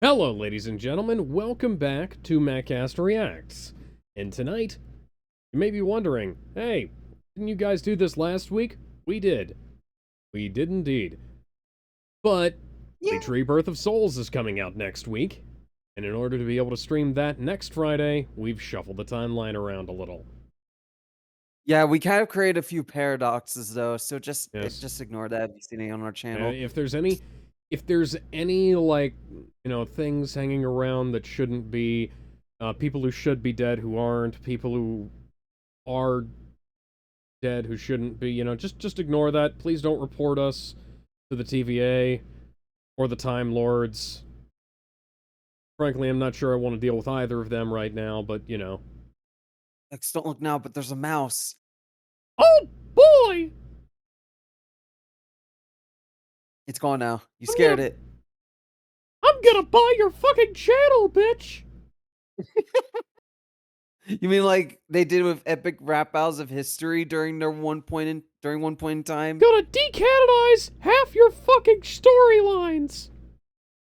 Hello, ladies and gentlemen. Welcome back to Mehcast Reacts. And tonight, you may be wondering, hey, didn't you guys do this last week? We did. We did indeed. But Bleach Rebirth of Souls is coming out next week. And in order to be able to stream that next Friday, we've shuffled the timeline around a little. Yeah, we kind of create a few paradoxes though, so just Yes. just ignore that if you've seen it on our channel. If there's any like, things hanging around that shouldn't be, people who should be dead who aren't, people who are dead who shouldn't be, just ignore that. Please don't report us to the TVA or the Time Lords. Frankly, I'm not sure I want to deal with either of them right now, but, Like, don't look now, but there's a mouse. Oh, boy! It's gone now. You scared it. I'm gonna buy your fucking channel, bitch! You mean like they did with epic rap battles of history during one point in time? Gonna decanonize half your fucking storylines!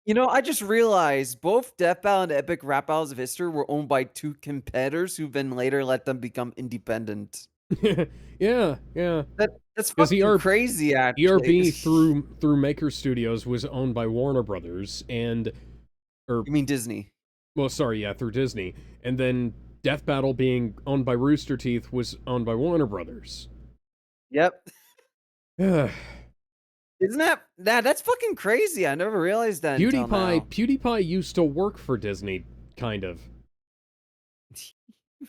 You know, I just realized both Death Battle and Epic Rap Battles of History were owned by two competitors who then later let them become independent. yeah. That's fucking crazy, actually. ERB through Maker Studios was owned by Warner Brothers, You mean Disney? Well, sorry, yeah, through Disney. And then Death Battle being owned by Rooster Teeth was owned by Warner Brothers. Yep. Isn't that's fucking crazy? I never realized that until now. PewDiePie used to work for Disney, kind of.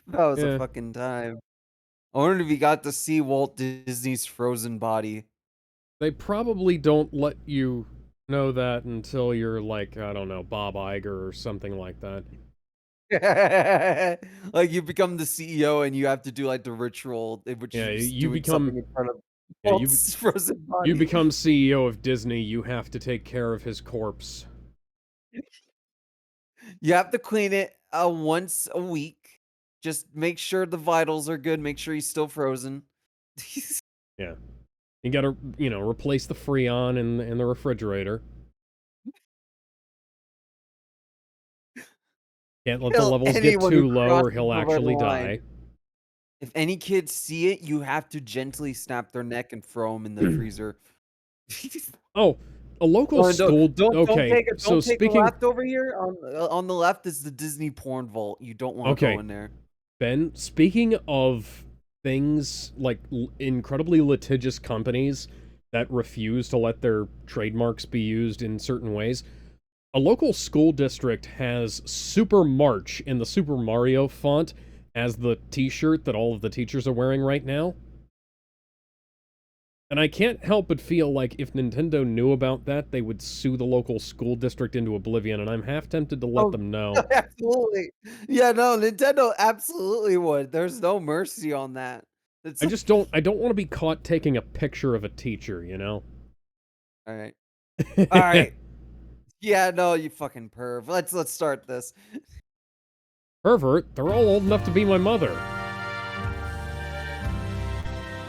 That was a fucking time. I wondered if you got to see Walt Disney's frozen body. They probably don't let you know that until you're like, I don't know, Bob Iger or something like that. Like you become the CEO and you have to do like the ritual, which you become something in front of Walt's frozen body. You become CEO of Disney. You have to take care of his corpse. You have to clean it once a week. Just make sure the vitals are good. Make sure he's still frozen. Yeah. You gotta, replace the Freon in the refrigerator. Can't let the levels get too low or he'll actually die. If any kids see it, you have to gently snap their neck and throw them in the freezer. Oh, a local school. Don't take a left over here. On the left is the Disney porn vault. You don't want to go in there. Ben, speaking of things like incredibly litigious companies that refuse to let their trademarks be used in certain ways, a local school district has Super March in the Super Mario font as the t-shirt that all of the teachers are wearing right now. And I can't help but feel like if Nintendo knew about that, they would sue the local school district into oblivion, and I'm half tempted to let them know. Absolutely. Yeah, no, Nintendo absolutely would. There's no mercy on that. I don't want to be caught taking a picture of a teacher, All right. All right. Yeah, no, you fucking perv. Let's start this. Pervert? They're all old enough to be my mother.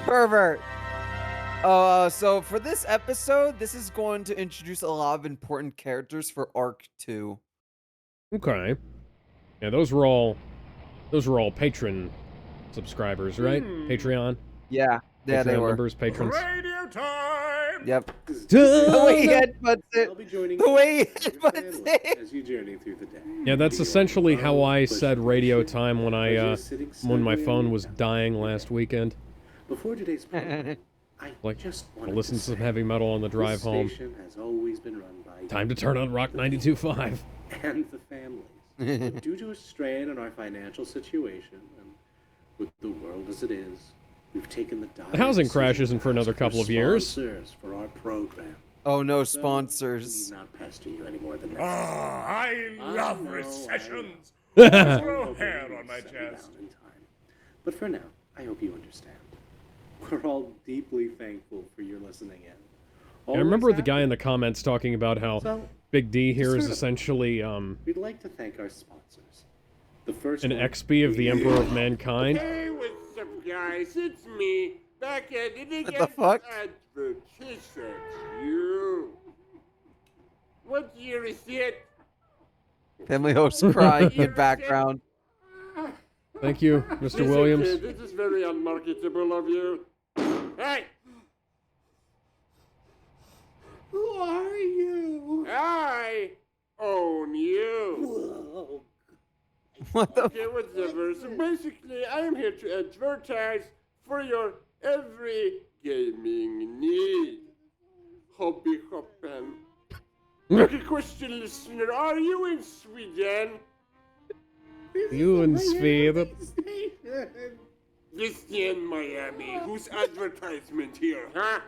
Pervert. So for this episode, this is going to introduce a lot of important characters for Arc 2. Okay. Yeah, those were all patron subscribers, right? Patreon? Yeah, Patreon they were. Members, patrons. Radio time! Yep. The way he headbutts it. The way he headbutts it. As you journey through the day. Yeah, that's essentially how I said radio time when when my phone was dying last weekend. Before today's program, I just wanted to listen to some heavy metal on the drive home. Has always been run by time to turn on Rock 92.5. And the families. But due to a strain on our financial situation, and with the world as it is, we've taken the housing crash isn't for another couple of years. For our program. Oh no, sponsors. Not pester you any more than that. I love recessions. Throw hair on my chest. But for now, I hope you understand. We're all deeply thankful for your listening in. I remember the guy in the comments talking about how Big D here is essentially we'd like to thank our sponsors. The first an XP of the Emperor of Mankind. Hey, what's up, guys? It's me, back at it again. What the fuck? You. What year is it? Family host crying in background. Thank you, Mr. Listen, Williams. kid, this is very unmarketable of you. Hey! Who are you? I own you. Whoa. What the? Okay, whatever. So basically, I'm here to advertise for your every gaming need. Hobby hoppen. Okay, question, listener. Are you in Sweden? You in Sweden. This in Miami. Whose advertisement here, huh?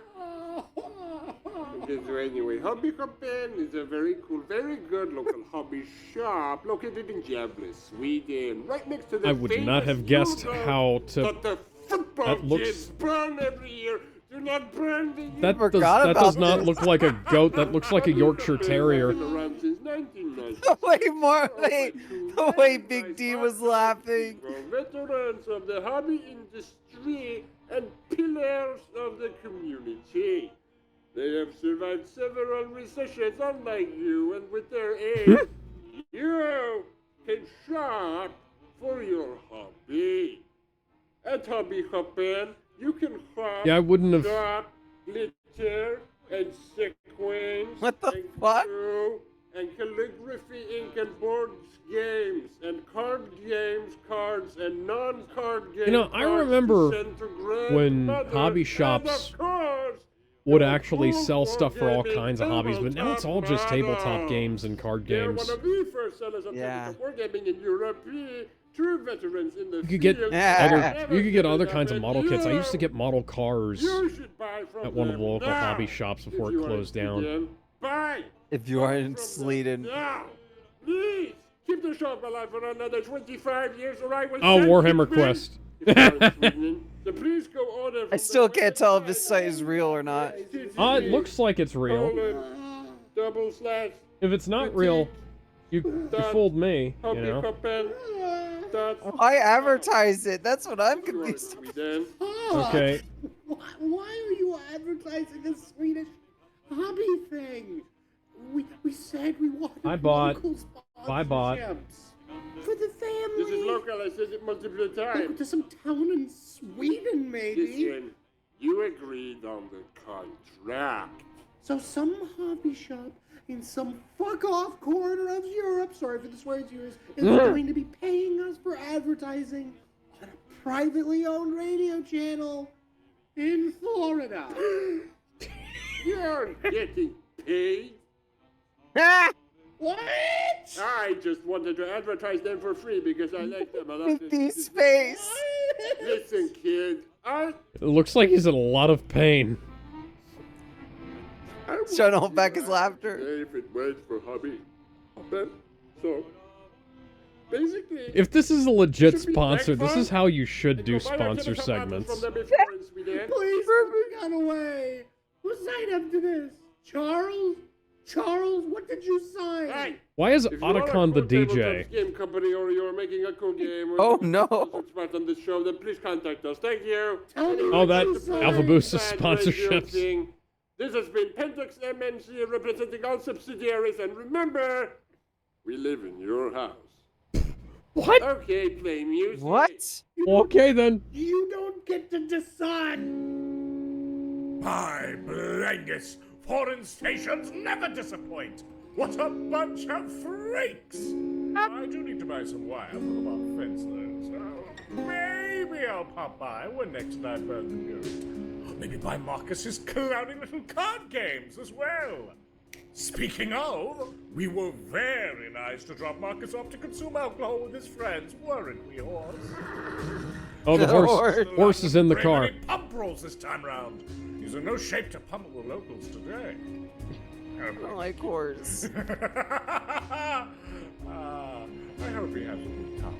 Okay, so anyway, Hobby Hoppen is a very cool, very good local hobby shop located in Gävle, Sweden, right next to the I would not famous have guessed logo how to. that the football that looks- kids burn every year. Do not burn the That does, forgot that does about not this. look like a goat. That looks like a Yorkshire Terrier. Around since 1990. The way Big D was laughing. Veterans of the hobby industry and pillars of the community. They have survived several recessions, unlike you, and with their aid, you can shop for your hobby. At Hobby Hoppen, you can hop, Yeah, I wouldn't have. drop, glitter, and sequins, What the and fuck? glue, and calligraphy ink and board games, and card games, cards, and non-card games. You know, I remember when hobby shops would actually sell stuff for all kinds of hobbies, but now it's all just tabletop games and card games. One of the first sellers of Yeah. tabletop wargaming in Europe. True veterans in the You could get field. other kinds of model kits. I used to get model cars You should buy from at one of the them local now. hobby shops before If it you are in closed down. Sweden, buy If you are in from them Sweden. now. Please keep the shop alive for another 25 years, or I will Oh, send Warhammer you Quest. If you are in Sweden, so please go order I from still the can't tell if website. this site is real or not. It looks like it's real. // If it's not real, you fooled me, you know. Why advertise it? That's what I'm confused. Sweden. Okay. Why are you advertising a Swedish hobby thing? We said we wanted I bought. local I bought. sponsorships for the family. This is local. I said it multiple Go times. to some town in Sweden, maybe. Listen, you agreed on the contract. So some hobby shop in some fuck-off corner of Europe, sorry for the swear to is going to be paying us for advertising on a privately owned radio channel in Florida. You're getting paid. What? I just wanted to advertise them for free because I like them a lot. With these face. Listen, kid. It looks like he's in a lot of pain. Trying to hold back his laughter. If it went for hobby. Okay. So, basically. If this is a legit Should be sponsor, this thankful is how you should and do go buy a kilo sponsor of tomatoes segments. from them before in Sweden. Please, we got away. Who signed up to this? Charles? Charles, what did you sign? Hey, Why is if you are a Otacon the cool tabletop DJ? game company or you're making a cool game or Oh, you're no. a spot on this show, then please contact us. Thank you. Tell me Oh, what that you signed. Alphabusa Bad sponsorships. radio thing. This has been Pentax MNC representing all subsidiaries, and remember, we live in your house. What? Okay, play music. What? Okay then. You don't get to decide. My Blangus, foreign stations never disappoint. What a bunch of freaks! I do need to buy some wire for the box fence, though, so maybe I'll pop by when next I burn the ghost. Maybe buy Marcus's cloudy little card games as well. Speaking of, we were very nice to drop Marcus off to consume alcohol with his friends, weren't we, Horse? Oh, the Horse. horse is in the Very car. many pump rolls this time round. He's in no shape to pummel the locals today. I don't like horse. I hope he has a good time.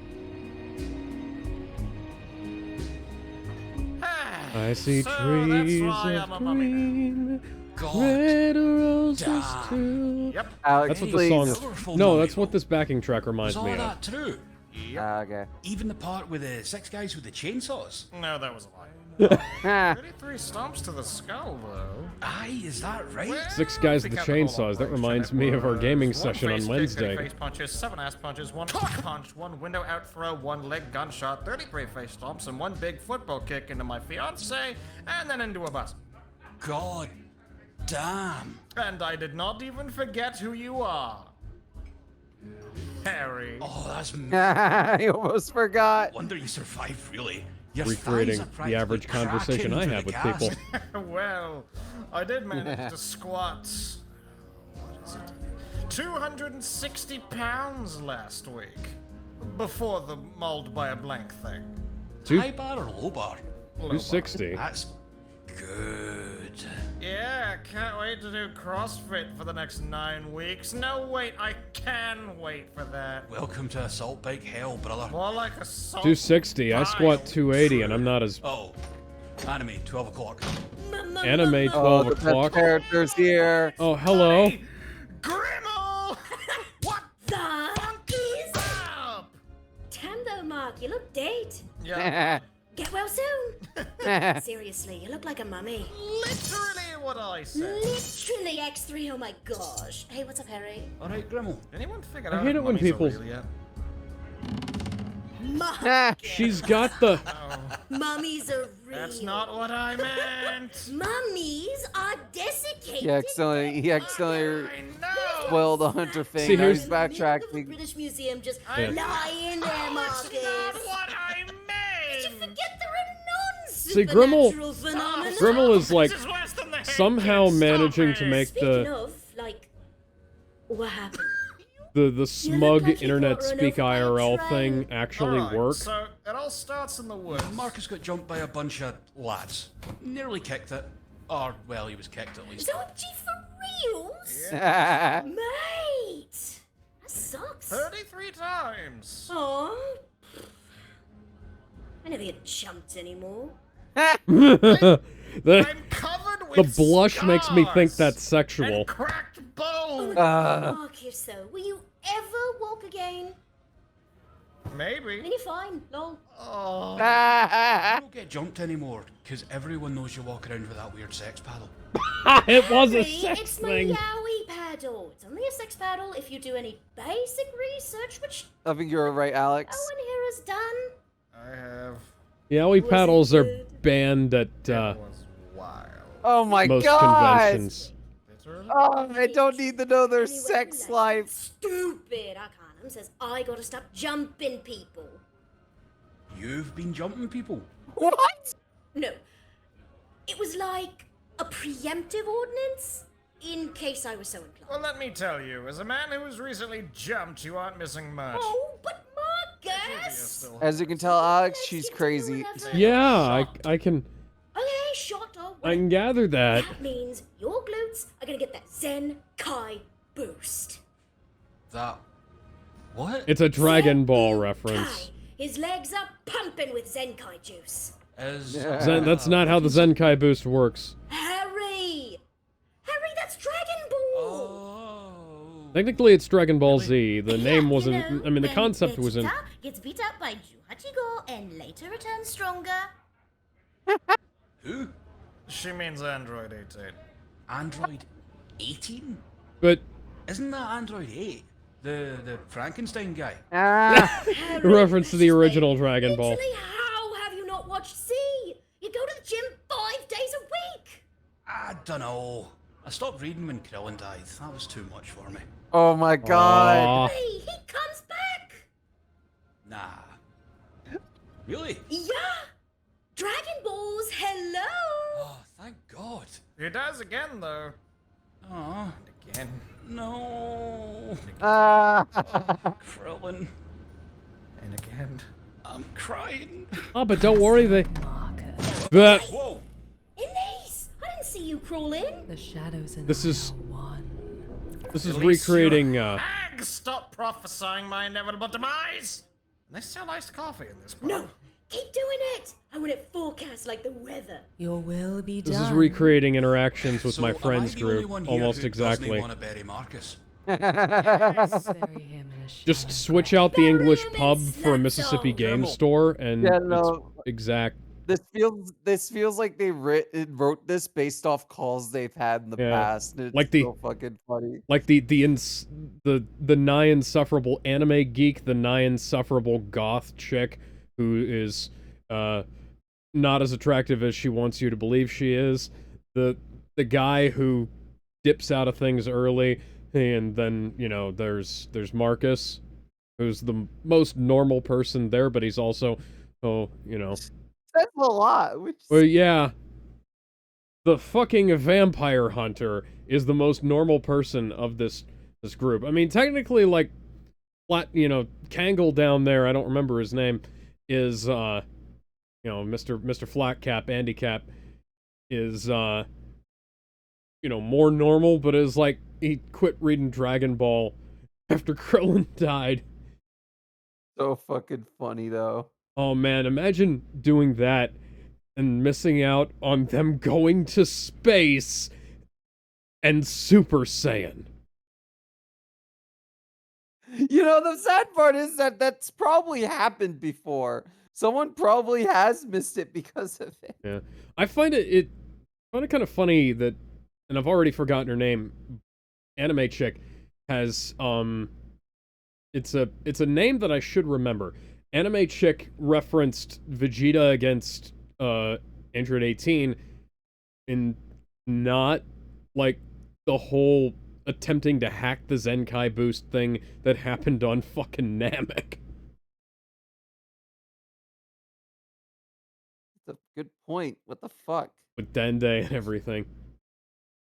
I see So trees that's why of I'm a mummy now. green, God red roses damn. too. Yep. Alex, That's what the please. song Colorful is. No, mummy, that's what though. this backing track Was reminds all me of. that true? Okay. Even the part with the 6 guys with the chainsaws? No, that was a lie. Ha. 33 stomps to the skull, though. Aye, is that right? Well, 6 guys with pick the out the whole chainsaws. That operation. reminds It me of our was gaming one session on face kick, 30 Wednesday. face punches, 7 ass punches, 1 punch, 1 window out throw, 1 leg gunshot, 33 face stomps, and 1 big football kick into my fiance, and then into a bus. God damn. And I did not even forget who you are. Harry. Oh, that's I almost forgot. wonder you survived, really. Your Recreating thighs are the practically average conversation I cracking have through with the people. cast. Well, I did manage to squat. What is it? 260 pounds last week. Before the mauled by a blank thing. High bar or low bar? 260. That's good. Yeah, can't wait to do CrossFit for the next 9 weeks. No, wait, I can wait for that. Welcome to assault bike hell, brother. More like a salt 260. I squat 280, and I'm not as Oh, anime, 12 o'clock. anime 12 Oh, the o'clock. best characters here. Oh, hello. Grimmel! What The is up? Tambo, Mark, you look dead. Yeah, Get well soon. Seriously, you look like a mummy. literally what I said. Literally X3, oh my gosh. Hey, what's up, Harry? Alright, Grimmel. Anyone figured I out hate if it when mummies are people- real yet? She's got the... Mummies are real. That's not what I meant. Mummies are desiccated. he accidentally I know. spoiled the hunter thing. See, Now here's- he's In the middle of the backtracking. British Museum, just Yeah. lie in there, That's not Marcus. what I Did you meant. forget there are See, Grimmel- non-supernatural phenomena? Grimmel is like This is worse than the head somehow kick. Stop managing to it. make Speaking the of, like, what happened? the smug like you internet got run speak over by a IRL train. thing actually Alright, work. So it all starts in the woods. Marcus got jumped by a bunch of lads. Nearly kicked it. Or, well, he was kicked at least. So, gee, for reals? Yeah. Mate! That sucks. 33 times. Oh. I never get jumped anymore. the I'm covered with the blush makes me think scars that's sexual. and cracked bones. Marcus, though, will you ever walk again? Maybe. Then you're fine, lol. Oh. You don't get jumped anymore, because everyone knows you walk around with that weird sex paddle. It was a Harry, sex it's my thing. yowie paddle. It's only a sex paddle if you do any basic research, which I think you're right, Alex. no one here has done. I have. Yaoi Was paddles it are good? banned at It was wild. Oh my most god! conventions. Literally. Oh, I don't need to know their Anyway, sex like, life. Stupid Arcanum says I gotta stop jumping people. You've been jumping people. What? No. It was like a preemptive ordinance in case I was so inclined. Well, let me tell you, as a man who was recently jumped, you aren't missing much. Oh, but You're Marcus! still- As you can tell, Alex, Let's she's get to crazy. whatever. Yeah, I can Okay, shut up. I can gather that. That means your glutes are gonna get that Zen Kai boost. That... What? It's a Dragon Ball Zen reference. Kai. His legs are pumping with Zen Kai juice. Is... Zen, that's not how the Zenkai boost works. Harry! Harry, that's Dragon Ball! Oh... Technically, it's Dragon Ball Z. The Yeah, name you wasn't. know, I mean, the when concept wasn't. Vegeta gets beat up by Juhachigo and later returns stronger. Who? She means Android 18. Android 18? But Isn't that Android 8? The Frankenstein guy? Ah, Harry, reference to the just original like, Dragon Ball. Literally, how have you not watched C? You go to the gym 5 days a week. I dunno. I stopped reading when Krillin died. That was too much for me. oh my god. Aw. Hey, he comes back. Nah. Really? Yeah. Dragon Balls, hello. Oh, thank God. He does again, though. Oh, Again. no. Ah. Krillin. And again. I'm crying. Oh, but don't worry, But Whoa. Inés, I didn't see you crawl in. The shadows in This the is- hall won. this is At least recreating. your hags stop prophesying my inevitable demise. And they sell iced coffee in this bar. No, keep doing it. I want it forecast like the weather. Your will be This done. is recreating interactions with So, my am I friends the only group, one here almost who exactly. doesn't want to bury Marcus? Bury him in a Just shallow switch grave. out the Bury English him in pub for a Mississippi Snapchat. game Thermal. store, and Yeah, it's no. exact. This feels like they wrote this based off calls they've had in the Yeah. past, and Like it's the so fucking funny. like the nigh insufferable anime geek, the nigh insufferable goth chick who is not as attractive as she wants you to believe she is, the guy who dips out of things early, and then, you know, there's Marcus, who's the most normal person there, but he's also, you know. That's a lot. Well, yeah. The fucking vampire hunter is the most normal person of this group. I mean, technically, like, Kangol down there, I don't remember his name, is, Mr. Flatcap, Andy Cap, is, more normal, but is like, he quit reading Dragon Ball after Krillin died. So fucking funny, though. Oh man, imagine doing that and missing out on them going to space and Super Saiyan. The sad part is that that's probably happened before. Someone probably has missed it because of it. Yeah. I find it kind of funny that, and I've already forgotten her name, anime chick has, it's a name that I should remember. Anime chick referenced Vegeta against Android 18 in not like the whole attempting to hack the Zenkai boost thing that happened on fucking Namek. That's a good point. What the fuck? With Dende and everything.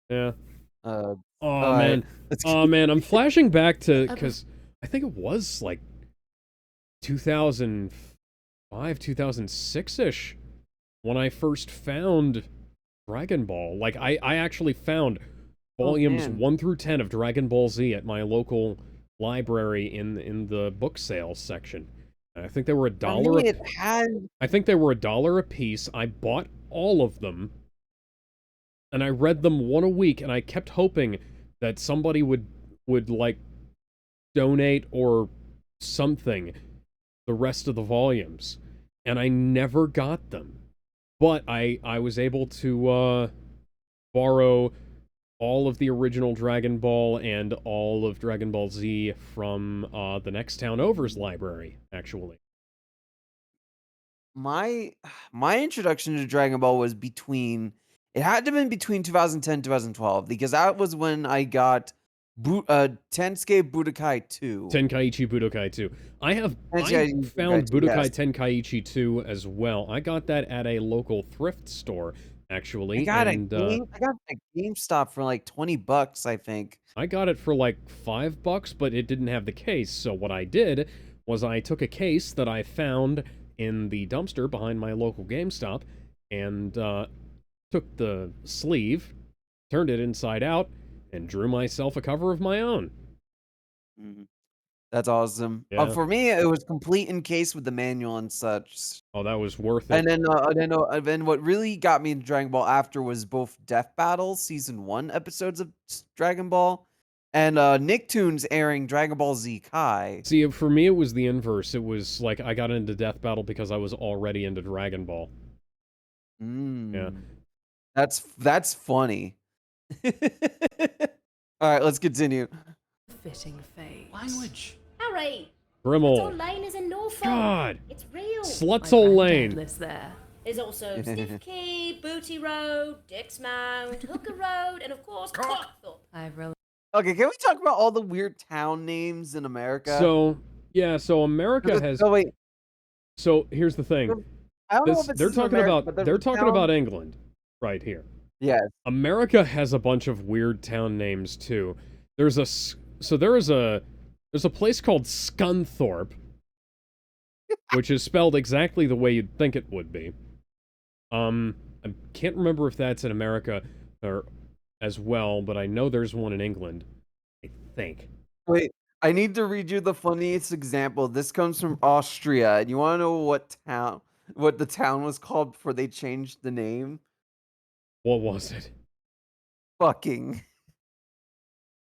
Yeah. Oh man. Oh man, I'm flashing back to, because I think it was like 2005, 2006-ish when I first found Dragon Ball. Like, I actually found volumes 1 through 10 of Dragon Ball Z at my local library in the book sales section. I think they were $1. I think they were $1 a piece. I bought all of them, and I read them one a week, and I kept hoping that somebody would like donate or something the rest of the volumes, and I never got them. But I was able to borrow all of the original Dragon Ball and all of Dragon Ball Z from the Next Town Over's library, actually. My introduction to Dragon Ball was it had to have been between 2010 and 2012, because that was when I got Tensuke Budokai 2. Tenkaichi Budokai 2. I found Budokai Tenkaichi 2 as well. I got that at a local thrift store, actually. I got it at GameStop for like $20, I think. I got it for like $5, but it didn't have the case. So what I did was I took a case that I found in the dumpster behind my local GameStop and took the sleeve, turned it inside out, and drew myself a cover of my own. That's awesome. Yeah. For me, it was complete in case with the manual and such. Oh, that was worth it. And then what really got me into Dragon Ball after was both Death Battle Season 1 episodes of Dragon Ball, and Nicktoons airing Dragon Ball Z Kai. See, for me, it was the inverse. It was like I got into Death Battle because I was already into Dragon Ball. Yeah. That's funny. Alright, let's continue. Fitting fate. Language. Harry! Grimmel. Slutsole Lane is in Norfolk. God. It's real. Slutsole Lane. Lives there. There's also Stiff Key, Booty Road, Dick's Mount, Hooker Road, and of course, Cockthorpe. I've really. Okay, can we talk about all the weird town names in America? So America has. Oh wait. So here's the thing. I don't know if it's they're talking America, but they're there's a talking town- about England, right here. Yes. America has a bunch of weird town names too. There's a place called Scunthorpe, which is spelled exactly the way you'd think it would be. I can't remember if that's in America or as well, but I know there's one in England. I think. Wait, I need to read you the funniest example. This comes from Austria, and you want to know what the town was called before they changed the name? What was it? Fucking.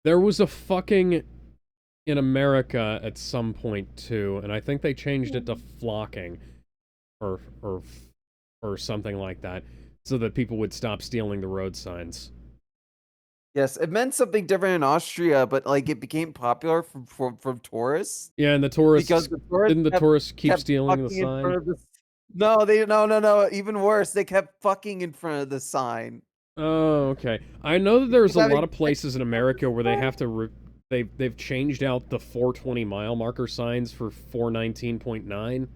There was a fucking in America at some point too, and I think they changed it to flocking, or or something like that, so that people would stop stealing the road signs. Yes, it meant something different in Austria, but like it became popular from tourists Yeah, and the tourists because the tourists didn't the tourists keep kept stealing the fucking in front sign? of the. No, they no. Even worse, they kept fucking in front of the sign. Oh, okay. I know that there's a Having lot of places in America where they have to they've changed out the 420 mile marker signs for 419.9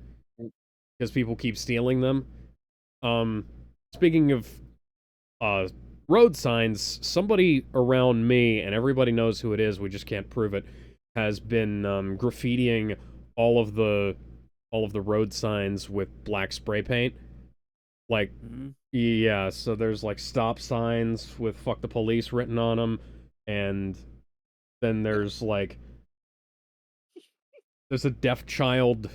because people keep stealing them. Speaking of road signs, somebody around me, and everybody knows who it is, we just can't prove it, has been graffitiing all of the road signs with black spray paint. Like, yeah, so there's like stop signs with "fuck the police" written on them, and then there's like there's a deaf child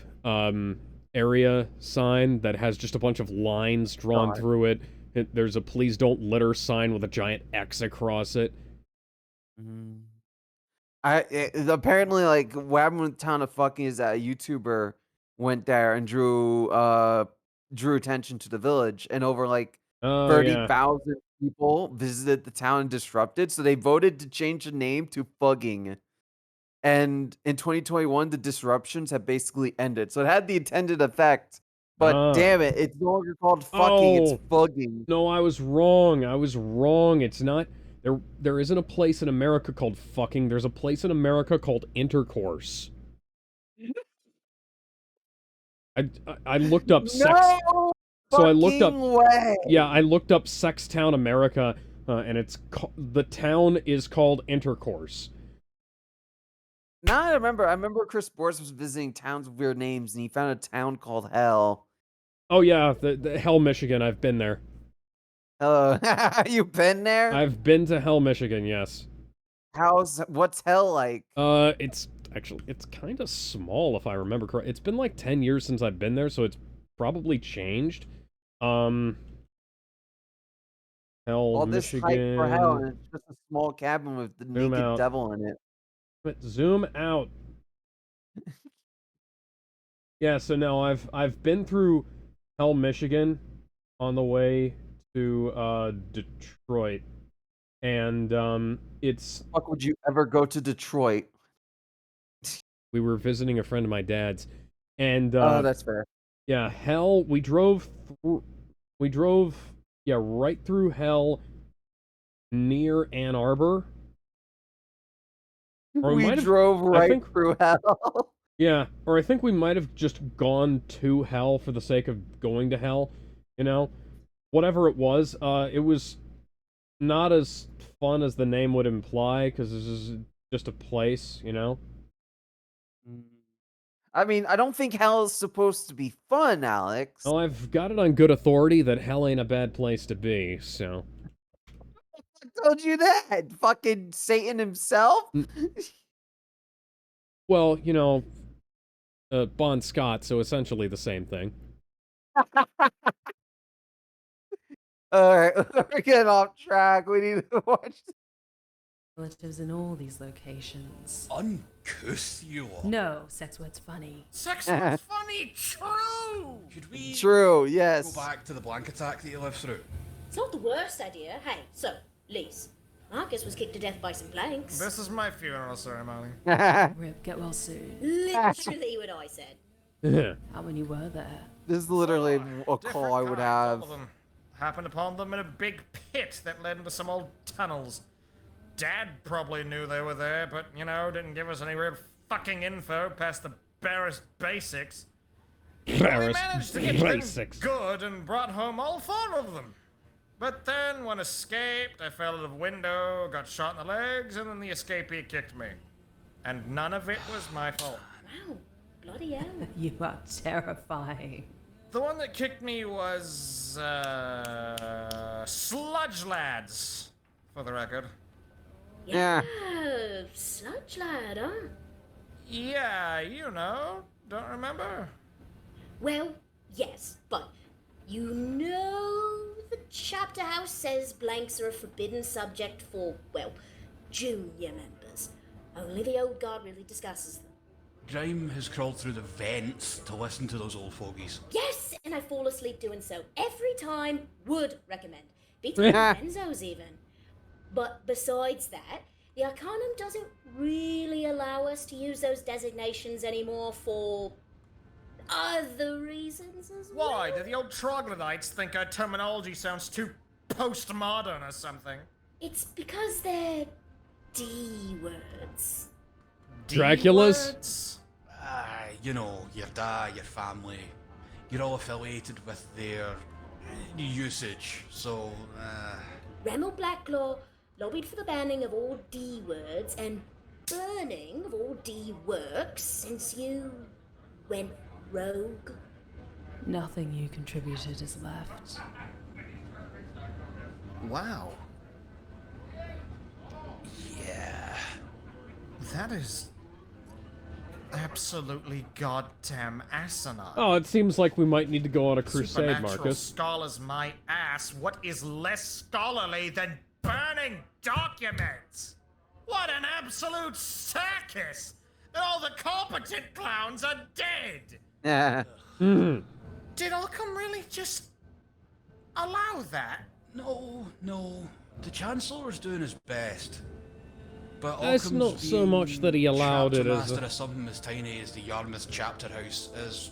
area sign that has just a bunch of lines drawn through it. There's a "please don't litter" sign with a giant X across it. Apparently, like what happened with Town of Fucking is that a YouTuber went there and drew attention to the village, and over like Oh, yeah. 30,000 people visited the town and disrupted. So they voted to change the name to Fugging. And in 2021, the disruptions have basically ended. So it had the intended effect, but damn it, it's no longer called fucking, it's fugging. No, I was wrong. It's not. There isn't a place in America called fucking. There's a place in America called intercourse. I looked up sex. No So I looked up. way. Yeah, I looked up Sextown, America, and the town is called Intercourse. Now I remember Chris Boris was visiting towns with weird names, and he found a town called Hell. Oh yeah, the Hell, Michigan. I've been there. Hello, you been there? I've been to Hell, Michigan. Yes. What's Hell like? It's kind of small if I remember correct. It's been like 10 years since I've been there, so it's probably changed. Hell, All this Michigan. hype for Hell, and it's just a small cabin with the Zoom naked out. devil in it. But zoom out. Yeah, so no, I've been through Hell, Michigan on the way to Detroit. And it's Fuck, would you ever go to Detroit? we were visiting a friend of my dad's, and Oh, that's fair. yeah, Hell, we drove right through Hell near Ann Arbor. Or We might have- drove I right think- through Hell. Yeah, or I think we might have just gone to Hell for the sake of going to Hell, you know? Whatever it was not as fun as the name would imply, because this is just a place, you know? I mean, I don't think Hell is supposed to be fun, Alex. Well, I've got it on good authority that Hell ain't a bad place to be, so... I told you that! Fucking Satan himself? Well, you know, Bon Scott, so essentially the same thing. Alright, we're getting off track. We need to watch Relatives in all these locations. Uncouth you are. No, sex word's funny. Sex was funny, true! Should we True, go yes. back to the blank attack that you lived through? It's not the worst idea. Hey, so, Lise, Marcus was kicked to death by some planks. This is my funeral ceremony. Rip, get well soon. Literally what I said. How when you were there? This is literally a Different call I would kinds, have. all of them. Happened upon them in a big pit that led into some old tunnels. Dad probably knew they were there, but, you know, didn't give us any real fucking info past the barest basics. We managed to get Basics. them good and brought home all 4 of them. But then, one escaped, I fell out of a window, got shot in the legs, and then the escapee kicked me. And none of it was my fault. Wow, bloody hell. You are terrifying. The one that kicked me was, Sludge Lads, for the record. Yeah. Sludge lad, huh? Yeah, you know. Don't remember? Well, yes, but you know the chapter house says blanks are a forbidden subject for, well, junior members. Only the old guard really discusses them. Grime has crawled through the vents to listen to those old fogies. Yes, and I fall asleep doing so every time. Would recommend. Beats my benzos even. But besides that, the Arcanum doesn't really allow us to use those designations anymore for other reasons as well. Why? Do the old troglodytes think our terminology sounds too postmodern or something? It's because they're D words. Dracula's? D-words? You know, your dad, your family, you're all affiliated with their usage, so, Remel Blacklaw lobbied for the banning of all D words and burning of all D works since you went rogue. Nothing you contributed is left. Wow. yeah. That is absolutely goddamn asinine. Oh, it seems like we might need to go on a crusade, Supernatural Marcus. scholars my ass. What is less scholarly than burning documents? What an absolute circus! And all the competent clowns are dead! Yeah. Did Arkham really just allow that? No, the Chancellor's doing his best. But It's Occam's not so being much that he allowed chapter it as master a- of something as tiny as the Yarmouth Chapter House is,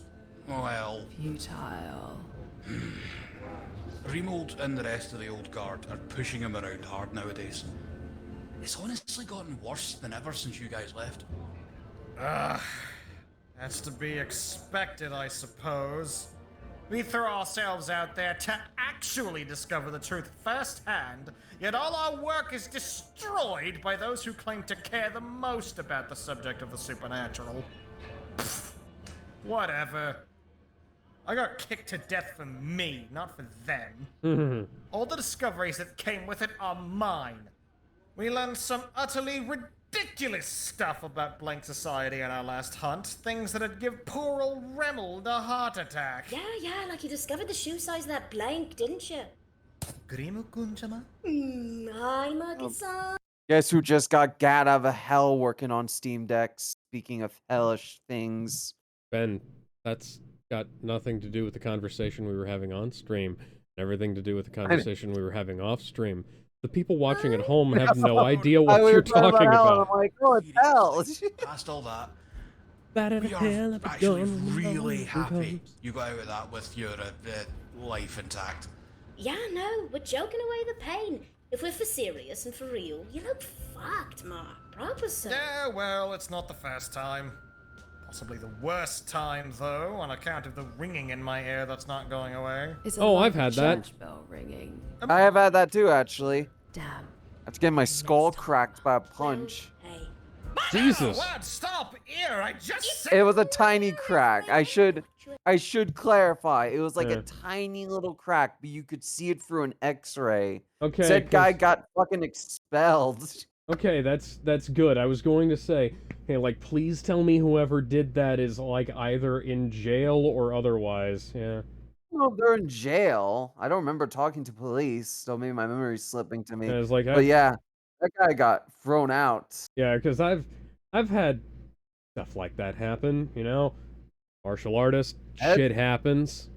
well, Futile. Remold and the rest of the old guard are pushing him around hard nowadays. It's honestly gotten worse than ever since you guys left. That's to be expected, I suppose. We throw ourselves out there to actually discover the truth firsthand, yet all our work is destroyed by those who claim to care the most about the subject of the supernatural. Pfft, whatever. I got kicked to death for me, not for them. All the discoveries that came with it are mine. We learned some utterly ridiculous stuff about Blank Society in our last hunt. Things that'd give poor old Remel a heart attack. Yeah, like you discovered the shoe size of that blank, didn't you? Grimu-kun-chama? Hi, Marcus-san. Guess who just got gat out of hell working on Steam Decks? Speaking of hellish things. Ben, that's got nothing to do with the conversation we were having on stream, and everything to do with the conversation we were having off stream. The people watching at home have no idea what you're talking hell, about. I'm like, oh, it's hell. Past all that, Better we to are hell if it actually comes, really it happy comes. you got out of that with your life intact. Yeah, no, we're joking away the pain. If we're for serious and for real, you look fucked, Mark. Proper so. Yeah, well, it's not the first time. Possibly the worst time, though, on account of the ringing in my ear that's not going away. It's a Oh, lovely I've had that. church bell ringing. I have had that too, actually. Damn. After getting my skull cracked by a punch. Hey. Jesus. What? Stop! Ear! I just said. It was a tiny crack. I should clarify. It was like Yeah. a tiny little crack, but you could see it through an X-ray. Okay, Said guy 'cause- got fucking expelled. Okay, that's good. I was going to say, hey, like, please tell me whoever did that is, like, either in jail or otherwise. Yeah. Well, they're in jail. I don't remember talking to police, so maybe my memory's slipping to me. And it's like, But yeah, that guy got thrown out. yeah, because I've had stuff like that happen. You know, martial artist shit happens.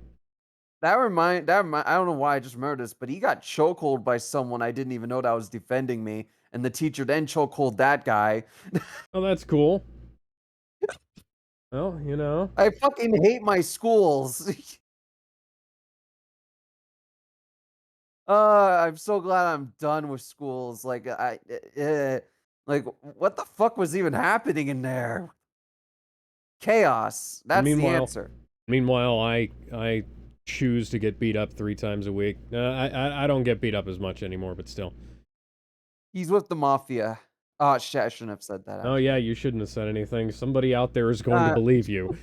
I don't know why I just remembered this, but he got chokehold by someone I didn't even know that was defending me, and the teacher then chokehold that guy. Oh, that's cool. Well, you know. I fucking hate my schools. I'm so glad I'm done with schools. Like like what the fuck was even happening in there? Chaos. That's the Meanwhile- answer. Meanwhile, I choose to get beat up 3 times a week. I don't get beat up as much anymore, but still. He's with the mafia. Oh shit, I shouldn't have said that. Oh yeah, you shouldn't have said anything. Somebody out there is going to believe you.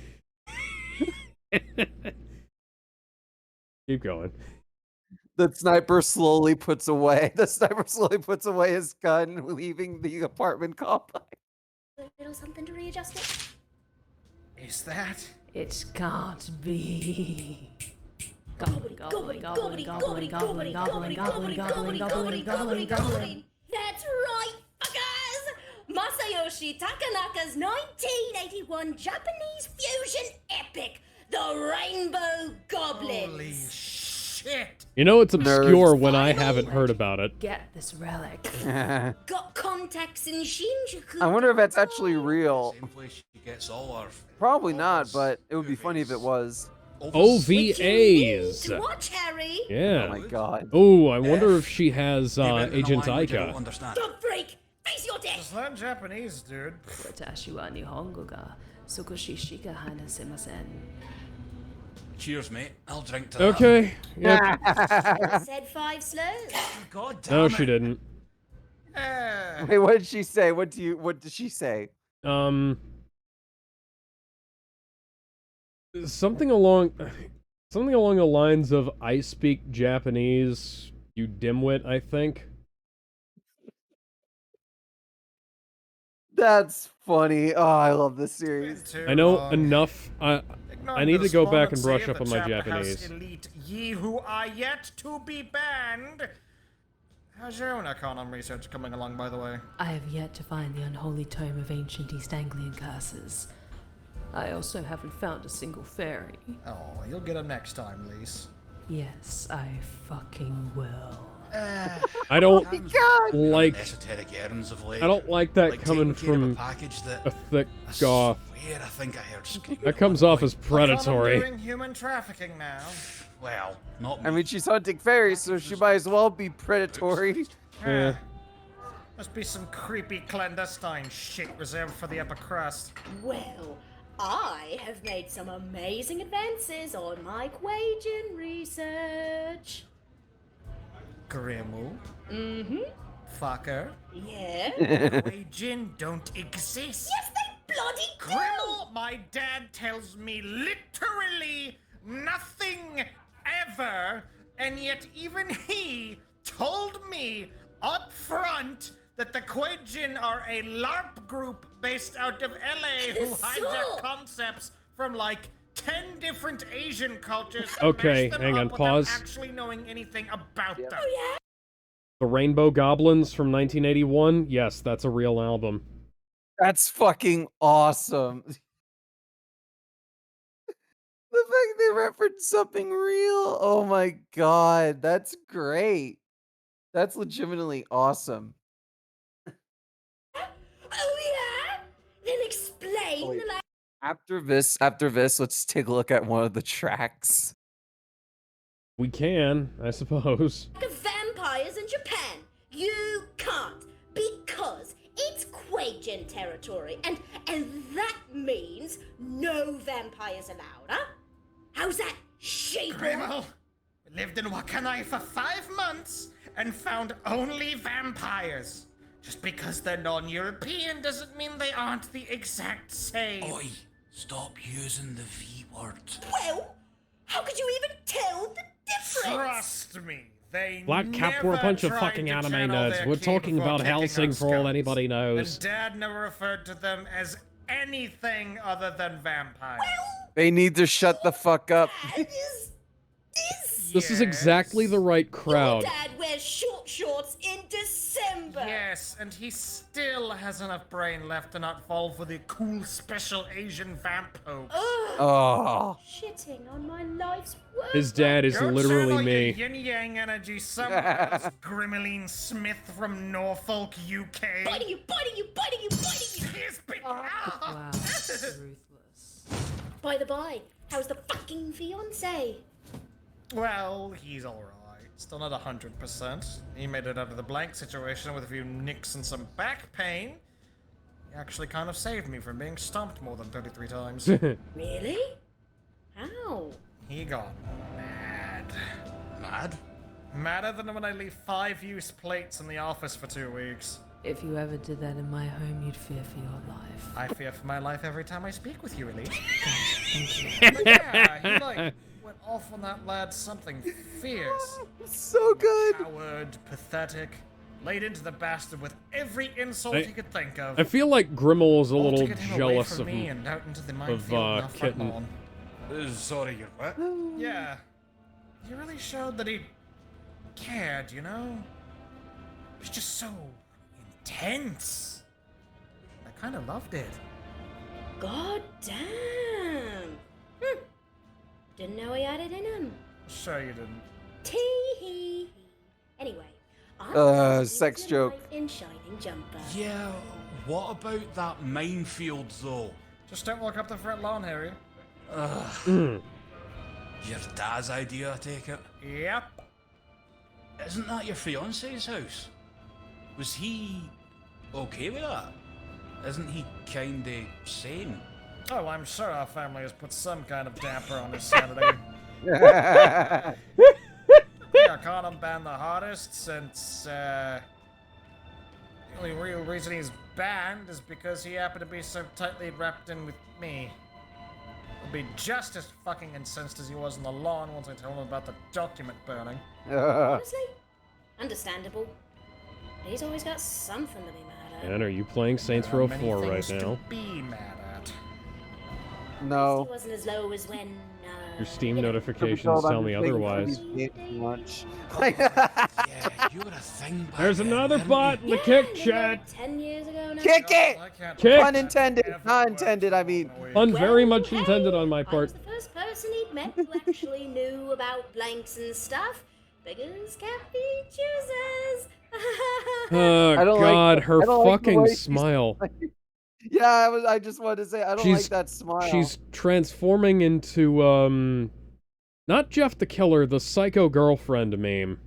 Keep going. The sniper slowly puts away his gun, leaving the apartment complex. A little something to readjust it. Is that? It can't be. Gobbly, gobbly, gobbly, gobbly, gobbly, gobbly, gobbly, gobbly, gobbly, gobbly, gobbly. That's right, fuckers! Masayoshi Hiroshi Takanaka's 1981 Japanese fusion epic, The Rainbow Goblins. Holy shit! You know it's obscure when I Finally, haven't heard about it. Get this relic. Got contacts in Shinjuku. I wonder if that's actually real. Same place she gets all our Probably not, but it would be funny if it was. Which you need OVAs. to watch, Harry. Yeah. Oh my god. Oh, I wonder if she has They went in a Agent language I don't Aika. understand. Dog freak, face your death. Just learn Japanese, dude. Watashi wa Nihongo ga sukoshi shika hanasemasen. Cheers, mate. I'll drink to that. Okay. Yep. Said 5 slurs. God damn No, it. she didn't. Wait, what did she say? What did she say? Something along the lines of I speak Japanese, you dimwit, I think. That's funny. Oh, I love this series. I know enough. I need to go back and brush up on my Japanese. Elite, ye who are yet to be banned. How's your own Arcanum research coming along, by the way? I have yet to find the unholy tome of ancient East Anglian curses. I also haven't found a single fairy. Oh, you'll get them next time, Lise. Yes, I fucking will. I don't God. like Esoteric errands of late. I don't like that Like coming taking care of from a package that a thick I goth. swear I think I heard screaming That at comes one off point. as predatory. Doing human trafficking now. Well, not I me. mean, she's hunting fairies, so she might as well be predatory. Yeah. Must be some creepy clandestine shit reserved for the upper crust. Well, I have made some amazing advances on my Quajan research. Grimmel, Mm-hmm. fucker, Yeah. Jin don't exist. Yes, they bloody do. Grimmel, my dad tells me literally nothing ever, and yet even he told me up front that the Quajan are a LARP group based out of LA who hijack So- concepts from like 10 different Asian cultures. Okay, and mash them hang up on, without pause. actually knowing anything about them. Oh, yeah? The Rainbow Goblins from 1981. Yes, that's a real album. That's fucking awesome. The fact they reference something real. Oh my god, that's great. That's legitimately awesome. Oh, yeah? Then explain wait. the lack After this, let's take a look at one of the tracks. We can, I suppose. of vampires in Japan. You can't, because it's Quajan territory, and that means no vampires allowed, huh? How's that, sheeple? Grimmel, we lived in Wakanai for 5 months and found only vampires. Just because they're non-European doesn't mean they aren't the exact same. Oi, stop using the V word. Well, how could you even tell the difference? Trust me, they Black Cap, we're a never bunch of tried fucking to anime channel nerds. their We're ki talking before about taking Helsing our for all scouts. anybody knows. And Dad never referred to them as anything other than vampires. They need to shut the fuck up. Dad is this. This is exactly the right crowd. Your dad wears short shorts in December. Yes, and he still has enough brain left to not fall for the cool special Asian vamp hoax. Ugh, Oh. shitting on my life's work. His dad is Go literally channel your me. yin yang energy somewhere else, Grimmeline Smith from Norfolk, UK. Biting you, biting you, biting you, biting you. Here's big- Wow, Ah! ruthless. By the by, how's the fucking fiance? Well, he's alright. Still not 100%. He made it out of the blank situation with a few nicks and some back pain. He actually kind of saved me from being stomped more than 33 times. Really? How? He got mad. Mad? Madder than when I leave 5 used plates in the office for 2 weeks. If you ever did that in my home, you'd fear for your life. I fear for my life every time I speak with you, Elite. Thank you. But yeah, he like went off on that lad something fierce. So good. Coward, pathetic, laid into the bastard with every insult I- he could think of. I feel like Grimmel is a all to little get him away jealous from of me him. and out into the minefield on our front Kitten. lawn. Sorry, you're what? Yeah, he really showed that he cared, you know? It was just so intense. Like kind of loved it. God damn. Didn't know he had it in him. Sure you didn't. Tee-hee. Anyway, I'm sex joke. in shining jumper. Yeah, what about that minefield though? Just don't walk up the front lawn, Harry. Your dad's idea, I take it? Yep. Isn't that your fiance's house? Was he okay with that? Isn't he kinda sane? Oh, I'm sure our family has put some kind of damper on his sanity. The Arcanum banned the hardest since, the only real reason he's banned is because he happened to be so tightly wrapped in with me. He'll be just as fucking incensed as he was on the lawn once I tell him about the document burning. Honestly, understandable. He's always got something to be mad at. And are you playing Saints There are Row many 4 right things now? to be mad at. No. He wasn't as low as when. Your Steam you know, notifications tell me otherwise. Yeah, you're a thing back There's then, another weren't bot in the Yeah, kick maybe chat. like 10 years ago now. Kick it! I can't Kick! Pun intended. Not intended, I mean. Pun very Well, much intended on my I part. was the first person he'd met who actually knew about blanks and stuff. Beggars can't be choosers. Oh I don't like god, the- her I don't like the fucking way she's smile. Yeah, I just wanted to say I don't like that smile. She's transforming into not Jeff the Killer, the psycho girlfriend meme.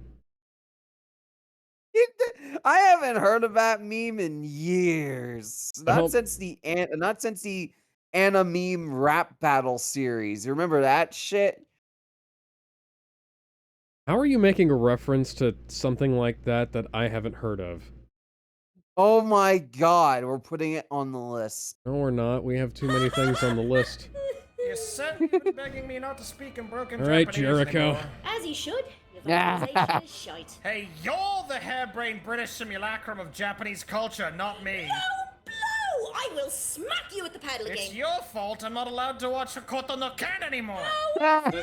I haven't heard of that meme in years. I hope- Not since the Anna meme rap battle series. You remember that shit? How are you making a reference to something like that that I haven't heard of? Oh my god, we're putting it on the list. No, we're not. We have too many things on the list. You said you were begging me not to speak in broken All right, Japanese Jericho. anymore. As he should. Your vocalization is shite. Hey, you're the harebrained British simulacrum of Japanese culture, not me. Blow! I will smack you with the paddle It's again. your fault I'm not allowed to watch Hokoto no Ken anymore. Because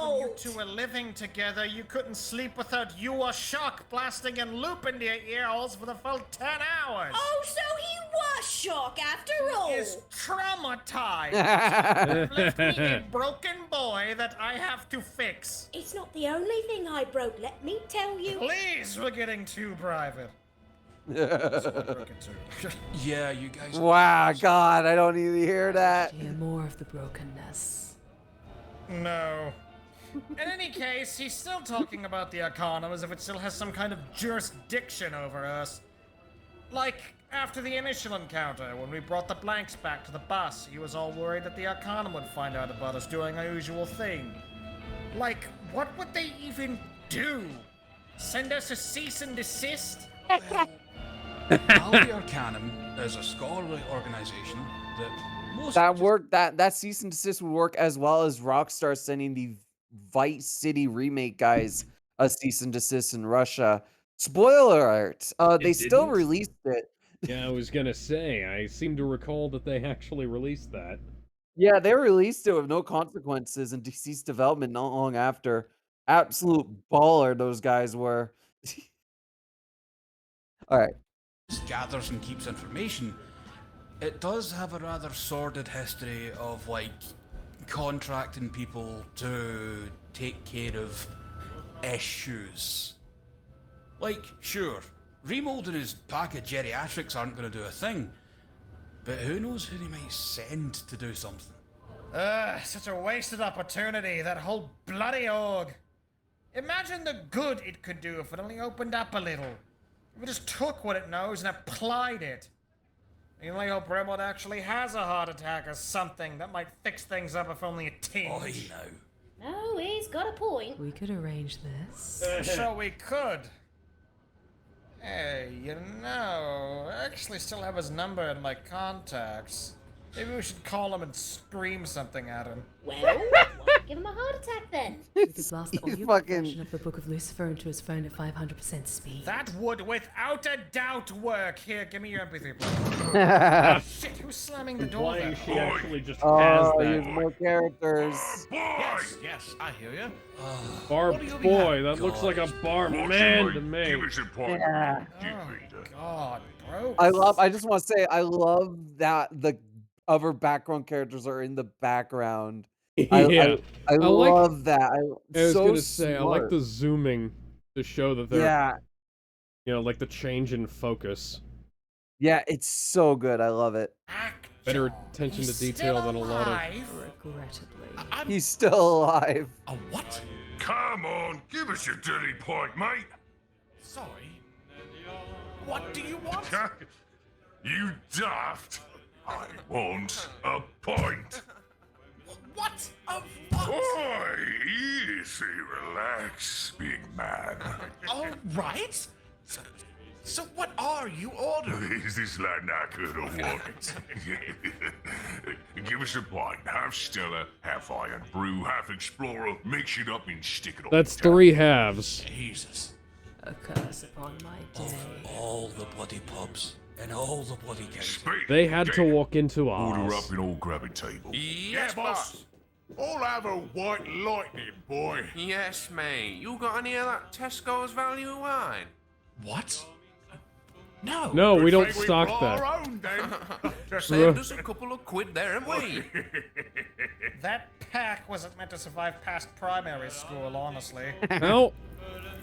when you fault. two were living together, you couldn't sleep without Yua Shock blasting in loop into your ear holes for the full 10 hours. Oh, so he was shock after all. Is traumatized. Left me a broken boy that I have to fix. It's not the only thing I broke, let me tell you. Please, we're getting too private. Yeah, you guys. Wow, god, I don't need to hear that. Hear more of the brokenness. No. In any case, he's still talking about the Arcanum as if it still has some kind of jurisdiction over us. Like, after the initial encounter, when we brought the blanks back to the bus, he was all worried that the Arcanum would find out about us doing our usual thing. Like, what would they even do? Send us a cease and desist? Well, the Arcanum is a scholarly organization that most That cease and desist would work as well as Rockstar sending the Vice City remake guys a cease and desist in Russia. Spoiler alert. They still didn't? released it. Yeah, I was gonna say, I seem to recall that they actually released that. Yeah, they released it with no consequences and ceased development not long after. Absolute baller those guys were. All right. gathers and keeps information, it does have a rather sordid history of like contracting people to take care of issues. Like, sure, remolding his pack of geriatrics aren't going to do a thing, but who knows who they might send to do something. Such a wasted opportunity, that whole bloody org. Imagine the good it could do if it only opened up a little. If it just took what it knows and applied it. The only hope Remod actually has a heart attack or something that might fix things up if only a tinge. Oi now. No, he's got a point. We could arrange this. Sure we could. Hey, you know, I actually still have his number in my contacts. Maybe we should call him and scream something at him. Well, why give him a heart attack then. Blast the He's audio fucking- version of the Book of Lucifer into his phone at 500% speed. That would without a doubt work. Here, give me your MP3 player. Shit, who's slamming the door Implying there? she actually just has Oh, that. use more characters. Yes, I hear you. Bar What do you boy, have? that looks like a barman to me. Give us a point. Yeah. God, bro. I just want to say, I love that the other background characters are in the background. Yeah. I like- love that. I was so gonna say, I like smart. the zooming to show that they're, Yeah, you know, like the change in focus. yeah, it's so good. I love it. Better attention to detail than a lot of. Regrettably. He's still alive. A what? Come on, give us your dirty point, mate. Sorry. What do you want? You daft. I want a point. What? Of what? Oi, easy, relax, big man. All right. So what are you ordering? Is this like not good or what? Give us a point. Half Stella, half Iron Brew, half Explorer. Mix it up and stick it on. That's the table. 3 halves. Jesus. A curse upon my day. All the bloody pubs and all the bloody kids. Speak, They had to Dave. walk into Order ours. up and all grab a table. Yes, boss. I'll have a white lightning, boy. Yes, mate. You got any of that Tesco's value wine? What? No. No, we don't Think we stock brought that. our own, then. Saved us a couple of quid there, haven't we? That pack wasn't meant to survive past primary school, honestly. How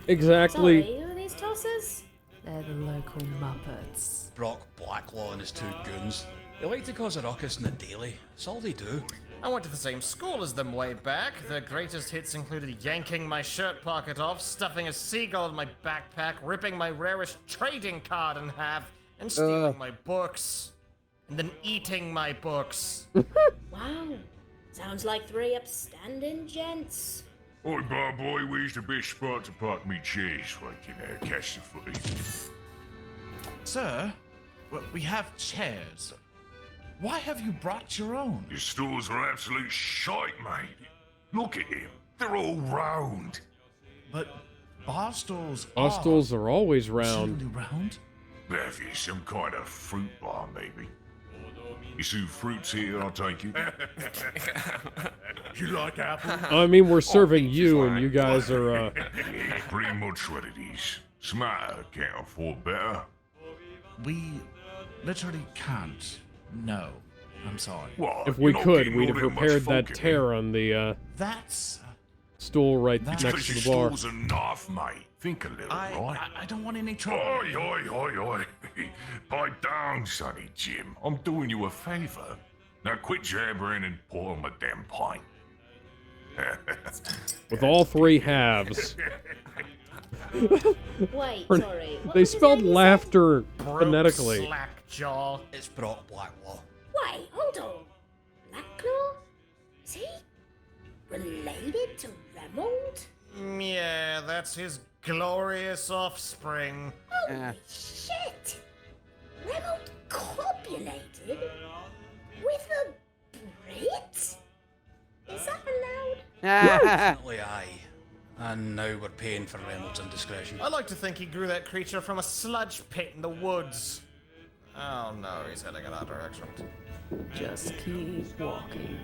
exactly? Sorry, who are these tossers? They're the local Muppets. Brock Blacklaw and his 2 goons. They like to cause a ruckus in the daily. That's all they do. I went to the same school as them way back. Their greatest hits included yanking my shirt pocket off, stuffing a seagull in my backpack, ripping my rarest trading card in half, and stealing my books. And then eating my books. Wow. Sounds like 3 upstanding gents. Oi, bar boy, where's the best spot to park me chairs so I can catch the footy? Sir, we have chairs. Why have you brought your own? The stores are absolute shite, mate. Look at him. They're all round. But bar stools Our stools are always round. usually round. That is some kind of fruit bar, maybe. You see fruits here, I'll take you. You like apple? I mean, we're serving you, and you guys are. Pretty much what it is. Smarter can't afford better. We literally can't. No. I'm sorry. What? If we you're not could, getting we'd all have that much repaired that folk in tear on the That's... stool right That's next Because to your the bar. stores are enough, mate. Think a little, right? I don't want any trouble. Oi, oi, oi, oi. Pipe down, Sonny Jim. I'm doing you a favor. Now quit jabbering and pour on my damn pint. With all 3 halves. Wait, Or- sorry. What They was his spelled name you said? laughter Broke phonetically. Slackjaw. It's Brock Blacklaw. Wait, hold on. Blacklaw? Is he related to Remold? Yeah, that's his glorious offspring. Holy shit! Remold copulated with a Brit? Is that allowed? Definitely aye. And now we're paying for Reynolds' indiscretion. I like to think he grew that creature from a sludge pit in the woods. Oh no, he's heading in that direction. Just keep walking.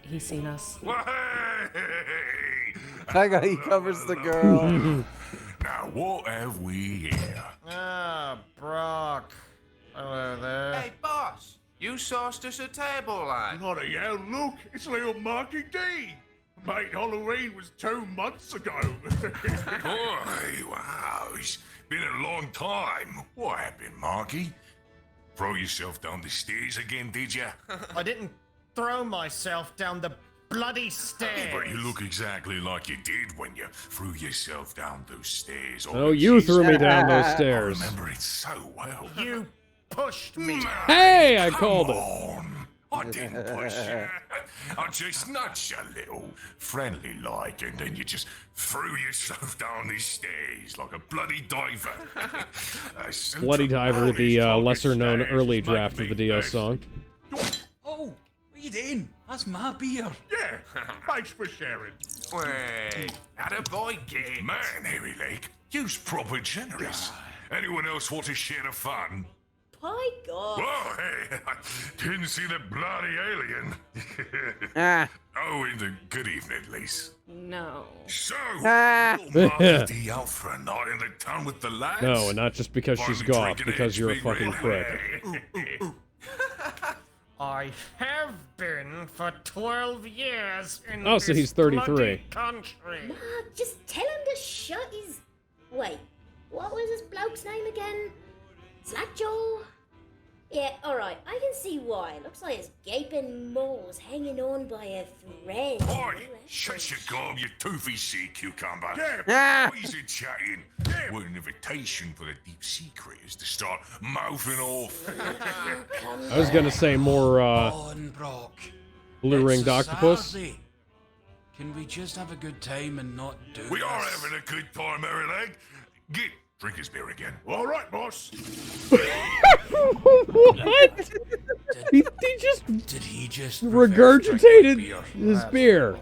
He's seen us. Hey! I got he covers the girl. Now what have we here? Ah, Brock. Hello there. Hey, boss. You sourced us a table, lad. Bloody hell, look, it's little Marky D. Mate, Halloween was 2 months ago. Boy, wow, it's been a long time. What happened, Marky? Throw yourself down the stairs again, did ya? I didn't throw myself down the bloody stairs. But you look exactly like you did when you threw yourself down those stairs. Oh, you threw me down those I stairs. remember it so well. You pushed me. Hey, I called it. On. I didn't push you. I just nudged you a little, friendly like, and then you just threw yourself down these stairs like a bloody diver. Bloody Diver, the lesser-known early Make draft of me the Dio best. song. Oh, what are you doing? That's my beer. Yeah, thanks for sharing. Wait, attaboy, kid. Man, Hairy Leg, you's proper generous. Anyone else want to share the fun? By God. Oh, hey, didn't see the bloody alien. Ah. Oh, and good evening, Lise. No. So, Ah. little Marky out for a night in the town with the lads? No, and not just because she's Finally goth, drinking because you're a HB fucking Red. prick. I have been for 12 years in Oh, so this he's 33. bloody country. Mark, just tell him to shut his... Wait, what was this bloke's name again? Slackjaw? Yeah, alright, I can see why. Looks like his gaping maw's hanging on by a thread. Oi, Oh, that's shut your gob, you toothy sea cucumber. Yeah. Ah. Where's it chatting? What an invitation for the deep sea creatures to start mouthing off. I was gonna say more, On, Brock. blue-ringed It's a octopus. Saturday. Can we just have a good time and not do We are this? having a good time, Hairy Leg. Get, drink his beer again. All right, boss. What? He just Did he just regurgitated beer? his beer.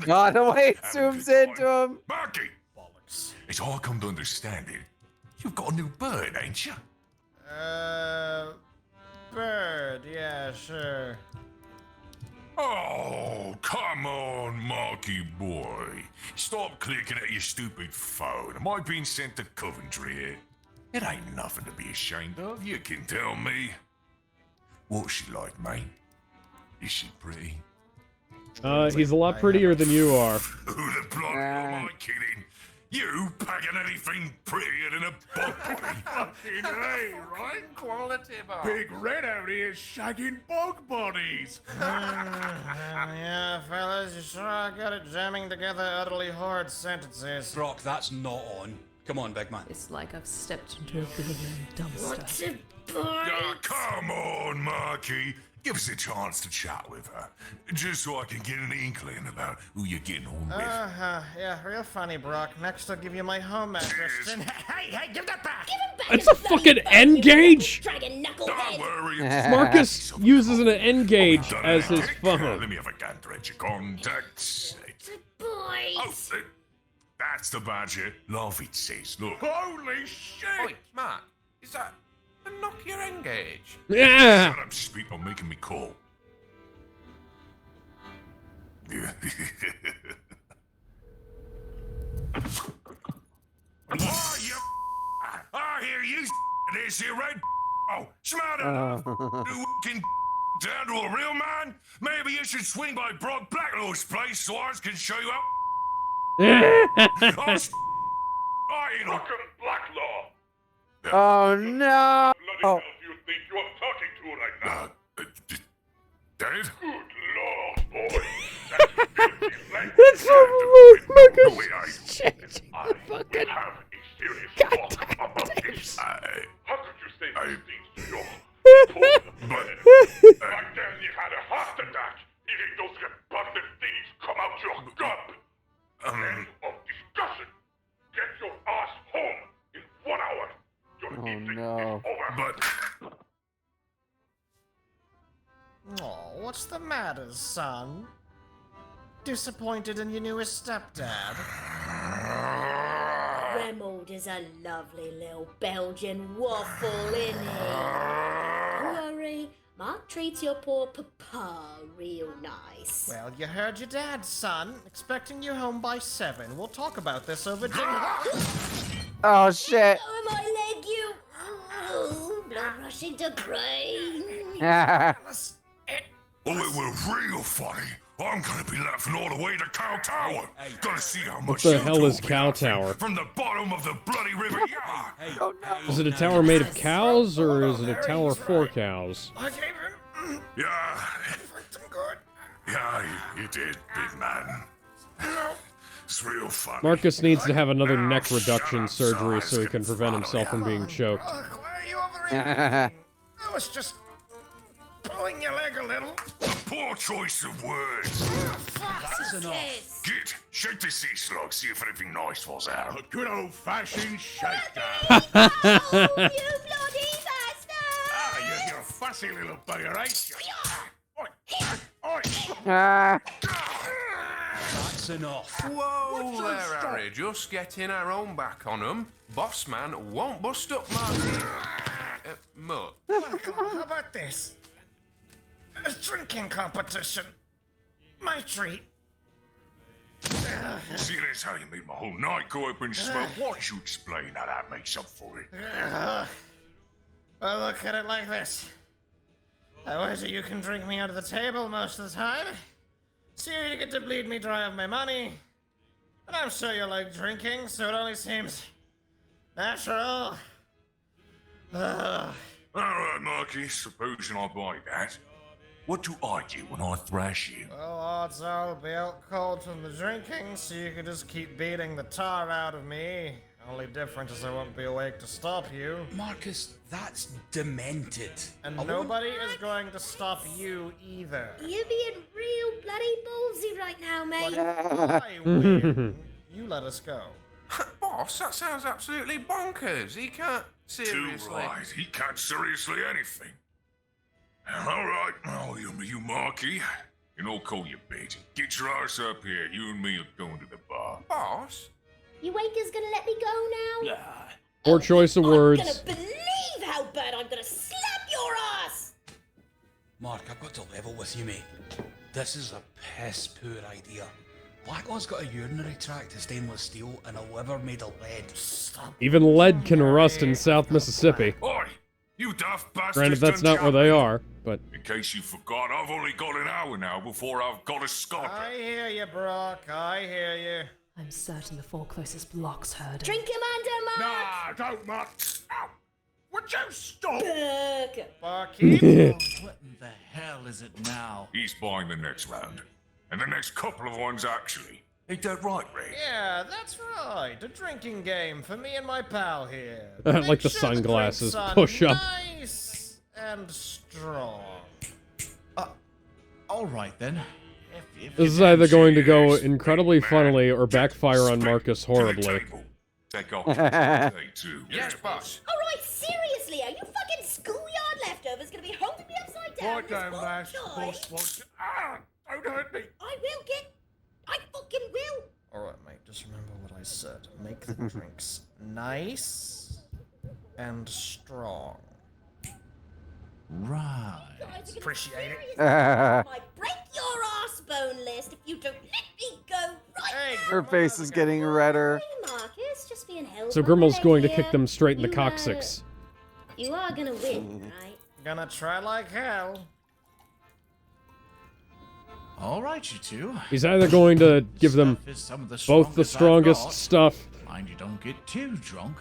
God, the way it Have a zooms good into time. him. Marky, it's all come to understand it. You've got a new bird, ain't you? Bird, yeah, sure. Oh, come on, Marky boy. Stop clicking at your stupid phone. Am I being sent to Coventry here? It ain't nothing to be ashamed of. You can tell me. What's she like, mate? Is she pretty? He's a lot prettier than you are. Who the bloody am I kidding? You packing anything prettier than a bog body? Fucking hey, right? Quality bar. Big Red out here shagging bog bodies. Yeah, fellas, you sure got it jamming together utterly horrid sentences. Brock, that's not on. Come on, big man. It's like I've stepped into a billion dumpster. Ah, come on, Marky. Give us a chance to chat with her. Just so I can get an inkling about who you're getting on with. Yeah, real funny, Brock. Next, I'll give you my home address. Cheers. And hey, give that back! Give him back That's his a bloody fucking phone, N you gauge! Dragon Don't knucklehead! worry. Marcus uses an N gauge Done as his it. phone. Let me have a gander at your contacts. Boys! Oh, that's the badger. Love it says. Look. Holy shit! Oi, Mark, is that a Nokia Engage? Yeah! Shut up, speak on making me call. Oh, you! I hear you. This here red. Oh, smart enough. You can down to a real man. Maybe you should swing by Brock Blacklaw's place so ours can show you out. Oh, I ain't Welcome, Blacklaw. Oh no! Bloody hell do you think you're talking to right now? Dave? Good lord, boy. That's so rude, Marcus! Changing I the fucking... have a serious God talk about this. How could you say these things to your but back then you had a heart attack. Eating those repugnant things come out your gut. End of discussion. Get your ass home in 1 hour. Your evening no. is over. But Oh, what's the matter, son? Disappointed in your newest stepdad? Remold is a lovely little Belgian waffle, isn't he? Don't worry, Mark treats your poor papa real nice. Well, you heard your dad, son. Expecting you home by 7. We'll talk about this over dinner. Oh shit! Oh, my leg, you! Oh, blood rushing to brain. oh, it was real funny. I'm gonna be laughing all the way to Cow Tower. Gonna see how much the you hell two is will be Cow laughing Tower? From the bottom of the bloody river. Yeah. Is it a tower made of cows, or is it a tower for cows? I gave him Yeah. some good. Yeah, you did, big man. It's real funny. Marcus needs to have another Now, neck shut reduction up, surgery so so he I can prevent follow himself from being choked. Look, why are you overreacting? I was just pulling your leg a little. Poor choice of words. That's enough. Get, shake the sea slug, see if anything nice falls out. A good old-fashioned shakedown. Oh, you bloody bastard! Ah, you're a fussy little bugger, ain't you? Oi, oi, That's enough. Whoa there, Harry. Just getting our own back on 'em. Boss man won't bust up Marky. Mutt. How about this? A drinking competition. My treat. See, that's how you made my whole night go up in smoke. Why don't you explain how that makes up for it? Well, look at it like this. I wager you can drink me under the table most of the time. So you get to bleed me dry of my money. And I'm sure you like drinking, so it only seems natural. Alright, Marky, supposing I buy that. What do I get when I thrash you? Well, odds are I'll be out cold from the drinking, so you can just keep beating the tar out of me. Only difference is I won't be awake to stop you. Marcus, that's demented. And nobody is going to stop you either. You're being real bloody ballsy right now, mate. I win. You let us go. Boss, that sounds absolutely bonkers. He can't Too seriously. right, he can't seriously anything. Alright, oh, you Marky. And I'll call you Betty. Get your ass up here. You and me are going to the bar. Boss? You wankers gonna let me go now? Poor choice of words. I'm gonna believe how bad I'm gonna slap your ass! Mark, I've got to level with you, mate. This is a piss poor idea. Blacklaw's got a urinary tract of stainless steel and a liver made of lead. Stop. Even lead can rust in South Mississippi. Oi, you daft bastards. Granted, that's done not where they jumping. are, but... In case you forgot, I've only got an hour now before I've got a scarper. I hear you, Brock. I hear you. I'm certain the 4 closest blocks heard him. Drink Commander Mark! Nah, don't, Mark. Ow. Would you stop? Burger. Barkeep. What in the hell is it now? He's buying the next round. And the next couple of ones, actually. Ain't that right, Ray? Yeah, that's right. A drinking game for me and my pal here. Like Make the sure sunglasses. drinks are Push up. Nice and strong. All right then. If This is you either going to go Cheers, incredibly big man. funnily or backfire on Straight Marcus to the horribly. table. Take off the too. Yes, boss. Alright, seriously, are you fucking schoolyard leftovers gonna be holding me upside down? Right down, this lads. whole time? Boss wants to... Ah! Don't hurt me. I will get... I fucking will! Alright, mate, just remember what I said. Make the drinks nice and strong. Right. Guys are Appreciate it. serious. I might break your ass bone list if you don't let me go right Hey, Her Grandma, face how's is it going? getting redder. Hey, Marcus, just being held So by Grimmel's my going to leg kick here. them straight in the You, coccyx. You are gonna win, right? Gonna try like hell. All right, you two. He's either going to give them Stuff is some of the both the strongest strongest I've got. stuff, Mind you don't get too drunk.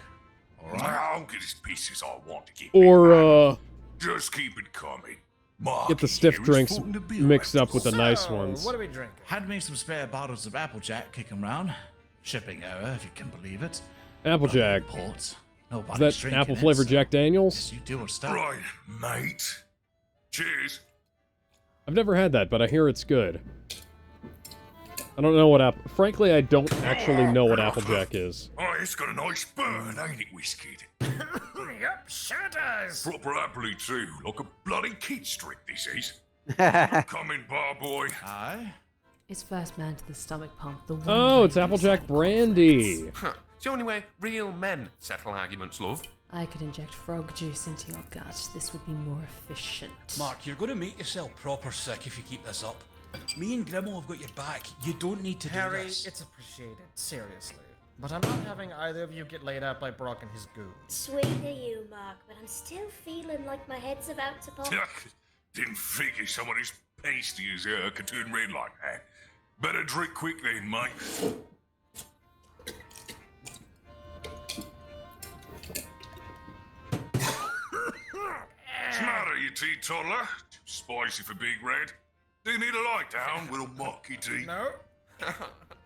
All right. I'll get as pieces I want to get. or Just keep it coming. Mark get the stiff here is drinks footing the bill mixed up after with the all. nice So, ones. What are we drinking? Had me some spare bottles of Applejack kicking round. Shipping error, if you can believe it. Applejack. Port. Is that apple flavored Jack Daniels? You do or stop. Right, mate. Cheers. I've never had that, but I hear it's good. I don't know what frankly, I don't actually know what Applejack is. Oh, it's got a nice burn, ain't it, Whiskey? Yep, sure does. Proper appley too, like a bloody kid's drink, this is. Coming, bar boy. Aye. It's first man to the stomach pump. The one Oh, way it's to Applejack decide brandy. Huh. It's the only way real men settle arguments, love. I could inject frog juice into your gut. This would be more efficient. Mark, you're going to make yourself proper sick if you keep this up. Me and Grimmel have got your back. You don't need to do Harry, this. it's appreciated, seriously. But I'm not having either of you get laid out by Brock and his goons. Sweet of you, Mark, but I'm still feeling like my head's about to pop. Didn't figure someone as pasty as her could turn red like that. Better drink quick then, mate. Smarter, you teetotaler. Too spicy for Big Red. Do you need a lie down, little mocky tea? No?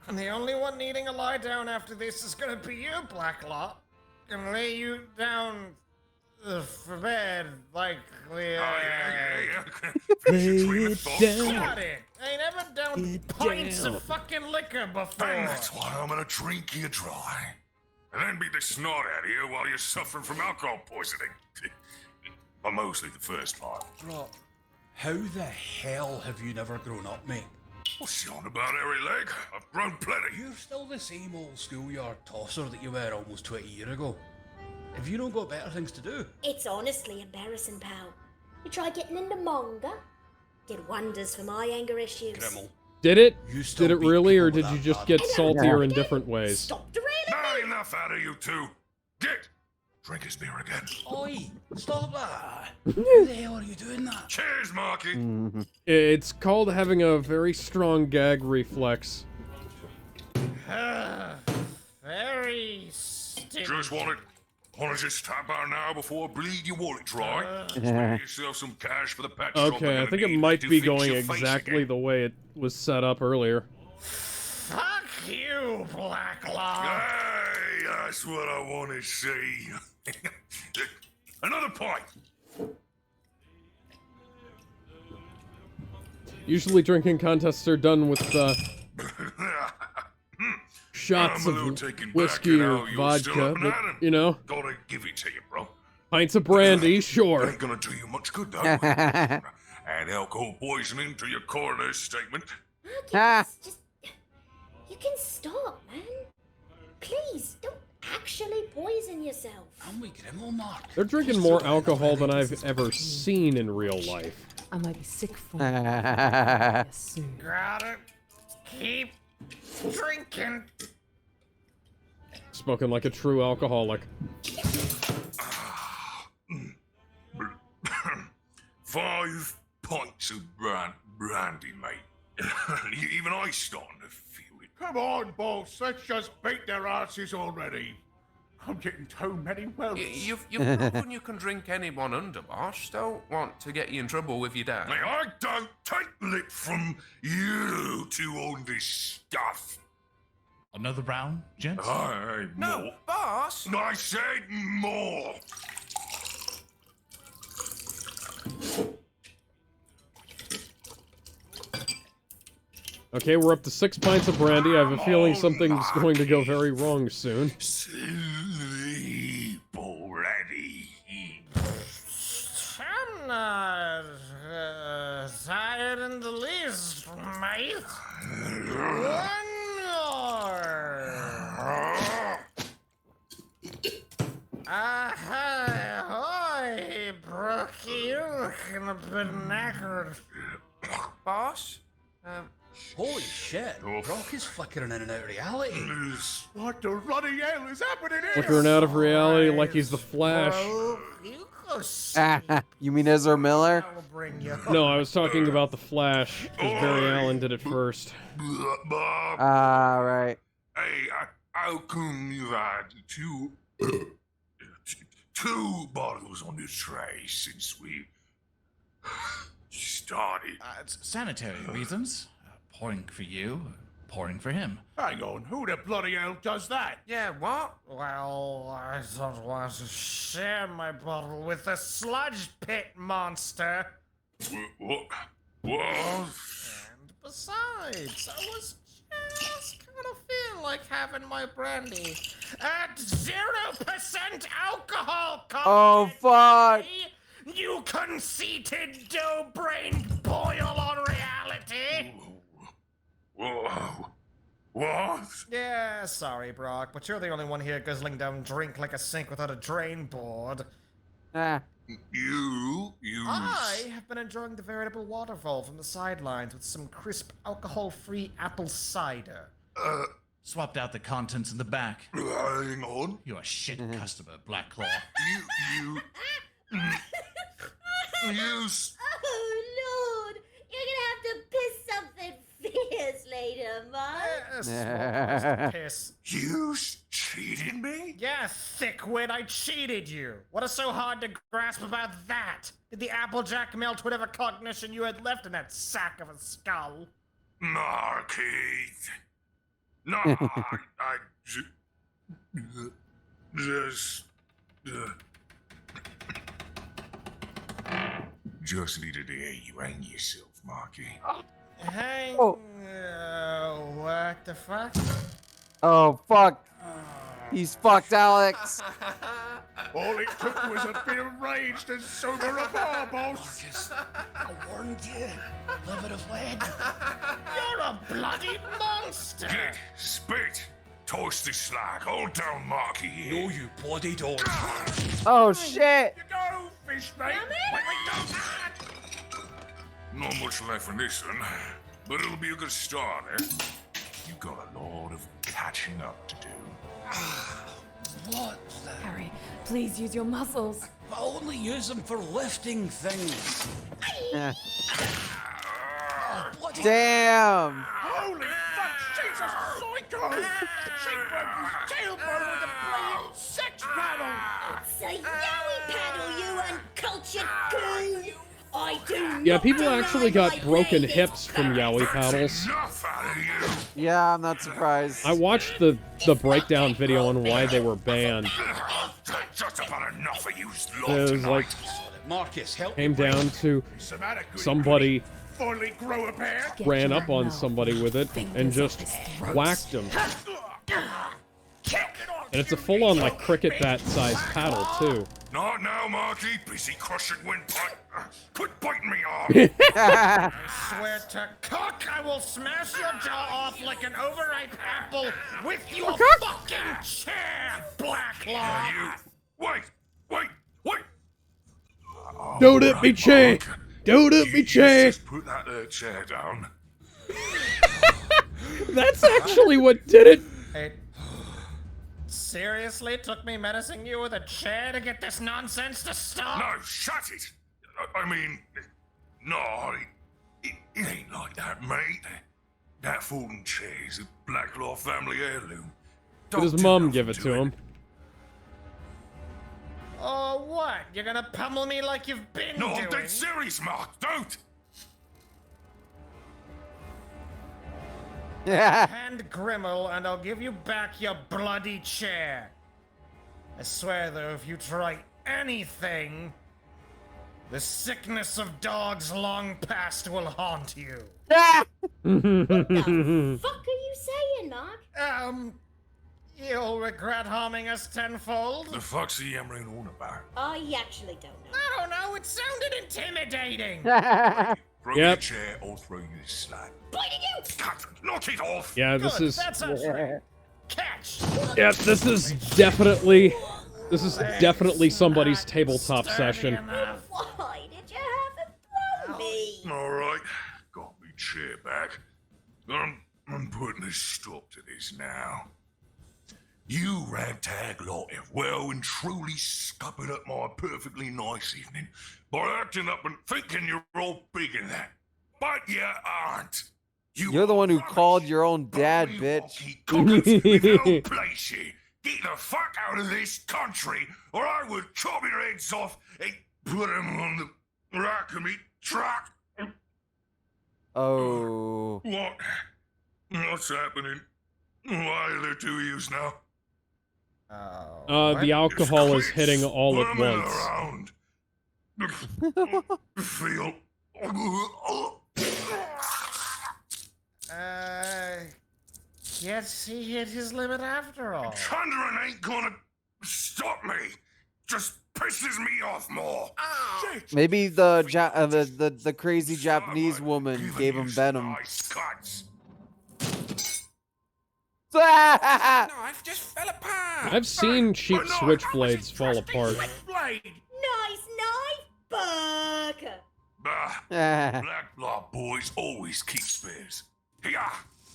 And the only one needing a lie down after this is gonna be you, Blacklaw. Gonna lay you down for bed like the. Yeah. Finish your train of thought. Come on. Got it. I ain't never downed pints of fucking liquor before. And that's why I'm gonna drink you dry. And then beat the snot out of you while you're suffering from alcohol poisoning. But mostly the first part. Well, How the hell have you never grown up, mate? What's you on about, hairy leg? I've grown plenty. You're still the same old schoolyard tosser that you were almost 20 years ago. Have you not got better things to do? It's honestly embarrassing, pal. You try getting into manga? Did wonders for my anger issues. Grimmel. Did it? You still Did it beat really, or people did with you that just get bad. saltier in different ways? Stop derailing Not me! enough out of you two. Get. Drink his beer again. Oi, stop that! How the hell are you doing that? Cheers, Marky. It's called having a very strong gag reflex. Very sticky. Just wanna just tap out now before I bleed your wallet dry. Spare yourself some cash for the patch shop Okay, I I'm think gonna it need might to be fix going your face exactly again. the way it was set up earlier. Fuck you, Blacklaw. Hey, that's what I want to see. Another pint. Usually drinking contests are done with shots I'm a little of taken whiskey back at or how you're still vodka, up and but, at 'em. you know, Gotta give it to you, bro. pints of brandy, It sure. ain't gonna do you much good, though. Add alcohol poisoning to your coroner's statement. Marcus, just... You can stop, man. Please, don't actually poison yourself. I'm with Grimmel, Mark. They're drinking more alcohol than I've ever seen in real life. I might be sick for you. Yes, soon. Gotta keep drinking. Spoken like a true alcoholic. 5 pints of brandy, mate. Even I starting to feel it. Come on, boss. Let's just beat their asses already. I'm getting too many welts. You've proven you can drink anyone under, boss. Don't want to get you in trouble with your dad. Hey, I don't take lip from you two on this stuff. Another round, gents? Hey, No, more. boss! I said more. Okay, we're up to 6 pints of brandy. I have a feeling something's going to go very wrong soon. Sleep already. I'm not tired in the least, mate. One more. Ahoy, Brookie. You're looking a bit knackered. Boss? Holy shit, Brock is flickering in and out of reality. What the bloody hell is happening here? Flickering out of reality like he's the Flash. Bro, you go sleep. You mean Ezra Miller? I'll bring you. No, I was talking about the Flash, because Barry Allen did it first. Bob, Ah, right. hey, how come you had two bottles on this tray since we started? It's sanitary reasons. Pouring for you, pouring for him. Hang on, who the bloody hell does that? Yeah, what? Well, I don't want to share my bottle with the sludge pit monster. What? And besides, I was just kind of feel like having my brandy at 0% alcohol content. Oh, fuck. You conceited dough-brained boil on reality. Whoa. What? Yeah, sorry, Brock, but you're the only one here guzzling down drink like a sink without a drain board. Ah. You. I have been enjoying the veritable waterfall from the sidelines with some crisp, alcohol-free apple cider. Swapped out the contents in the back. Hang on. You're a shit customer, Black Claw. You. Oh, Lord! You're gonna have to piss something fierce later, Mom. Yes, piss. You cheated me? Yeah, thickwit, I cheated you. What is so hard to grasp about that? Did the Applejack melt whatever cognition you had left in that sack of a skull? Marky. No, I just needed to hear you hang yourself, Marky. Hang. Oh. What the fuck? Oh, fuck. He's fucked, Alex. All it took was a bit of rage to sober up our boss. Marcus, I warned you. Liver of lead. You're a bloody monster! Get, spit, toast the slag, hold down Marky here. No, you bloody don't. Oh shit! You go, fish mate. Wait, don't. Not much left in this one, but it'll be a good start, eh? You got a lot of catching up to do. What the? Harry, please use your muscles. I only use them for lifting things. Yeah. Oh, bloody Damn! Holy fuck, she's a psycho! She broke his tailbone with a brilliant sex paddle! It's a yowie paddle, you uncultured goon! I do Yeah, not people deny actually got my broken greatest hips from yaoi paddles. Enough out of you! Yeah, I'm not surprised. I watched the breakdown video on why they were banned. That's just about enough of you It lot was tonight. like Marcus, help came me. down to somebody Finally grow a pair? ran up on somebody with it and just whacked him. And it's a full-on like cricket bat-sized paddle too. Not now, Marky. Busy crushing windpipe. Quit biting me arm. I swear to cock, I will smash your jaw off like an overripe apple with your fucking chair, Blacklaw! You. Wait. Don't hit me, chair! Don't hit me, chair! Just put that chair down. That's actually what did it. It seriously took me menacing you with a chair to get this nonsense to stop? No, shut it. I mean, no, it ain't like that, mate. That folding chair is a Blacklaw family heirloom. Did his Don't do mom nothing give it to him? Oh, what? You're gonna pummel me like you've been No, doing? I'm dead serious, Mark. Don't. Hand Grimmel, and I'll give you back your bloody chair. I swear, though, if you try anything, the sickness of dogs long past will haunt you. Fuck are you saying, Mark? You'll regret harming us tenfold. The fuck's he yammering on about? I actually don't know. I don't know, it sounded intimidating. Throw Yep. the chair or throw you the slag. Biting you! Cut! Knock it off! Yeah, this Good, is. that's us. Catch. Yeah, this is definitely somebody's tabletop session. Why did you have to throw me? Alright, got me chair back. I'm putting a stop to this now. You ragtag lot have well and truly scuppered up my perfectly nice evening by acting up and thinking you're all big in that. But you aren't. You're the one who called your own dad, bitch. With no place here. Get the fuck out of this country, or I would chop your heads off and put them on the rack of me truck. Oh. What? What's happening? Why are there two of yous now? The alcohol is hitting all at Women once. around. Feel. Guess he hit his limit after all. Thundering ain't gonna stop me. Just pisses me off more. Shit. Maybe the crazy Japanese woman Giving gave you him some venom. nice cuts. Knife just fell apart. I've seen cheap switchblades fall apart. Blade! Nice knife, Barker. Bah. Blacklaw boys always keep spares. Yeah.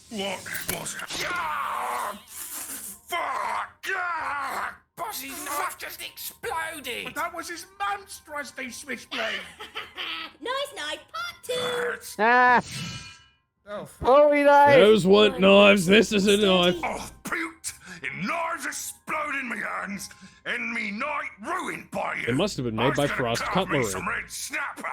What was it? Yeah. Fuck. Yeah. Bossy's knife just exploded. But that was his mum's trusty switchblade! Nice knife, part two. That's Oh, Bowie knife! Those weren't knives, this is a knife. I've puked and knives explode in me hands and me night ruined by you. It must have been made by Frost Carve me Cutlery. some red snapper.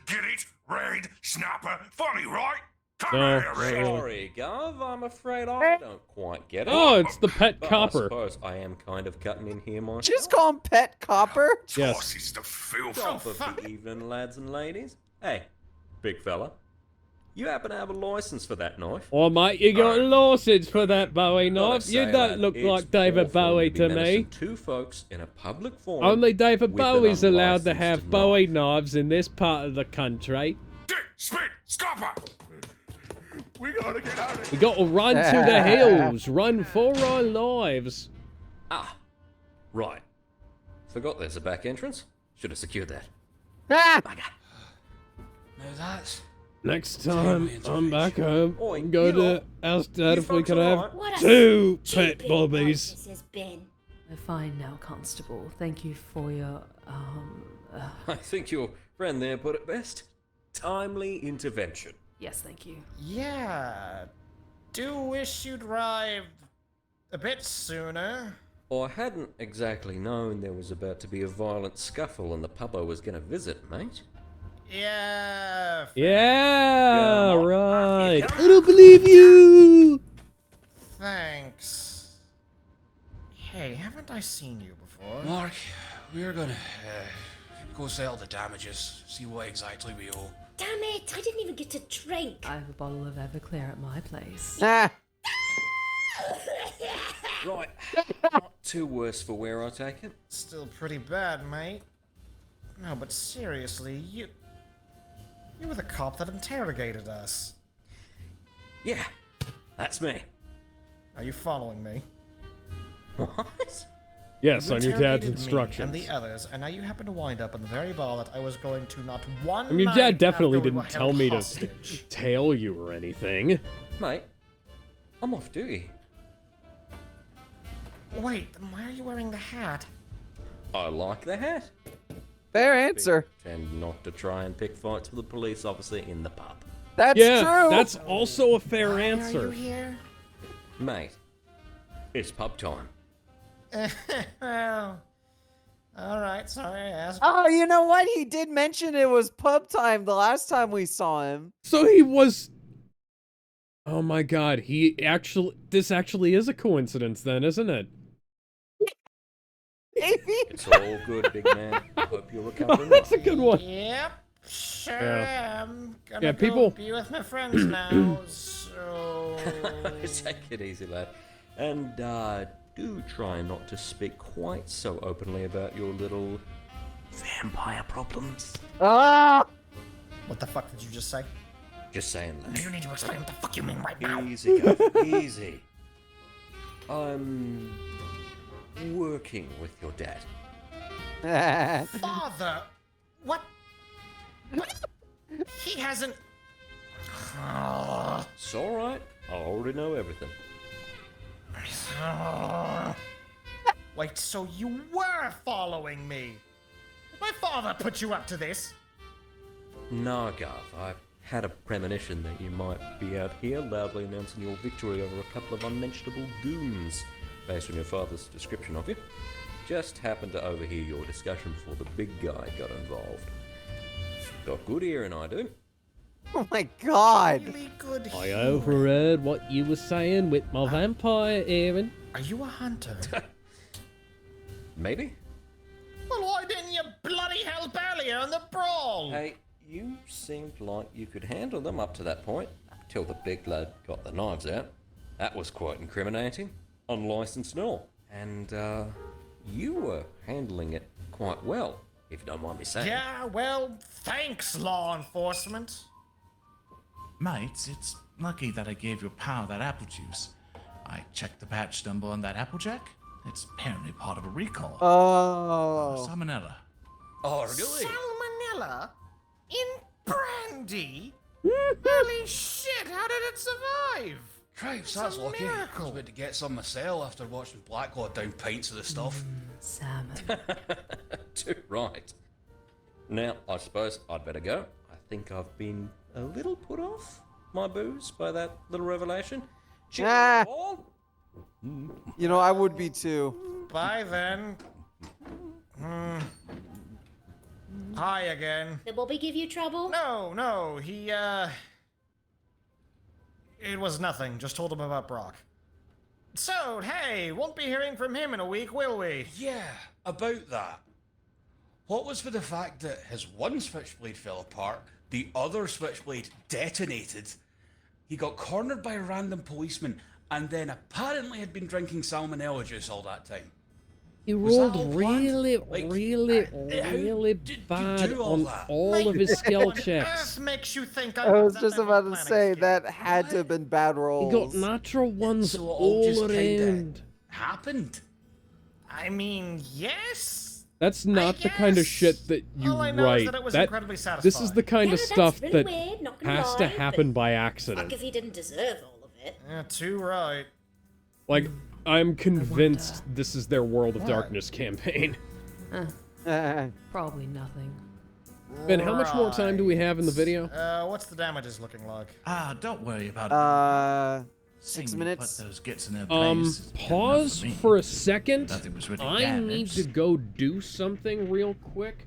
Get it? Red snapper. Funny, right? Come No, here, not Red. really. Sorry, Gov, I'm afraid I don't quite get it. Oh, it's the pet But I copper. suppose I am kind of cutting in here myself. Just call him Pet Copper? Yes. Tosses the filth. Top of the evening, lads and ladies. Hey, big fella. You happen to have a license for that knife? Oh, mate, you got a license for that Bowie Gotta knife. You say, don't lad, look it's like David poor form Bowie be to me. menacing two folks in a public forum Only David with an Bowie's allowed to unlicensed have knife. Bowie knives in this part of the country. Dick, Speed, stop her! We gotta get out of We here. got to run to the hills, run for our lives. Ah, right. Forgot there's a back entrance. Should have secured that. Ah! Now that's Next time I'm back home, Oi, go you to lot. ask Dad You if we folks could alright? have What a 2 stupid pet bobbies. life this has been. We're fine now, Constable. Thank you for your, I think your friend there put it best. Timely intervention. yes, thank you. Yeah. Do wish you'd arrived a bit sooner. I hadn't exactly known there was about to be a violent scuffle in the pub I was going to visit, mate. Yeah. Yeah, Mark. right. I don't believe you. Thanks. Hey, haven't I seen you before? Mark. We're gonna go settle the damages, see what exactly we owe. Damn it, I didn't even get to drink. I have a bottle of Everclear at my place. Ah! Right. Not too worse for wear, I take it. Still pretty bad, mate. No, but seriously, you were the cop that interrogated us. Yeah, that's me. Are you following me? What? Yes, You on your dad's interrogated me instructions. and the others, and now you happen to wind up in the very bar that I was going to not one. I mean, your night dad definitely after we were didn't tell held me to hostage. tail you or anything. Mate, I'm off duty. Wait, then why are you wearing the hat? I like the hat. Fair answer. And not to try and pick fights with a police officer in the pub. That's Yeah, true. that's also a fair Why answer. Are you here? Mate, it's pub time. Well, all right. Sorry, I asked. Oh, you know what? He did mention it was pub time the last time we saw him. So he was. Oh my god, this actually is a coincidence then, isn't it? Maybe. It's all good, big man. I hope you're recovering. That's a good one. Yep, sure Yeah. am. Gonna Yeah, go people- be with my friends now. So. Take it easy, lad. And do try not to speak quite so openly about your little vampire problems. Ah! What the fuck did you just say? Just saying, Do lad. you need to explain what the fuck you mean right now? Easy, go. Easy. I'm working with your dad. Father, what? He hasn't. It's alright. I already know everything. Wait, so you were following me? My father put you up to this? No, Garth. I had a premonition that you might be out here loudly announcing your victory over a couple of unmentionable goons, based on your father's description of you. Just happened to overhear your discussion before the big guy got involved. Got good hearing, I do. Oh my god. Really good I hearing. overheard what you were saying with my vampire hearing. Are you a hunter? Maybe? Well, why didn't you bloody help earlier in the brawl? Hey, you seemed like you could handle them up to that point, till the big lad got the knives out. That was quite incriminating, unlicensed and all. And, you were handling it quite well, if you don't mind me saying. Yeah, well, thanks, law enforcement. Mates, it's lucky that I gave your pal that apple juice. I checked the patch number on that Applejack. It's apparently part of a recall. Oh. Salmonella. Oh, really? Salmonella? In brandy? Holy shit, how did it survive? Cripes, It's that's a lucky. I was miracle. about to get some myself after watching Blacklord down pints of the stuff. Salmon. Too right. Now, I suppose I'd better go. I think I've been a little put off my booze by that little revelation. Cheers, Ah. all. You know, I would be too. Bye then. Hi again. Did Bobby give you trouble? No, he, it was nothing. Just told him about Brock. So, hey, won't be hearing from him in a week, will we? Yeah, about that. What was with the fact that his one switchblade fell apart The other switchblade detonated. He got cornered by a random policeman and then apparently had been drinking salmonella juice all that time. He Was that rolled all planned? really, Like, really, how really did you bad do all on that? all of his skill What on checks. earth makes you think I was just about to say that. that had to have been bad He rolls. got natural ones So it all all just kinda around. happened. I mean, yes. That's not the kind of guess. shit that you All I know is write. that it was That incredibly satisfying. this is the kind Yeah, of that's stuff really that weird, not gonna has to lie, happen but by Fuck accident. if he didn't deserve all of it. Yeah, too right. Like, I'm convinced this is their World of Darkness campaign. Probably nothing. Ben, how much more time do we have in the video? What's the damages looking like? Don't worry about it. 6 Seeing you minutes. Put those gits in their place is good enough Pause for me. for a second. Nothing was really I need damaged. to go do something real quick.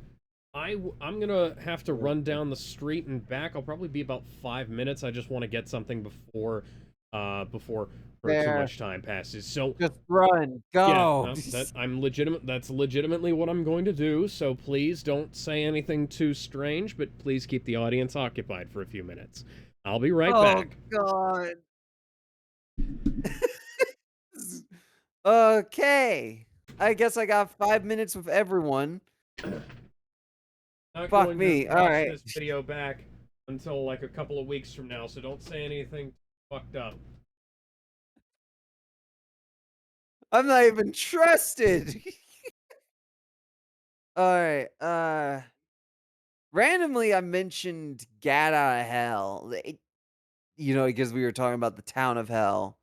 I'm gonna have to run down the street and back. I'll probably be about 5 minutes. I just want to get something before too Fair. much time passes. So Just run. Go. yeah, that's legitimately what I'm going to do. So please don't say anything too strange, but please keep the audience occupied for a few minutes. I'll be right back. God. Okay. I guess I got 5 minutes with everyone. Not Fuck going me, to watch alright. this video back until like a couple of weeks from now, so don't say anything fucked up. I'm not even trusted. Alright, randomly I mentioned Gat Out of Hell. Because we were talking about the town of hell.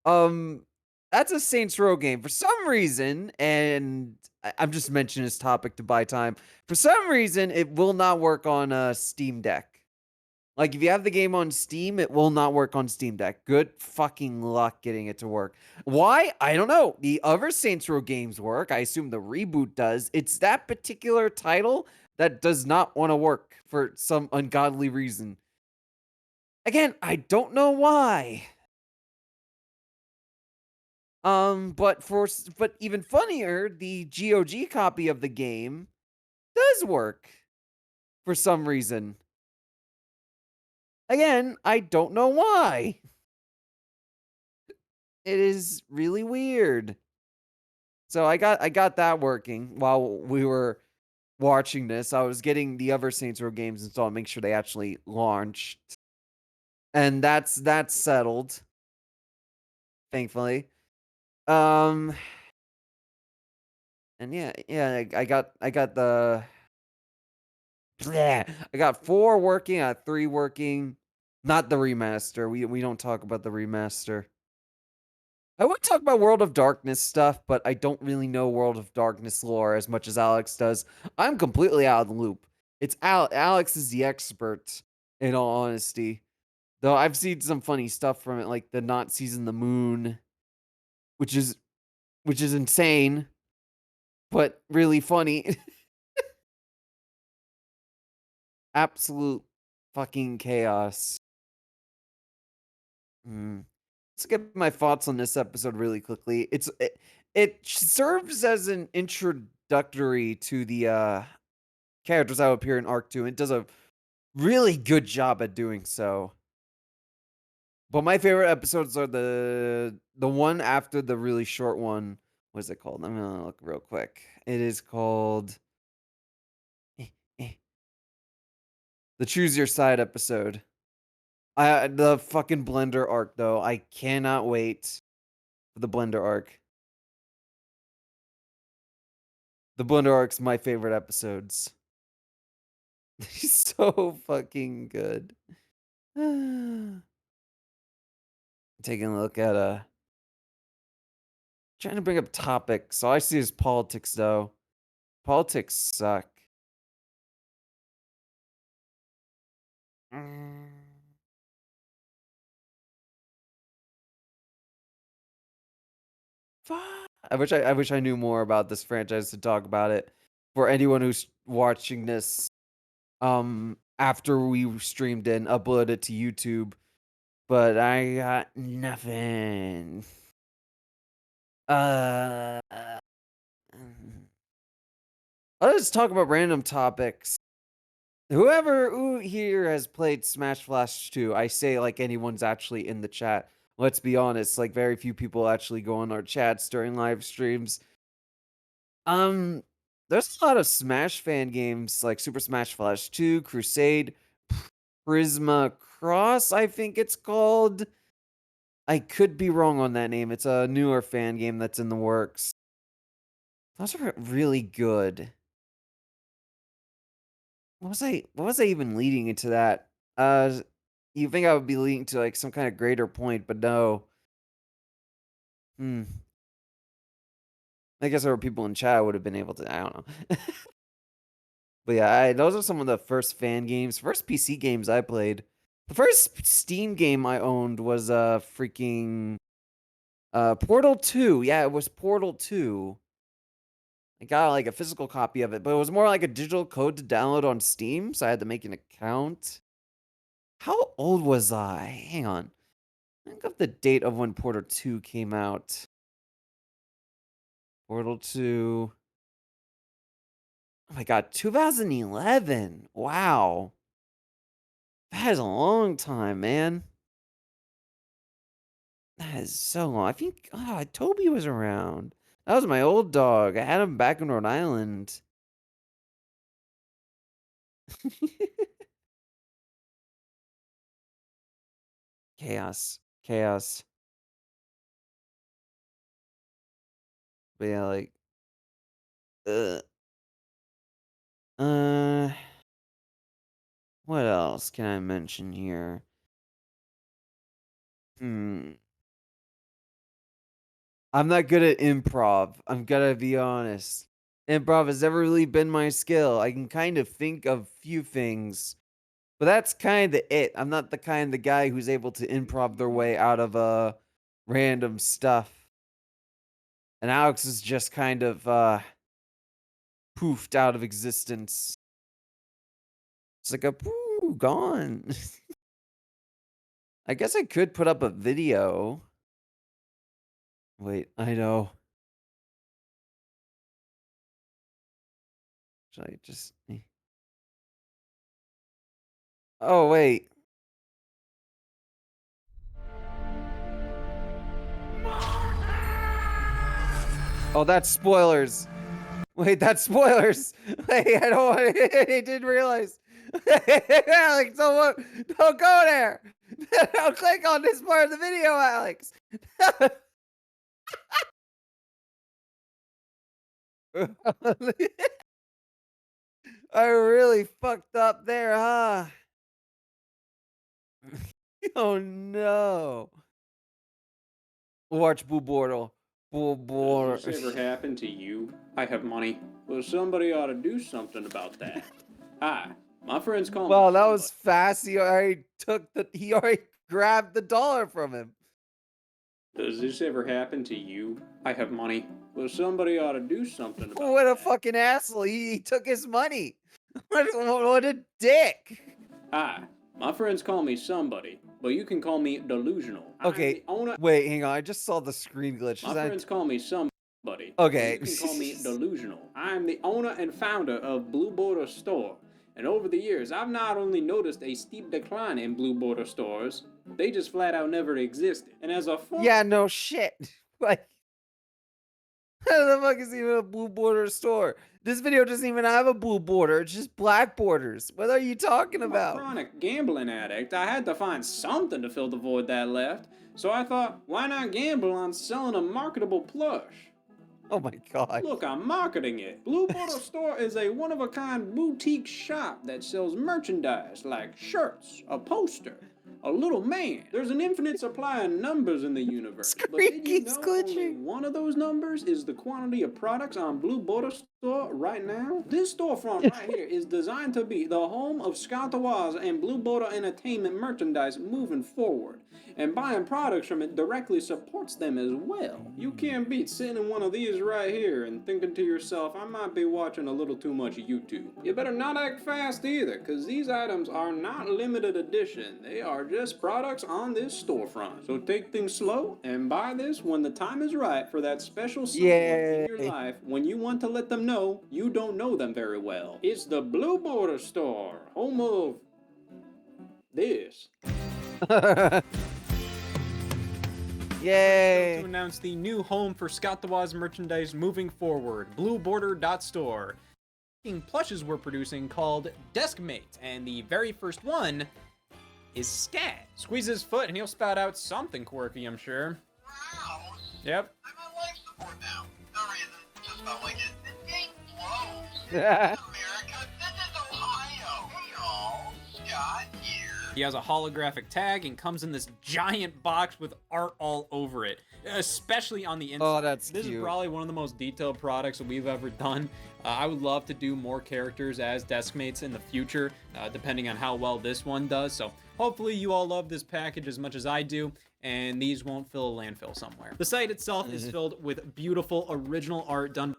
That's a Saints Row game. For some reason, and I'm just mentioning this topic to buy time. For some reason, it will not work on a Steam Deck. Like, if you have the game on Steam, it will not work on Steam Deck. Good fucking luck getting it to work. Why? I don't know. The other Saints Row games work. I assume the reboot does. It's that particular title that does not want to work for some ungodly reason. Again, I don't know why. But even funnier, the GOG copy of the game does work for some reason. Again, I don't know why. It is really weird. So I got that working while we were watching this. I was getting the other Saints Row games installed, make sure they actually launched. And that's settled. Thankfully. And yeah, I got the I got 4 working, I got 3 working. Not the remaster. We don't talk about the remaster. I would talk about World of Darkness stuff, but I don't really know World of Darkness lore as much as Alex does. I'm completely out of the loop. It's Alex is the expert, in all honesty. Though I've seen some funny stuff from it, like the Nazis in the moon, which is insane, but really funny. Absolute fucking chaos. Let's get my thoughts on this episode really quickly. It serves as an introductory to the characters that will appear in Arc 2, and it does a really good job at doing so. But my favorite episodes are the one after the really short one. What is it called? I'm gonna look real quick. It is called the Choose Your Side episode. The fucking Blender arc, though. I cannot wait for the Blender arc. The Blender arc's my favorite episodes. He's so fucking good. Taking a look at trying to bring up topics. All I see is politics, though. Politics suck. I wish I knew more about this franchise to talk about it. For anyone who's watching this, after we streamed it and uploaded it to YouTube, but I got nothing. Let's talk about random topics. Whoever who here has played Smash Flash 2, I say like anyone's actually in the chat. Let's be honest, like very few people actually go on our chats during live streams. There's a lot of Smash fan games like Super Smash Flash 2, Crusade, Prisma Cross, I think it's called. I could be wrong on that name. It's a newer fan game that's in the works. Those are really good. What was I even leading into that? You think I would be leading to like some kind of greater point, but no. I guess there were people in chat who would have been able to. I don't know. But yeah, those are some of the first fan games, first PC games I played. The first Steam game I owned was freaking Portal 2. Yeah, it was Portal 2. I got like a physical copy of it, but it was more like a digital code to download on Steam, so I had to make an account. How old was I? Hang on. Think of the date of when Portal 2 came out. Portal 2. Oh my god, 2011. Wow. That is a long time, man. That is so long. I think Toby was around. That was my old dog. I had him back in Rhode Island. Chaos. Chaos. But yeah, like what else can I mention here? I'm not good at improv. I'm gonna be honest. Improv has never really been my skill. I can kind of think of few things, but that's kind of it. I'm not the kind of guy who's able to improv their way out of random stuff. And Alex is just kind of poofed out of existence. It's like a poo gone. I guess I could put up a video. Wait, I know. Should I just... Oh, wait. Oh, that's spoilers. Wait, that's spoilers. Wait, I don't want I didn't realize. Alex, don't go there. Don't click on this part of the video, Alex. I really fucked up there, huh? Oh no. Watch Boo Bortle. Boo Bortle. Does this ever happen to you? I have money. Well, somebody ought to do something about that. Hi, my friends call me. Well, that was fast. He already grabbed the dollar from him. Does this ever happen to you? I have money. Well, somebody ought to do something about What a fucking asshole. He took his money. What a dick. Hi, my friends call me somebody, but you can call me delusional. Okay, wait, hang on. I just saw the screen glitch. My friends call me somebody. Okay. You can call me delusional. I am the owner and founder of Blue Border Store. And over the years, I've not only noticed a steep decline in Blue Border stores, they just flat out never existed. And as a yeah, no shit. Like, how the fuck is even a Blue Border store? This video doesn't even have a blue border. It's just black borders. What are you talking about? I'm a chronic gambling addict. I had to find something to fill the void that left. So I thought, why not gamble on selling a marketable plush? Oh my god. Look, I'm marketing it. Blue Border Store is a one-of-a-kind boutique shop that sells merchandise like shirts, a poster, a little man. There's an infinite supply of numbers in the universe. But did you know only one of those numbers is the quantity of products on Blue Border Store right now? This storefront right here is designed to be the home of Scottoise and Blue Border Entertainment merchandise moving forward. And buying products from it directly supports them as well. You can't beat sitting in one of these right here and thinking to yourself, I might be watching a little too much YouTube. You better not act fast either, because these items are not limited edition. They are largest products on this storefront. So take things slow and buy this when the time is right for that special someone in your Yay. life when you want to let them know you don't know them very well. It's the Blue Border Store, home of this. Yay. To announce the new home for Scott the Woz merchandise moving forward, blueborder.store. Plushes we're producing called Deskmate, and the very first one is Scat. Squeeze his foot and he'll spout out something quirky, I'm sure. Yep. I'm on life support now. Sorry, just felt like it. This game blows. Yeah. America, this is Ohio. Hey y'all, Scott here. He has a holographic tag and comes in this giant box with art all over it, especially on the inside. Oh, that's This cute. is probably one of the most detailed products that we've ever done. I would love to do more characters as Deskmates in the future, depending on how well this one does. So hopefully you all love this package as much as I do, and these won't fill a landfill somewhere. The site itself is filled with beautiful original art done.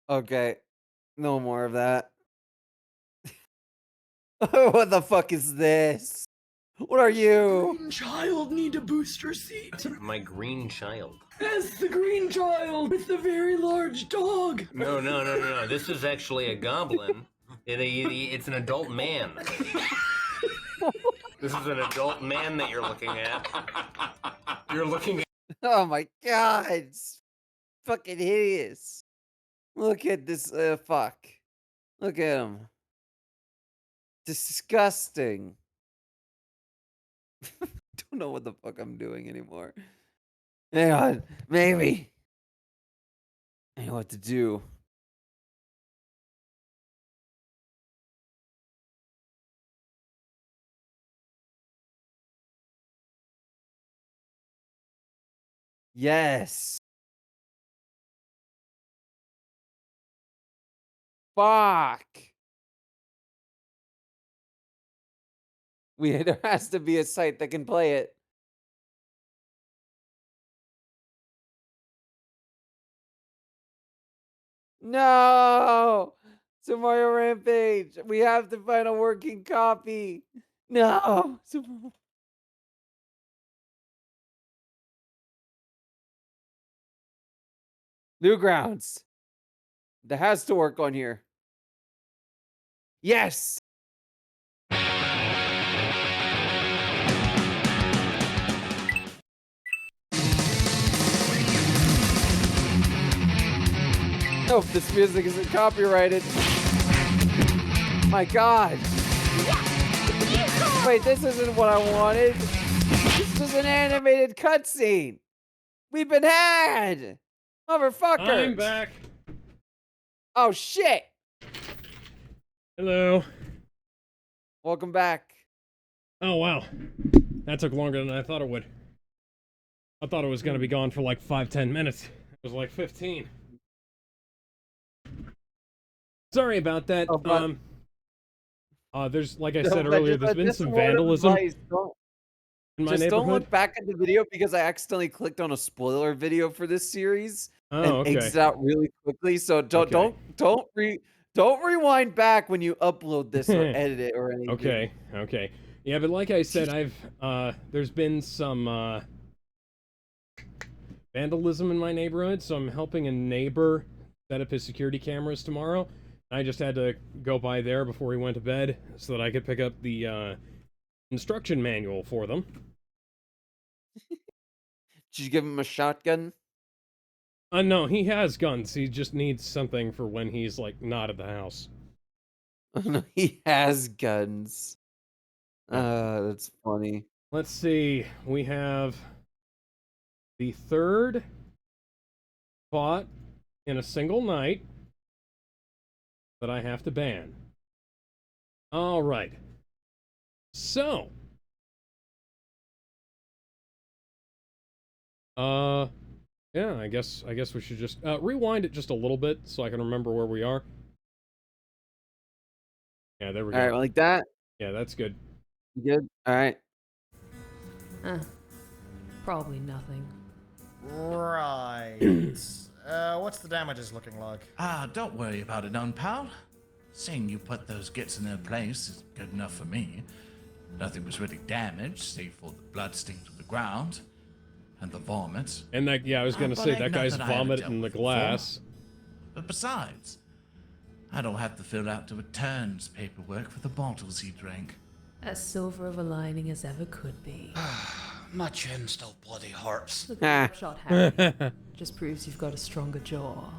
Okay. No more of that. What the fuck is this? What are you? Child need a booster seat. My green child. As the green child with the very large dog. No. This is actually a goblin. It's an adult man. This is an adult man that you're looking at. You're looking at. Oh my god. It's fucking hideous. Look at this fuck. Look at him. Disgusting. Don't know what the fuck I'm doing anymore. Hang on. Maybe. I know what to do. Yes. Fuck. There has to be a site that can play it. No! Super Mario Rampage. We have to find a working copy. No! Newgrounds. That has to work on here. Yes! Nope, this music isn't copyrighted. My god. Wait, this isn't what I wanted. This is an animated cutscene. We've been had. Motherfucker. I'm back. Oh shit. Hello. Welcome back. Oh wow. That took longer than I thought it would. I thought it was gonna be gone for like 5-10 minutes. It was like 15. Sorry about that. There's, like I said earlier, there's been some vandalism in my Just don't neighborhood. look back at the video because I accidentally clicked on a spoiler video for this series and okay. exit out really quickly. So don't rewind back when you upload this or edit it or anything. Okay. Yeah, but like I said, there's been some vandalism in my neighborhood, so I'm helping a neighbor set up his security cameras tomorrow. I just had to go by there before he went to bed so that I could pick up the instruction manual for them. Did you give him a shotgun? No, he has guns. He just needs something for when he's, like, not at the house. No, he has guns. That's funny. Let's see. We have the third spot in a single night that I have to ban. All right. So, yeah, I guess we should just rewind it just a little bit so I can remember where we are. Yeah, there we go. All right, like that? Yeah, that's good. Good. All right. Probably nothing. Right. What's the damages looking like? Don't worry about it, none, pal. Seeing you put those gits in their place is good enough for me. Nothing was really damaged, save for the bloodstains on the ground and the vomit. And that, yeah, I was gonna But say, ain't that guy's nothing I haven't vomit dealt in the with before. glass. But besides, I don't have to fill out the returns paperwork for the bottles he drank. As silver of a lining as ever could be. My chin still bloody hurts. Look at shot, Harry. Just proves you've got a stronger jaw.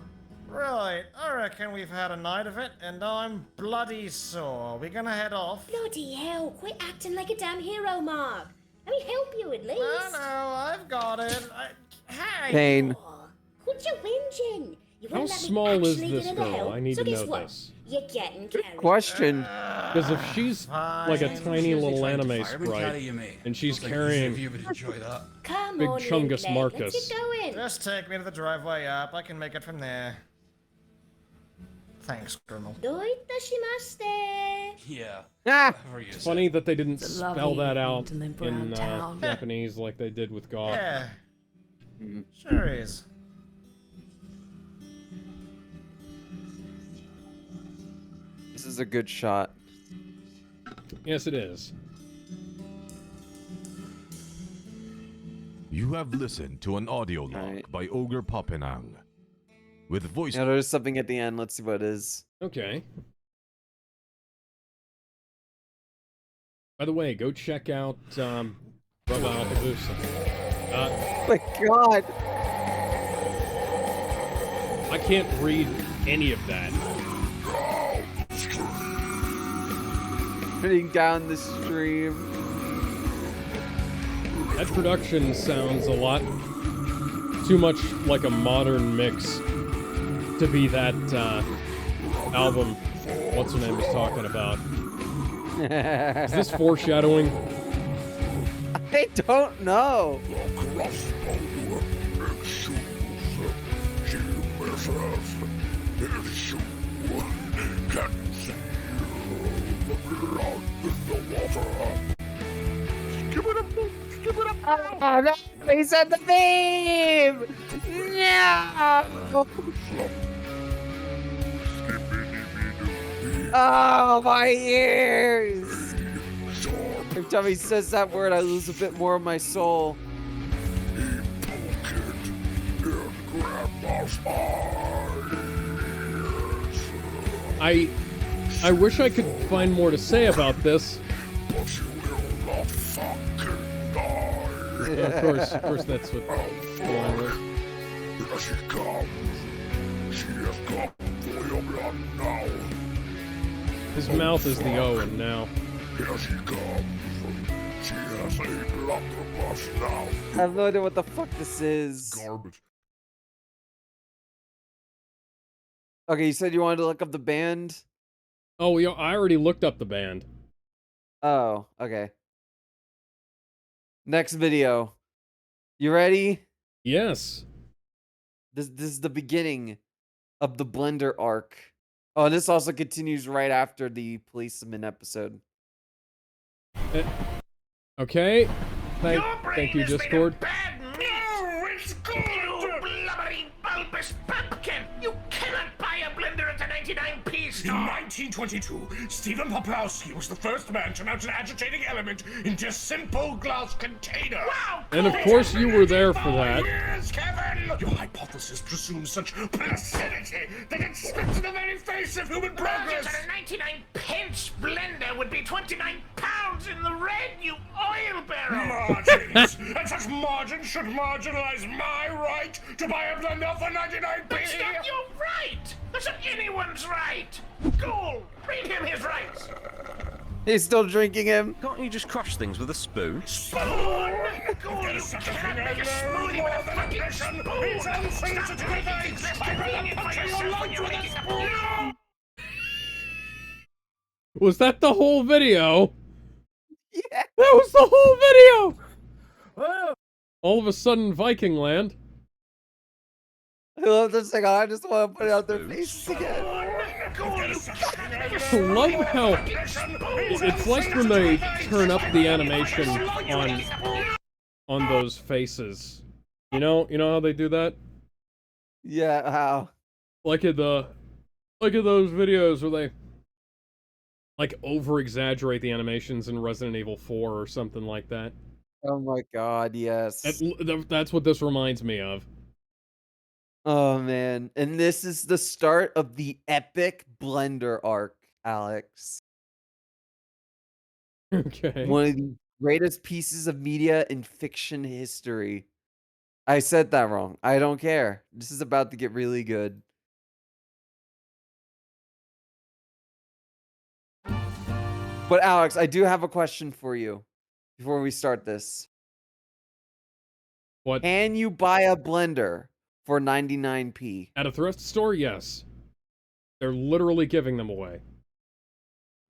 Right, I reckon we've had a night of it, and I'm bloody sore. We gonna head off? Bloody hell, quit acting like a damn hero, Mark. Let me help you at least. No, I've got it. Hey! Pain. Quit your whinging. You How won't let me small is actually this get into girl? hell. I need so to guess know what? this. You're getting carried. Question. Because if she's like a tiny little anime sprite, and she's carrying You would enjoy that. Come Big on, Chungus Lindblad, Marcus. Let's get going. Just take me to the driveway up. I can make it from there. Thanks, Grimmel. Yeah. It's funny that they didn't It's a spell lovely that out evening to limp in around town. Japanese like they did with God. Yeah. Sure is. This is a good shot. Yes, it is. You have listened to an audio log by Ogre Popinang. With voice... Now there's something at the end. Let's see what it is. Okay. By the way, go check out Bruva Alphabusa. Oh my god! I can't read any of that. Putting down the stream. That production sounds a lot too much like a modern mix to be that album what's her name was talking about. Is this foreshadowing? I don't know. Oh, no, he said the theme! No! Oh, my ears! Every time he says that word, I lose a bit more of my soul. I wish I could find more to say about this. Of course, that's what the line was. Here she comes. She has come for your blood now. His mouth is the O and now. Here she comes. She has a blood from us now. I have no idea what the fuck this is. Garbage. Okay, you said you wanted to look up the band? Oh, I already looked up the band. Oh, okay. Next video. You ready? Yes. This is the beginning of the Blender arc. Oh, and this also continues right after the policeman episode. Okay. Thank you, Discord. Oh, it's good! You blubbering, bulbous pumpkin! You cannot buy a blender at the 99p store! In 1922, Stephen Poplowski was the first man to mount an agitating element into a simple glass container. Wow! And of course you were there for that. Yes, Kevin! Your hypothesis presumes such placidity that it spits in the very face of human progress! At a 99 pence blender would be 29 pounds in the red, you oil barrel! Margins! And such margins should marginalize my right to buy a blender for 99p! That's not your right! That's not anyone's right! Ghoul, read him his rights! He's still drinking him. Can't you just crush things with a spoon? Spoon! Ghoul, you cannot make a smoothie with a fucking spoon! He's unsensitive with things! I'd rather punch your lungs with a spoon! Was that the whole video? Yeah. That was the whole video! All of a sudden, Viking land. I love this thing. I just want to put it out their faces again. I love how it's like when they turn up the animation on those faces. You know how they do that? Yeah, how? Like in those videos where they like over-exaggerate the animations in Resident Evil 4 or something like that. Oh my god, yes. That's what this reminds me of. Oh man, and this is the start of the epic Blender arc, Alex. Okay. One of the greatest pieces of media in fiction history. I said that wrong. I don't care. This is about to get really good. But Alex, I do have a question for you before we start this. What? Can you buy a blender for 99p? At a thrift store, yes. They're literally giving them away.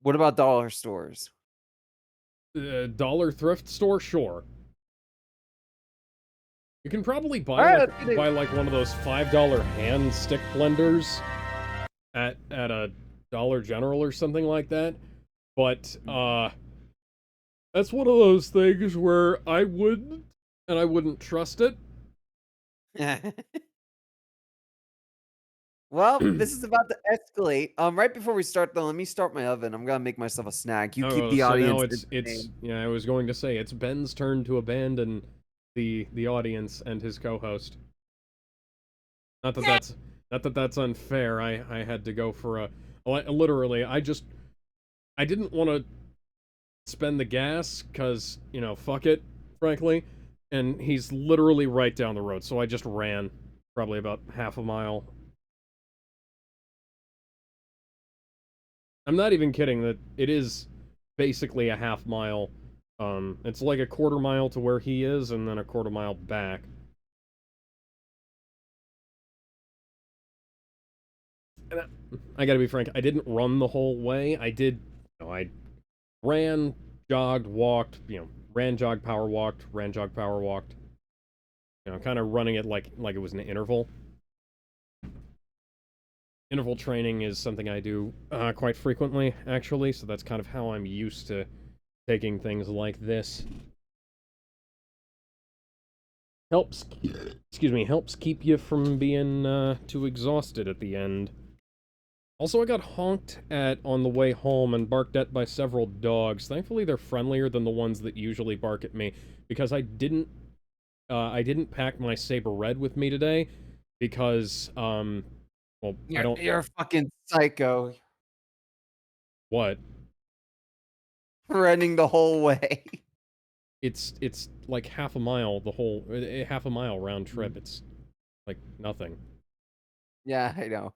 What about dollar stores? Dollar thrift store, sure. You can probably buy Alright, buy like one of those $5 hand stick blenders at a Dollar General or something like that. But that's one of those things where I wouldn't trust it. Well, this is about to escalate. Right before we start though, let me start my oven. I'm gonna make myself a snack. You keep the So audience. now it's yeah, I was going to say it's Ben's turn to abandon the audience and his co-host. Not that that's unfair. I had to go for literally I didn't want to spend the gas cuz, fuck it, frankly. And he's literally right down the road, so I just ran probably about half a mile. I'm not even kidding that it is basically a half mile. It's like a quarter mile to where he is, and then a quarter mile back. And I gotta be frank, I didn't run the whole way. I ran, jogged, walked, ran, jogged, power walked, ran, jogged, power walked. Kind of running it like it was an interval. Interval training is something I do quite frequently, actually, so that's kind of how I'm used to taking things like this. Helps keep you from being too exhausted at the end. Also, I got honked at on the way home and barked at by several dogs. Thankfully, they're friendlier than the ones that usually bark at me, because I didn't pack my Saber Red with me today, because, well, You're a fucking psycho. What? Running the whole way. It's like half a mile round trip. It's like nothing. Yeah, I know.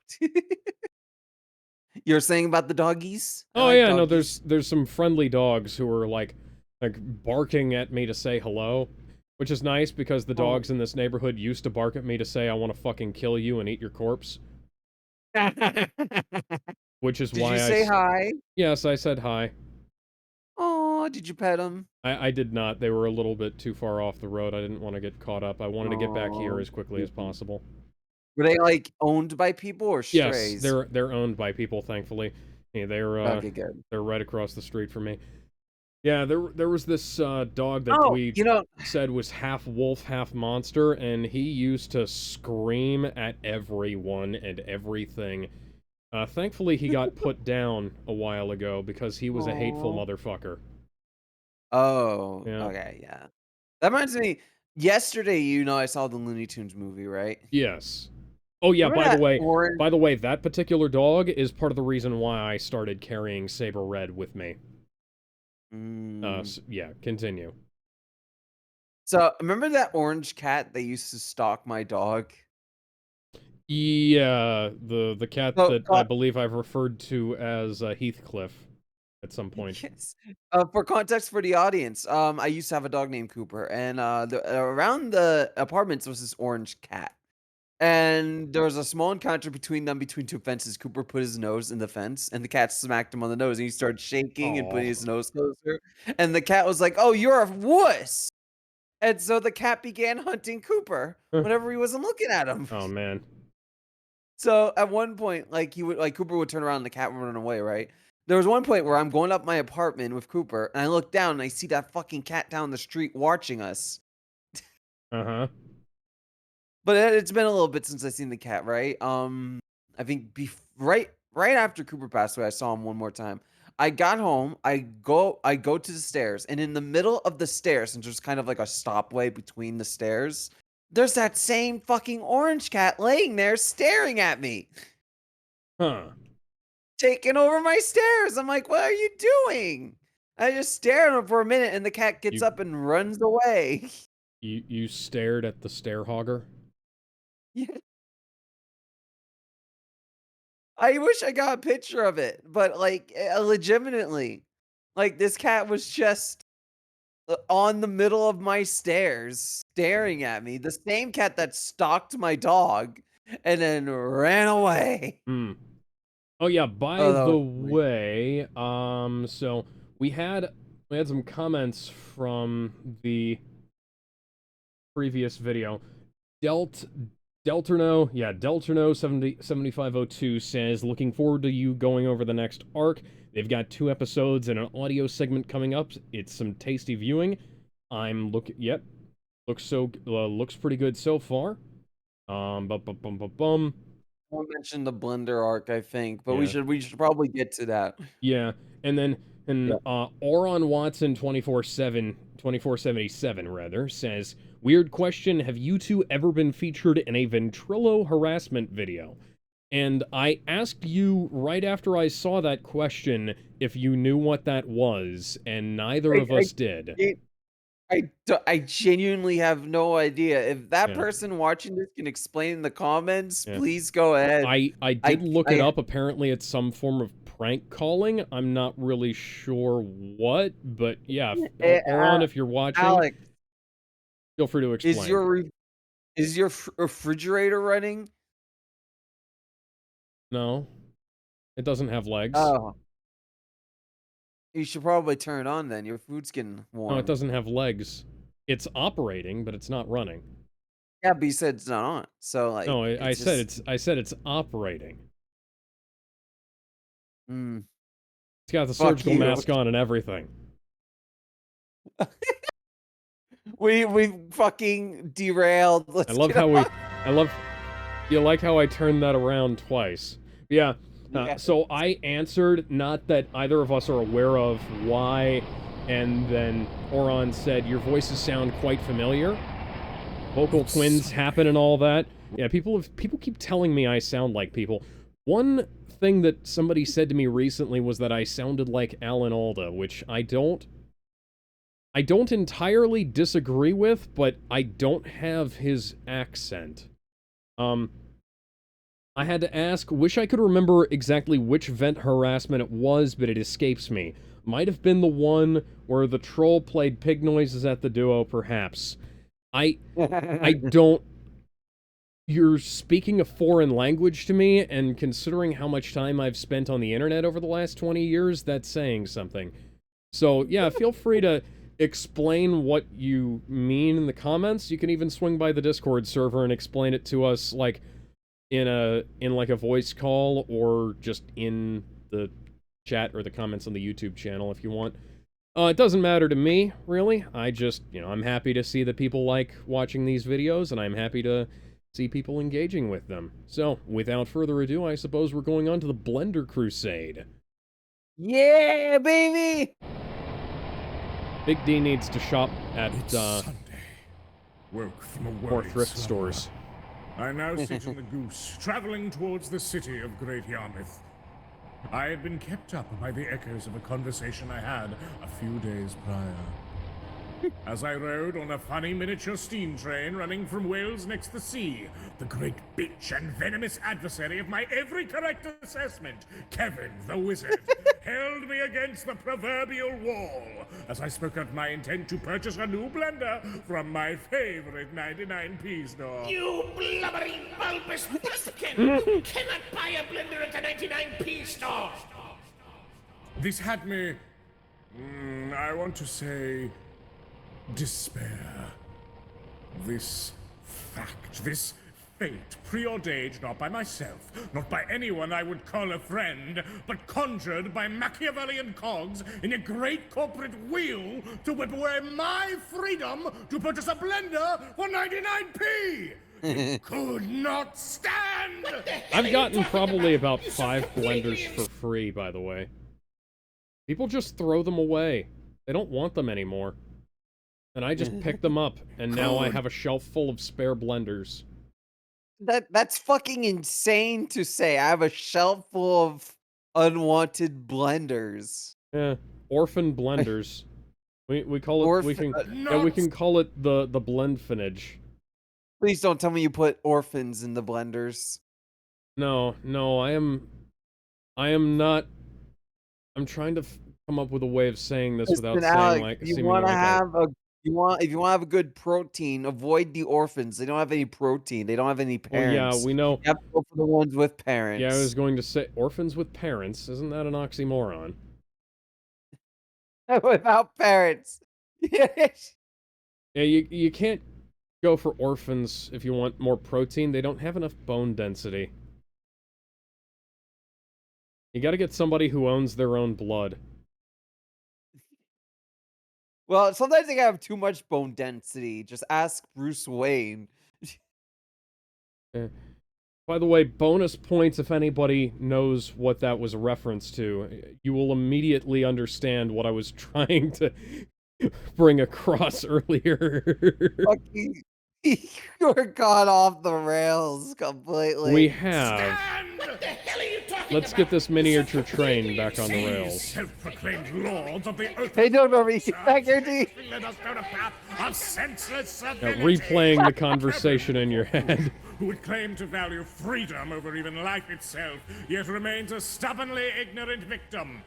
You're saying about the doggies? Oh yeah, no, there's some friendly dogs who are like barking at me to say hello, which is nice because the dogs in this neighborhood used to bark at me to say I want to fucking kill you and eat your corpse. Which is why Did you say hi? Yes, I said hi. Oh, did you pet them? I did not. They were a little bit too far off the road. I didn't want to get caught up. I wanted to get back here as quickly as possible. Were they like owned by people or strays? Yes, they're owned by people, thankfully. Yeah, they're okay, good. They're right across the street from me. Yeah, there was this dog that we said was half wolf, half monster, and he used to scream at everyone and everything. Thankfully, he got put down a while ago because he was a hateful motherfucker. Oh, Yeah. okay, yeah. That reminds me, yesterday, I saw the Looney Tunes movie, right? Yes. Oh yeah, Remember by the way, that particular dog is part of the reason why I started carrying Saber Red with me. Yeah, continue. So, remember that orange cat that used to stalk my dog? Yeah, the cat that I believe I've referred to as Heathcliff at some point. Yes. For context for the audience, I used to have a dog named Cooper, and around the apartments was this orange cat. And there was a small encounter between two fences. Cooper put his nose in the fence, and the cat smacked him on the nose, and he started shaking and putting his nose closer. And the cat was like, "Oh, you're a wuss!" And so the cat began hunting Cooper whenever he wasn't looking at him. Oh man. So at one point, Cooper would turn around and the cat would run away, right? There was one point where I'm going up my apartment with Cooper, and I look down and I see that fucking cat down the street watching us. Uh-huh. But it's been a little bit since I seen the cat, right? I think right after Cooper passed away, I saw him one more time. I got home, I go to the stairs, and in the middle of the stairs, and there's kind of like a stopway between the stairs, there's that same fucking orange cat laying there staring at me. Huh. Taking over my stairs. I'm like, what are you doing? I just stare at him for a minute, and the cat gets up and runs away. You stared at the stair hogger? Yeah. I wish I got a picture of it, but like legitimately, like this cat was just on the middle of my stairs staring at me. The same cat that stalked my dog and then ran away. Hmm. Oh yeah, by Oh, that the was way, so we had some comments from the previous video. Delterno 7502 says, looking forward to you going over the next arc. They've got 2 episodes and an audio segment coming up. It's some tasty viewing. Looks pretty good so far. We'll mention the Blender arc, I think, but Yeah. we should probably get to that. Yeah, and then Oron Watson 2477 rather says, weird question, have you two ever been featured in a Ventrilo harassment video? And I asked you right after I saw that question if you knew what that was, and neither of us did. I genuinely have no idea. If that Yeah. person watching this can explain in the comments, please go ahead. I did look it up. Apparently it's some form of prank calling. I'm not really sure what, but yeah, Oron, if you're watching, Alex, feel free to explain. Is your refrigerator running? No, it doesn't have legs. Oh. You should probably turn it on then. Your food's getting warm. No, it doesn't have legs. It's operating, but it's not running. Yeah, but you said it's not on. So like No, I said it's operating. Mm. It's got the Fuck surgical you. mask on and everything. We fucking derailed. I love you like how I turned that around twice. Yeah. So I answered, not that either of us are aware of why, and then Oron said, your voices sound quite familiar. Vocal twins happen and all that. Yeah, people keep telling me I sound like people. One thing that somebody said to me recently was that I sounded like Alan Alda, which I don't entirely disagree with, but I don't have his accent. I had to ask, wish I could remember exactly which vent harassment it was, but it escapes me. Might have been the one where the troll played pig noises at the duo, perhaps. I don't... You're speaking a foreign language to me, and considering how much time I've spent on the internet over the last 20 years, that's saying something. So, yeah, feel free to explain what you mean in the comments. You can even swing by the Discord server and explain it to us, like, in like a voice call, or just in the chat or the comments on the YouTube channel if you want. It doesn't matter to me, really. I just, I'm happy to see that people like watching these videos, and I'm happy to see people engaging with them. So, without further ado, I suppose we're going on to the Blender Crusade. Yeah, baby! Big D needs to shop at, Woke from a more worried thrift slumber. stores. I now sit in the Goose, traveling towards the city of Great Yarmouth. I had been kept up by the echoes of a conversation I had a few days prior. As I rode on a funny miniature steam train running from Wales next the sea, the great bitch and venomous adversary of my every correct assessment, Kevin the Wizard, held me against the proverbial wall as I spoke of my intent to purchase a new blender from my favorite 99p store. You blubbering, bulbous pumpkin! You cannot buy a blender at the 99p store! This had me, I want to say, despair. This fact, this fate, preordained not by myself, not by anyone I would call a friend, but conjured by Machiavellian cogs in a great corporate wheel to whip away my freedom to purchase a blender for 99p! It could not stand! I've gotten probably about 5 blenders for free, by the way. People just throw them away. They don't want them anymore. And I just picked them up, and now I have a shelf full of spare blenders. That's fucking insane to say. I have a shelf full of unwanted blenders. Yeah, orphan blenders. We call it we can call it the blendfinage. Please don't tell me you put orphans in the blenders. No, I am not. I'm trying to come up with a way of saying this without Listen, saying Alex, like. if you seeming want to like have if you want to have a good protein, avoid the orphans. They don't have any protein. They don't have any Well, parents. yeah, we know. You have to go for the ones with parents. Yeah, I was going to say orphans with parents. Isn't that an oxymoron? Without parents. Yeah, you can't go for orphans if you want more protein. They don't have enough bone density. You gotta get somebody who owns their own blood. Well, sometimes they have too much bone density. Just ask Bruce Wayne. By the way, bonus points if anybody knows what that was a reference to. You will immediately understand what I was trying to bring across earlier. Fucking, you're gone off the rails completely. We have. What the hell are you talking Let's get this miniature train back on the rails. Self-proclaimed lords of the earth. Hey, don't worry. Back here, D. Let us down a path of senseless Replaying the conversation in your head. Who would claim to value freedom over even life itself, yet remains a stubbornly ignorant victim.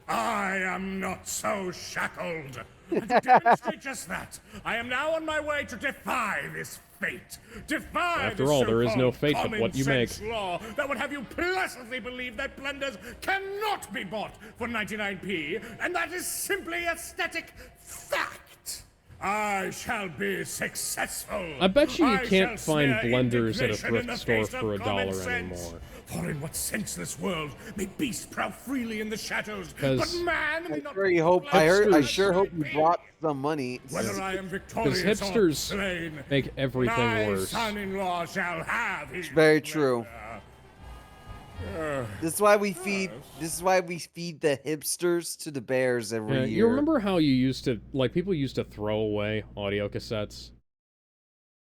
I am not so shackled. And to demonstrate just that, I am now on my way to defy this fate. Defy After this all, there is no so-called fate but what you make. common-sense law that would have you pleasantly believe that blenders cannot be bought for 99p, and that is simply aesthetic fact. I shall be successful. I bet you I can't shall find smear blenders at a indignation in thrift the store face of for common $1 sense. anymore. For in what senseless world may beasts prowl freely in the shadows, but 'Cause- man may not I sure hope you brought some money. whether I am Because victorious or hipsters slain, make everything my worse. son-in-law shall have his Very true. Uh, This is why we feed. This is why we feed the hipsters to the bears every Yeah, year. you remember how you used to, like, people used to throw away audio cassettes?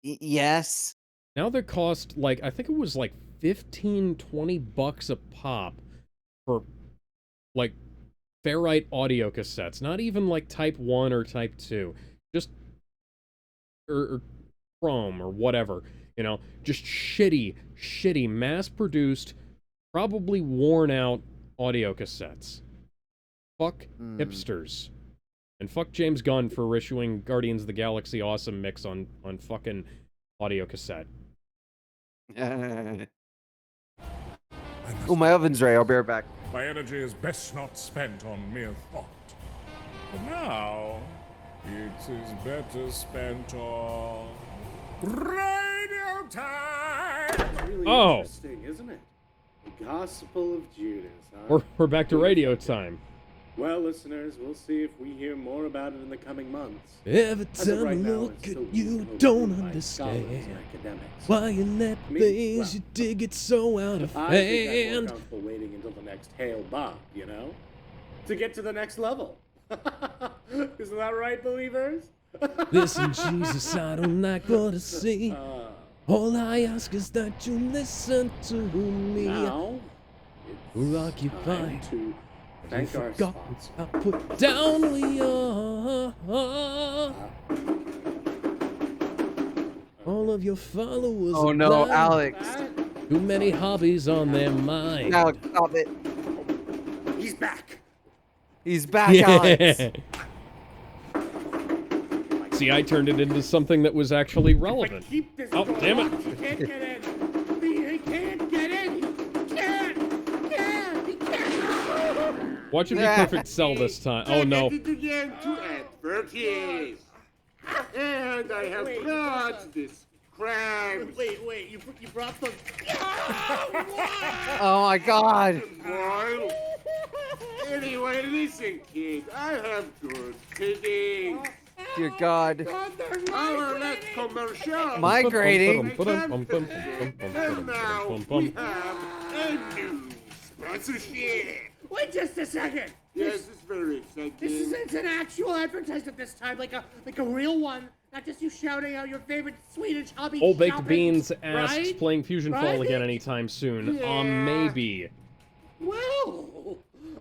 Yes. Now they cost, like, I think it was like 15, 20 bucks a pop for, like, ferrite audio cassettes. Not even, like, Type 1 or Type 2. Just, or Chrome or whatever, you know? Just shitty, mass-produced, probably worn-out audio cassettes. Fuck hipsters. And fuck James Gunn for issuing Guardians of the Galaxy Awesome Mix on fucking audio cassette. Oh, my oven's ready. I'll be right back. My energy is best not spent on mere thought. But now, it is better spent on radio time! Really Oh. interesting, isn't it? The Gospel of Judas, huh? We're back to radio time. Well, listeners, we'll see if we hear more about it in the coming months. Every As of time right I now, look it's at still you, being don't overseen by scholars understand and academics. why you let Me? things Well, you dig it so out of I think I'm more hand. comfortable waiting until the next Hail Bob, you know? To get to the next level. Isn't that right, believers? Listen, Jesus, I don't like what I see. All I ask is that you listen to me. Now, We're occupied. to thank our Forgot sponsor. how put down we are. All of your followers. Oh are no, blind. Alex. Too many hobbies on their mind. Alex, stop it. He's back. He's back, Alex. See, I turned it into something that was actually relevant. Keep this Oh, door damn it. locked. He can't get in. He can't get in. He can't. He can't. Watch it be perfect cell this time. Oh no. It again to advertise. And I have brought this crab. Wait, you brought the... Oh my God. Boil. Anyway, listen, kid. I have good feelings. Dear God. Our next commercial. Migrating. And now we have a new sponsorship. Wait just a second. Yes, it's very exciting. It's an actual advertisement this time, like a real one. Not just you shouting out your favorite Swedish hobby. Old Baked shopping, Beans asks right? playing Fusion Fall Right? again anytime soon. Yeah. Maybe. Well,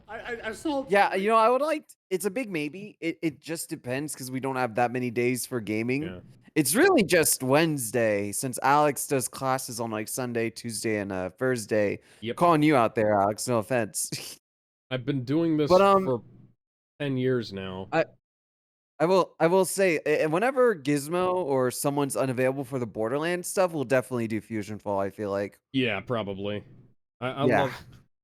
I saw. Yeah, you know, I would like. It's a big maybe. It just depends because we don't have that many days for gaming. Yeah. It's really just Wednesday since Alex does classes on like Sunday, Tuesday, and Thursday. Yep. Calling you out there, Alex. No offense. I've been doing this But, for 10 years now. I will say, whenever Gizmo or someone's unavailable for the Borderlands stuff, we'll definitely do Fusion Fall. I feel like. Yeah, probably. I Yeah.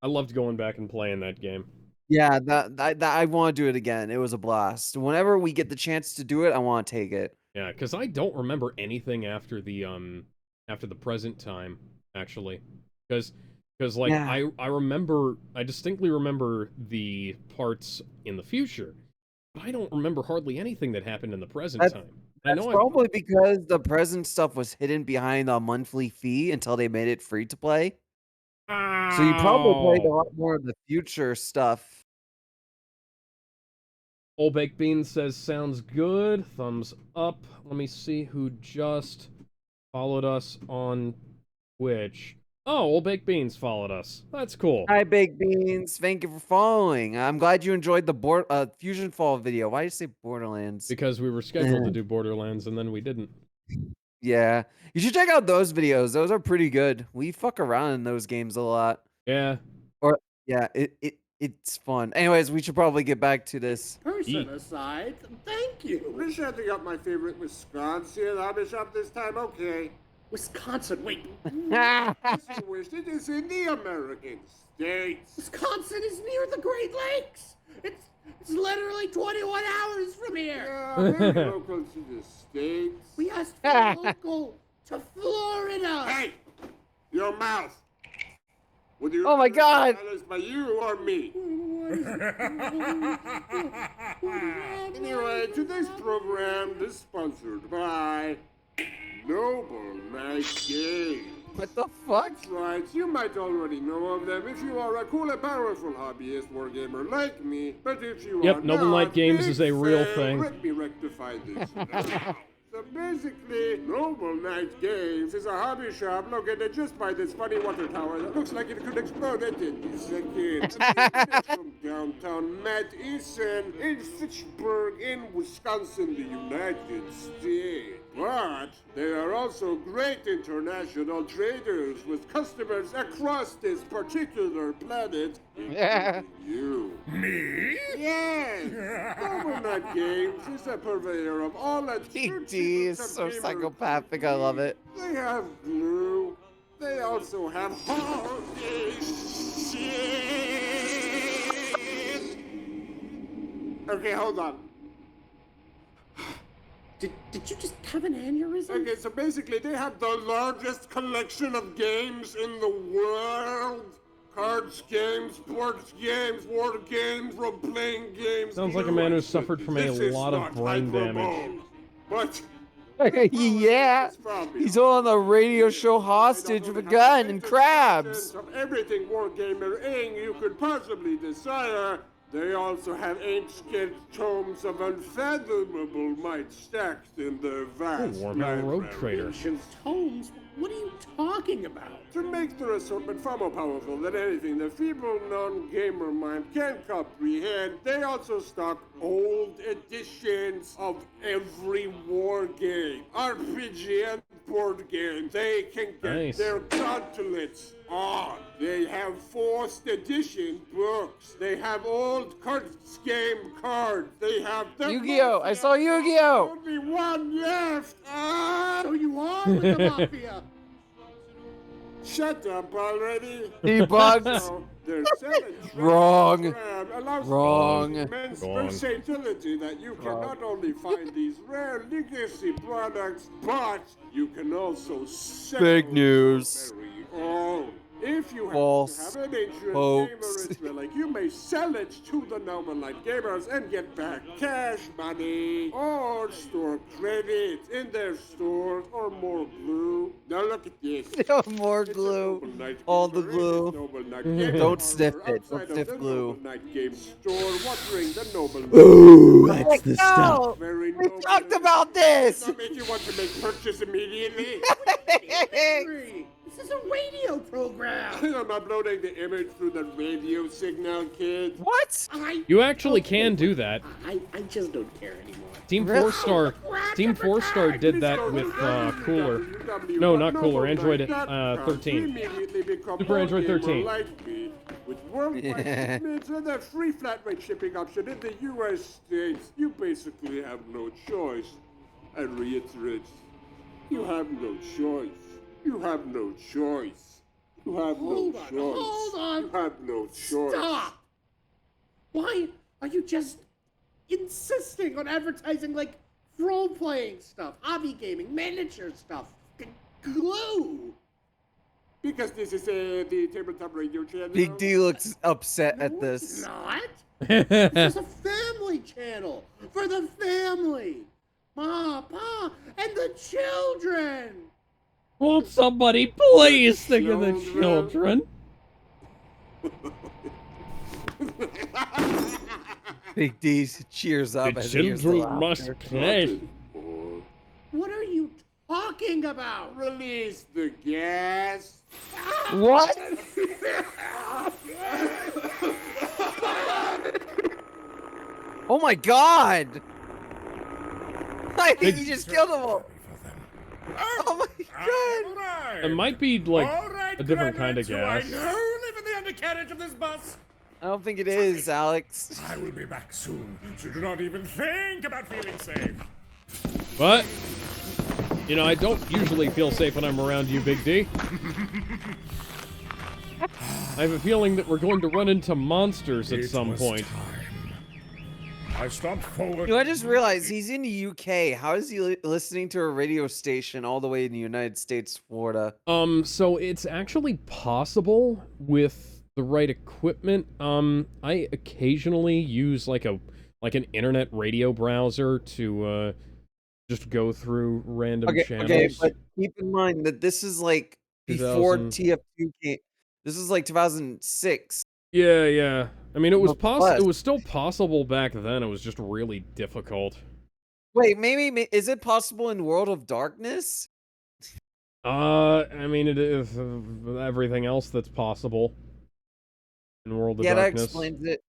loved going back and playing that game. Yeah, that I want to do it again. It was a blast. Whenever we get the chance to do it, I want to take it. Yeah, because I don't remember anything after the present time, actually. Because like Yeah. I distinctly remember the parts in the future, but I don't remember hardly anything that happened in the present time. I That's know probably because the present stuff was hidden behind a monthly fee until they made it free to play. So you probably played a lot more of the future stuff. Old Baked Beans says, sounds good. Thumbs up. Let me see who just followed us on Twitch. Oh, Old Baked Beans followed us. That's cool. Hi, Baked Beans. Thank you for following. I'm glad you enjoyed the Fusion Fall video. Why did you say Borderlands? Because we were scheduled to do Borderlands, and then we didn't. Yeah. You should check out those videos. Those are pretty good. We fuck around in those games a lot. Yeah. Or, yeah, it's fun. Anyways, we should probably get back to this. Person aside, thank you. We're shouting out my favorite Wisconsin hobby shop this time. Okay. Wisconsin, wait. Yes, you wish. It is in the American States. Wisconsin is near the Great Lakes. It's literally 21 hours from here. Yeah, very local to the States. We asked for local to Florida. Hey, your mouth. Would you Oh my God! tell us by you or me? Anyway, today's program is sponsored by Noble Night Games. What the fuck? That's right, you might already know of them if you are a cool and powerful hobbyist wargamer like me, but if you Yep, are Noble not, Night Games big is a real fan, thing. Let me rectify this now. So basically, Noble Night Games is a hobby shop located just by this funny water tower that looks like it could explode at any second. From downtown Madison in Fitchburg in Wisconsin, the United States. But they are also great international traders with customers across this particular planet. Yeah. You. Me? Yes! Noble Night Games is a purveyor of all that DD is so psychopathic. I love it. They have glue. They also have holiday shit. Okay, hold on. Did you just have an aneurysm? Okay, so basically they have the largest collection of games in the world. Cards games, boards games, war games, role-playing games. Sounds like a man who suffered from a lot of brain damage. But Yeah. He's holding the radio show hostage with a gun and crabs. of everything wargamer ing you could possibly desire. They also have ancient tomes of unfathomable might stacked in their vast Warhammer Rogue library. Trader. Ancient tomes? What are you talking about? To make their assortment far more powerful than anything the feeble non-gamer mind can comprehend, they also stock old editions of every war game, RPG and board game they can get Nice. their gauntlets on. They have 4th edition books. They have old cards game cards. They have the Yu-Gi-Oh! I saw Yu-Gi-Oh! Only one left. So you are with the mafia. Shut up already. Debunked. So their selling Wrong. program allows Wrong. immense Wrong. versatility that you can not only find these rare legacy products, but you can also sell Fake news. your very own. If you False have an insurance hoax. gamer relic, you may sell it to the Noble Knight gamers and get back cash money or store credit in their stores or more glue. Now look at this. More It's a glue. Noble Knight All the gamer, glue. it's Noble Knight gamer Don't sniff armor it. Don't outside of sniff the glue. Noble Knight game store, watering the Noble Knight. Ooh, that's the stuff. Very We talked about Does this. that make you want to make purchase immediately? This is a radio program. I'm uploading the image through the radio signal, kids. What? You actually can do that. I just don't care anymore. Team 4-Star did that with Cooler. No, not Cooler. Android 13. Super Android 13. With worldwide shipments and a free flat rate shipping option in the U.S. States, you basically have no choice. I reiterate, you have no choice. You have no choice. You have no choice. Hold on. You have no choice. Stop! Why are you just insisting on advertising like role-playing stuff, hobby gaming, miniature stuff, glue? Because this is the tabletop radio channel. Big D looks upset at this. Not. This is a family channel for the family. Ma, Pa, and the children. Won't somebody please think of the children? Big D cheers up The as he hears the children must laughter. play. What are you talking about? Release the gas. What? Oh my god! I think you just killed them all. Oh my god! It might be like a different kind of I gas. know live in the undercarriage of this bus. I don't think it is, Alex. I will be back soon, so do not even think about feeling safe. But, you know, I don't usually feel safe when I'm around you, Big D. I have a feeling that we're going to run into monsters at some point. I stopped forward. You know, I just realized he's in the UK. How is he listening to a radio station all the way in the United States, Florida? So it's actually possible with the right equipment. I occasionally use like an internet radio browser to just go through random channels. Okay, but keep in mind that this is like before 2000. TF2 came. This is like 2006. Yeah. I mean, it was Plus. It was still possible back then. It was just really difficult. Wait, maybe is it possible in World of Darkness? I mean, it is everything else that's possible in World of Yeah, that Darkness. explains it.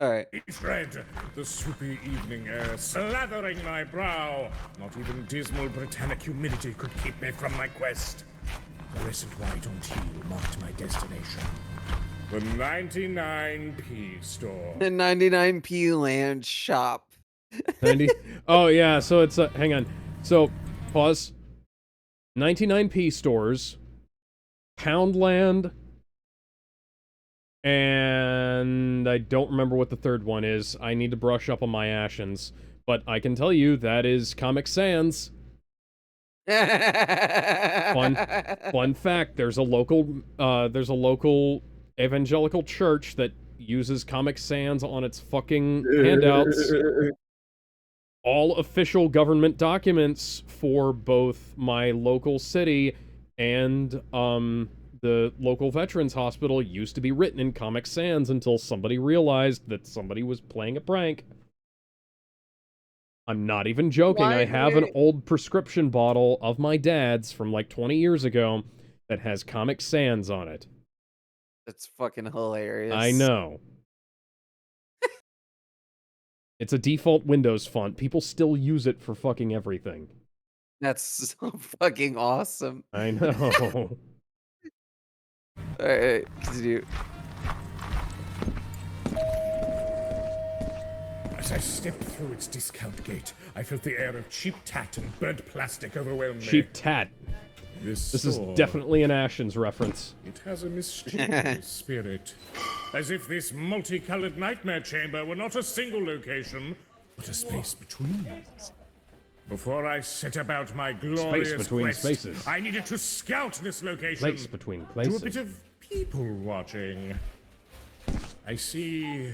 All right. Fred, the soupy evening air slathering my brow. Not even dismal Britannic humidity could keep me from my quest. The recent white on teal marked my destination. The 99p store. The 99p land shop. 90? Oh, yeah, so it's, hang on. So, pause. 99p stores, Poundland, and I don't remember what the third one is. I need to brush up on my Ashens. But I can tell you that is Comic Sans. Fun fact, there's a local evangelical church that uses Comic Sans on its fucking handouts. All official government documents for both my local city and the local veterans hospital used to be written in Comic Sans until somebody realized that somebody was playing a prank. I'm not even joking. I have an old prescription bottle of my dad's from like 20 years ago that has Comic Sans on it. That's fucking hilarious. I know. It's a default Windows font. People still use it for fucking everything. That's so fucking awesome. I know. Alright, continue. As I stepped through its discount gate, I felt the air of cheap tat and burnt plastic overwhelm me. Cheap tat. This is store, definitely an Ashens reference. It has a mischievous spirit. As if this multicolored nightmare chamber were not a single location, but a space between. Before I set about my glorious between quest, spaces. I needed to scout this location. Place between Do a places. bit of people watching. I see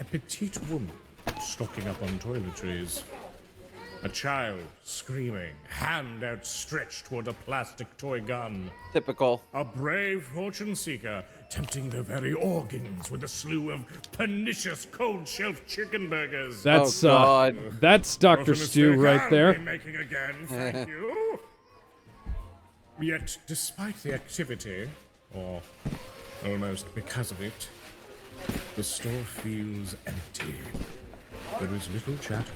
a petite woman stocking up on toiletries. A child screaming, hand outstretched toward a plastic toy gun. Typical. A brave fortune seeker tempting their very organs with a slew of pernicious cold shelf chicken burgers. That's Oh, God. that's Dr. Both a Stew mistake right I'll there. be making again, thank you. Yet, despite the activity, or almost because of it, the store feels empty. There is little chatter.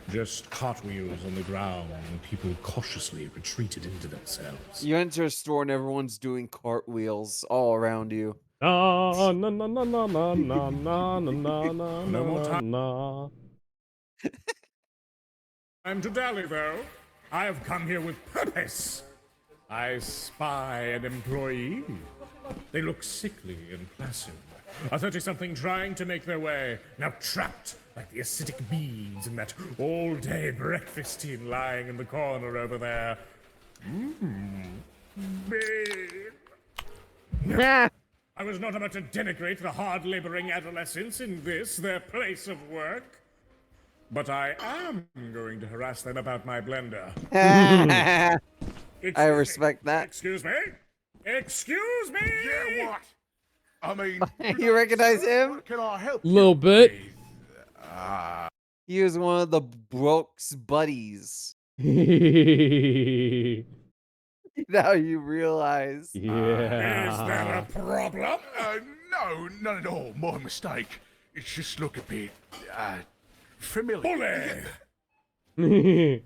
Just cartwheels on the ground and people cautiously retreated into themselves. You enter a store and everyone's doing cartwheels all around you. Na na na na na na na na na na No more na time. na. Time to dally, though. I have come here with purpose. I spy an employee. They look sickly and placid. A 30-something trying to make their way, now trapped like the acidic bees in that all-day breakfast tin lying in the corner over there. Babe. I was not about to denigrate the hard-laboring adolescents in this, their place of work. But I am going to harass them about my blender. I respect that. Excuse me? Excuse me? Yeah, what? I mean, You recognize him? can I help you? Little bit. He was one of the Brooks buddies. Yeah. Now you realize. Is there a problem? No, none at all. My mistake. It's just look a bit, familiar. Bully!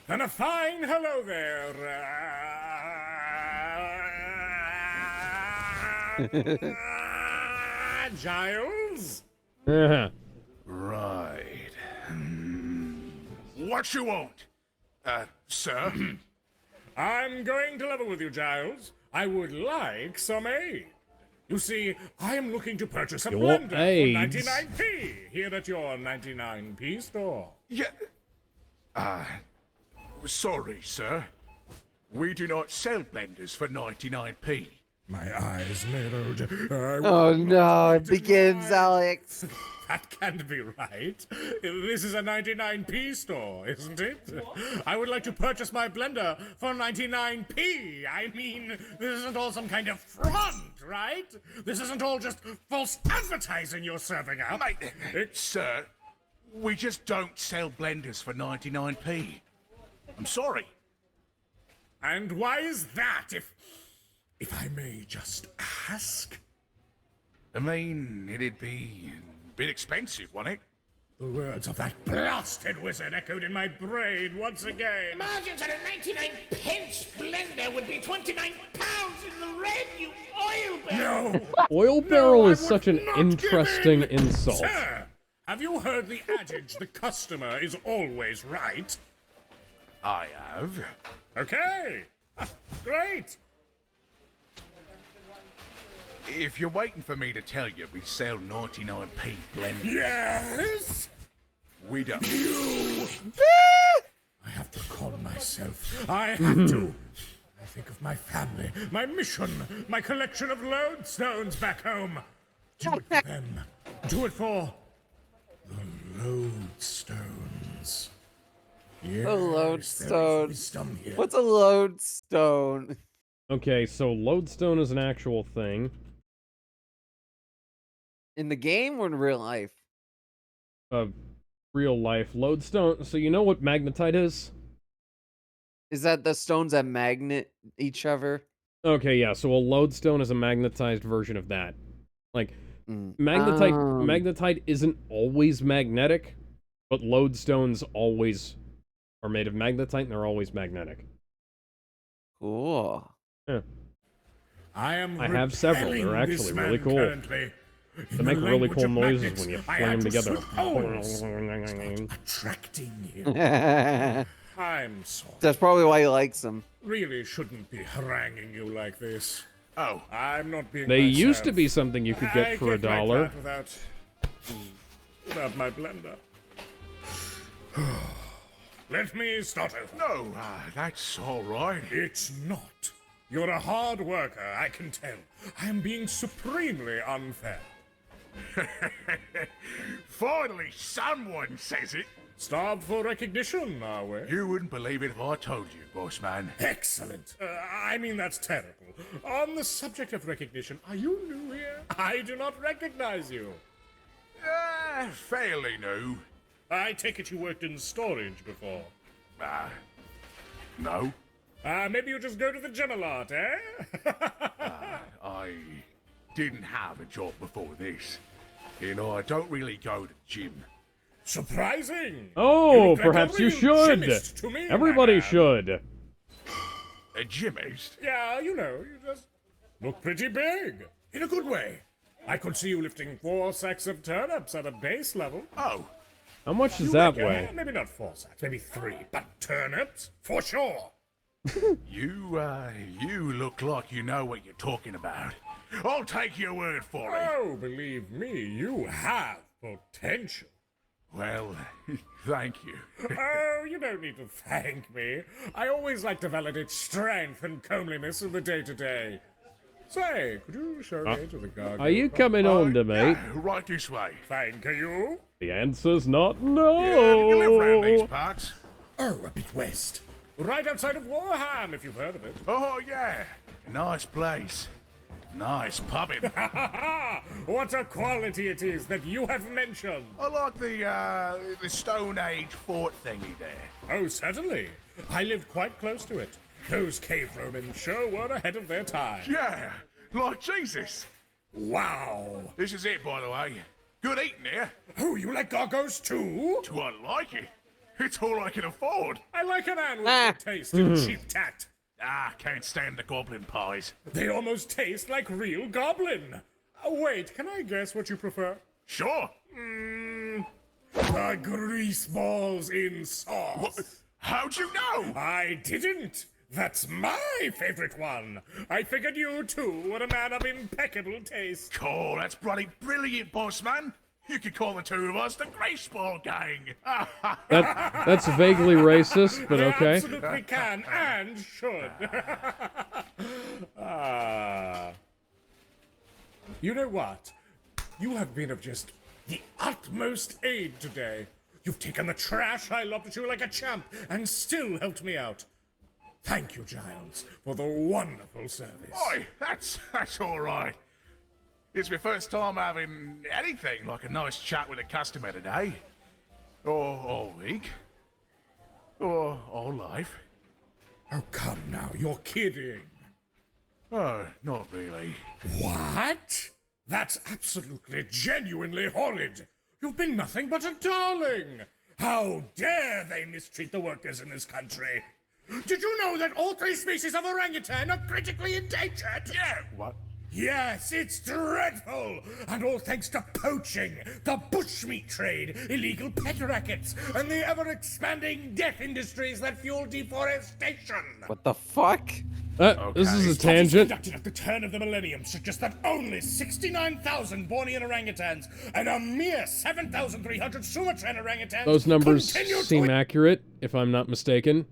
And a fine hello there. Giles? Yeah. Right. What you want? Sir? I'm going to level with you, Giles. I would like some aid. You see, I am looking to purchase a You want blender aids? for 99p here at your 99p store. Yeah. Sorry, sir. We do not sell blenders for 99p. My eyes narrowed. Oh no, it begins, Alex. That can't be right. This is a 99p store, isn't it? I would like to purchase my blender for 99p. I mean, this isn't all some kind of front, right? This isn't all just false advertising you're serving up. Mate, sir, we just don't sell blenders for 99p. I'm sorry. And why is that, if I may just ask? I mean, it'd be a bit expensive, wouldn't it? The words of that blasted wizard echoed in my brain once again. Margins on a 99-pence blender would be 29 pounds in the red, you oil barrel! No! Oil barrel I is such an would not interesting give in. insult. Sir, have you heard the adage, the customer is always right? I have. Okay, great. If you're waiting for me to tell you we sell 99p blenders, Yes? we don't. I have to calm myself. I have to. I think of my family, my mission, my collection of lodestones back home. Do it for them. Do it for the lodestones. Yes, A there is lodestone. wisdom here. What's a lodestone? Okay, so lodestone is an actual thing. In the game or in real life? Real life lodestone. So you know what magnetite is? Is that the stones that magnet each other? Okay, yeah. So a lodestone is a magnetized version of that. Like magnetite. magnetite isn't always magnetic, but lodestones always are made of magnetite and they're always magnetic. Cool. Yeah. I have several. They're repelling actually this really man cool. currently. They In make the really language cool of noises magnets, when you I fling had them to together. suppose. Attracting him. I'm sorry. That's probably why he likes them. Really shouldn't be haranguing you like this. Oh, I'm not being They myself. used to be something you could get I for get right $1. that without my blender. Let me start over. No, that's all right. It's not. You're a hard worker, I can tell. I am being supremely unfair. Finally, someone says it. Starved for recognition, are we? You wouldn't believe it if I told you, boss man. Excellent. I mean, that's terrible. On the subject of recognition, are you new here? I do not recognize you. Fairly new. I take it you worked in storage before. No. Maybe you just go to the gym a lot, eh? I didn't have a job before this. You know, I don't really go to the gym. Surprising! Oh, You look like a perhaps you real should. gymist to me, Everybody my man. should. A gymist? Yeah, you know, you just look pretty big. In a good way. I could see you lifting 4 sacks of turnips at a base level. Oh. How much does You that reckon? weigh? Maybe not 4 sacks, maybe 3, but turnips? For sure. You look like you know what you're talking about. I'll take your word for it. Oh, believe me, you have potential. Well, thank you. Oh, you don't need to thank me. I always like to validate strength and comeliness in the day-to-day. Say, could you show me to the garden? Are you coming on to me? Yeah, right this way. Thank you. The answer's not Yeah, you live around these no. parts? Oh, a bit west. Right outside of Warham, if you've heard of it. Oh, yeah. Nice place. Nice pubbing. What a quality it is that you have mentioned. I like the Stone Age fort thingy there. Oh, certainly. I lived quite close to it. Those cave Roman sure were ahead of their time. Yeah, like Jesus. Wow. This is it, by the way. Good eating here. Oh, you like gargos too? Do I like it? It's all I can afford. I like a man with good taste and cheap tact. Can't stand the goblin pies. They almost taste like real goblin. Wait, can I guess what you prefer? Sure. The grease balls in sauce. What? How'd you know? I didn't. That's my favorite one. I figured you too were a man of impeccable taste. Cool, that's bloody brilliant, boss man. You could call the two of us the Grace Ball Gang. That's vaguely racist, but They okay. absolutely can and should. You know what? You have been of just the utmost aid today. You've taken the trash I lobbed at you like a champ and still helped me out. Thank you, Giles, for the wonderful service. Oi, that's all right. It's my first time having anything like a nice chat with a customer today. Or week. Or life. Oh, come now, you're kidding. Oh, not really. What? That's absolutely, genuinely horrid. You've been nothing but a darling. How dare they mistreat the workers in this country? Did you know that all 3 species of orangutan are critically endangered? Yeah, what? Yes, it's dreadful! And all thanks to poaching, the bushmeat trade, illegal pet rackets, and the ever-expanding death industries that fuel deforestation! What the fuck? This is a Studies tangent. conducted at the turn of the millennium suggest that only 69,000 Bornean orangutans and a mere 7,300 Sumatran orangutans Those numbers continue seem to... accurate, if I'm not mistaken.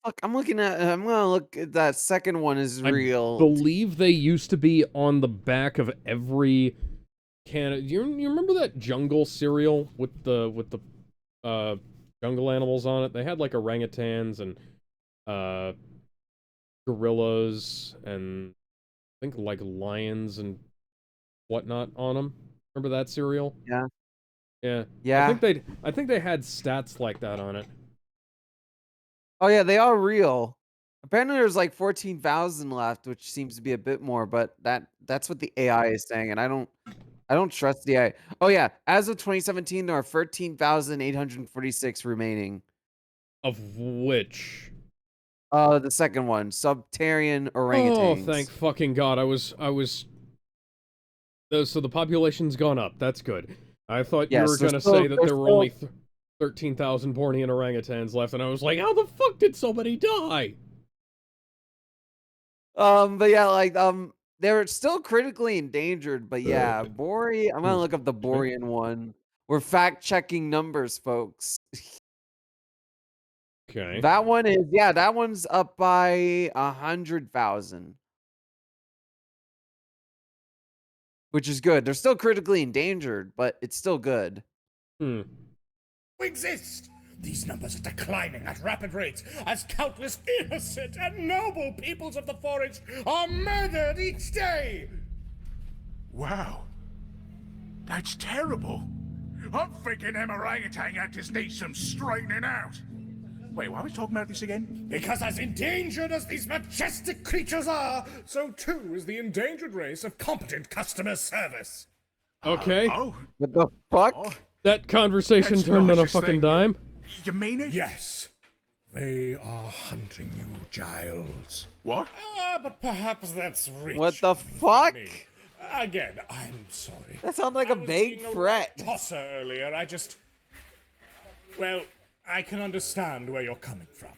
Look, I'm gonna look at that second one is real. I believe they used to be on the back of every can. You remember that jungle cereal with the jungle animals on it? They had like orangutans and gorillas and I think like lions and whatnot on them. Remember that cereal? Yeah. Yeah. Yeah. I think they had stats like that on it. Oh yeah, they are real. Apparently there's like 14,000 left, which seems to be a bit more, but that's what the AI is saying, and I don't trust the AI. Oh yeah, as of 2017, there are 13,846 remaining. Of which? The second one, Subtarian orangutans. Oh, thank fucking God. So the population's gone up. That's good. I thought you were going to say that there were only 13,000 Bornean orangutans left, and I was like, how the fuck did somebody die? But yeah, like, they're still critically endangered, but yeah, I'm gonna look up the Borean one. We're fact-checking numbers, folks. Okay. That one is, yeah, that one's up by 100,000. Which is good. They're still critically endangered, but it's still good. Exist. These numbers are declining at rapid rates as countless innocent and noble peoples of the forest are murdered each day. Wow. That's terrible. I'm thinking them orangutan actors need some straightening out. Wait, why are we talking about this again? Because as endangered as these majestic creatures are, so too is the endangered race of competent customer service. Okay. What the fuck? That conversation That's turned on a nauseous fucking thing. dime. You mean it? Yes. They are hunting you, Giles. What? But perhaps that's rich. What the fuck? me. Again, I'm sorry. That sounds like a vague threat. Tosser earlier, well, I can understand where you're coming from.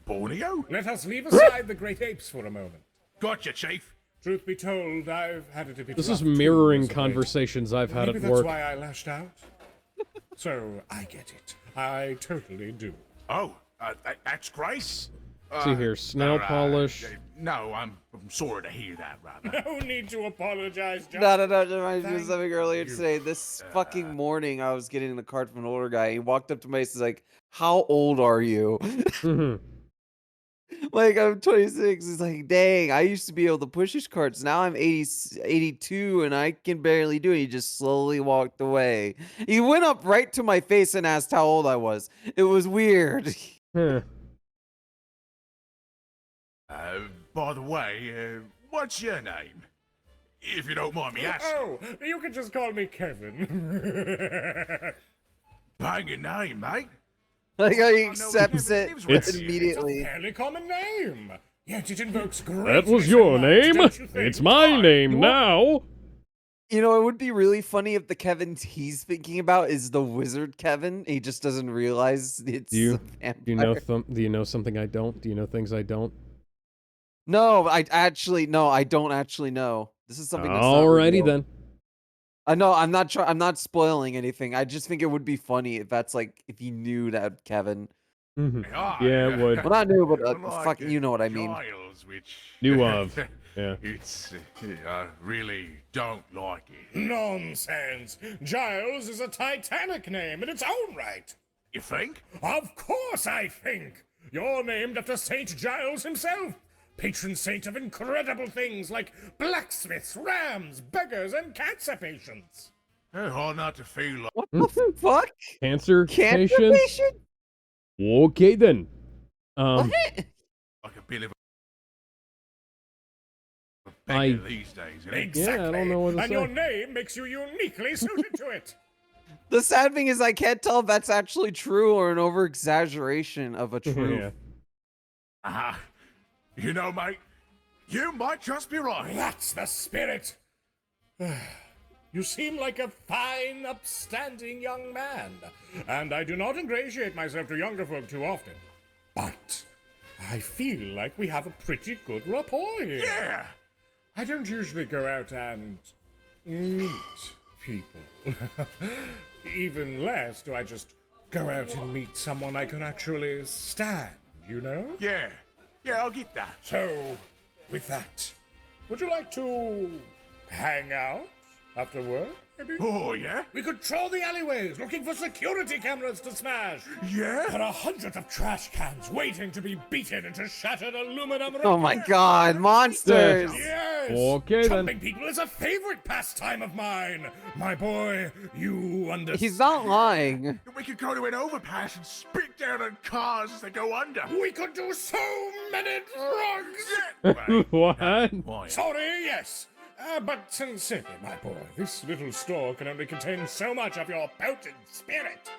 Borneo? Let us leave aside the great apes for a moment. Gotcha, Chief. Truth be told, I've had it a bit This rough is too mirroring as of late. conversations I've had Maybe at that's work. why I lashed out. So, I get it. I totally do. Oh, that's great. See here, snail polish. No, I'm sorry to hear that, rather. No need to apologize, John. No, that reminds me of Thank something earlier you. today. This fucking morning, I was getting the card from an older guy. He walked up to me and he's like, "How old are you?" Like, I'm 26. He's like, "Dang, I used to be able to push his carts. Now I'm 82, and I can barely do it." He just slowly walked away. He went up right to my face and asked how old I was. It was weird. By the way, what's your name? If you don't mind me asking. Oh, you can just call me Kevin. Banging name, mate. Like how he accepts it It's- immediately. It's a fairly common name. Yet it invokes great. That was your name? It's my name now. You know, it would be really funny if the Kevin he's thinking about is the wizard Kevin. He just doesn't realize it's Do you, a do you know vampire. do you know something I don't? Do you know things I don't? No, I don't actually know. This is something that's not Alrighty revealed. then. I know I'm not spoiling anything. I just think it would be funny if that's like if he knew that Kevin. Yeah, it would. Well, not new, but Like, fucking, you know what I mean. Giles, which Knew of. Yeah. It's I really don't like it. Nonsense. Giles is a Titanic name in its own right. You think? Of course I think. You're named after Saint Giles himself, patron saint of incredible things like blacksmiths, rams, beggars, and cancer patients. Hard not to feel like. What the fuck? Cancer Cancer patients? patient? Okay then. What? Like a bit of a I- beggar these days. You know? Exactly. Yeah, I don't know what to and say. your name makes you uniquely suited to it. The sad thing is I can't tell if that's actually true or an over exaggeration of a truth. Yeah. You know, mate, you might just be right. That's the spirit. You seem like a fine, upstanding young man, and I do not ingratiate myself to younger folk too often. But I feel like we have a pretty good rapport here. Yeah. I don't usually go out and meet people. Even less do I just go out and meet someone I can actually stand, you know? Yeah. Yeah, I'll get that. So, with that, would you like to hang out after work, maybe? Oh, yeah? We could troll the alleyways looking for security cameras to smash. Yeah? There are hundreds of trash cans waiting to be beaten into shattered aluminum. Oh my god, monsters! Yes! Okay, then. Chopping people is a favorite pastime of mine. My boy, you understand. He's not lying. We could go to an overpass and spit down on cars as they go under. We could do so many drugs. What? Why? Sorry, yes. But sincerely, my boy, this little store can only contain so much of your potent spirit.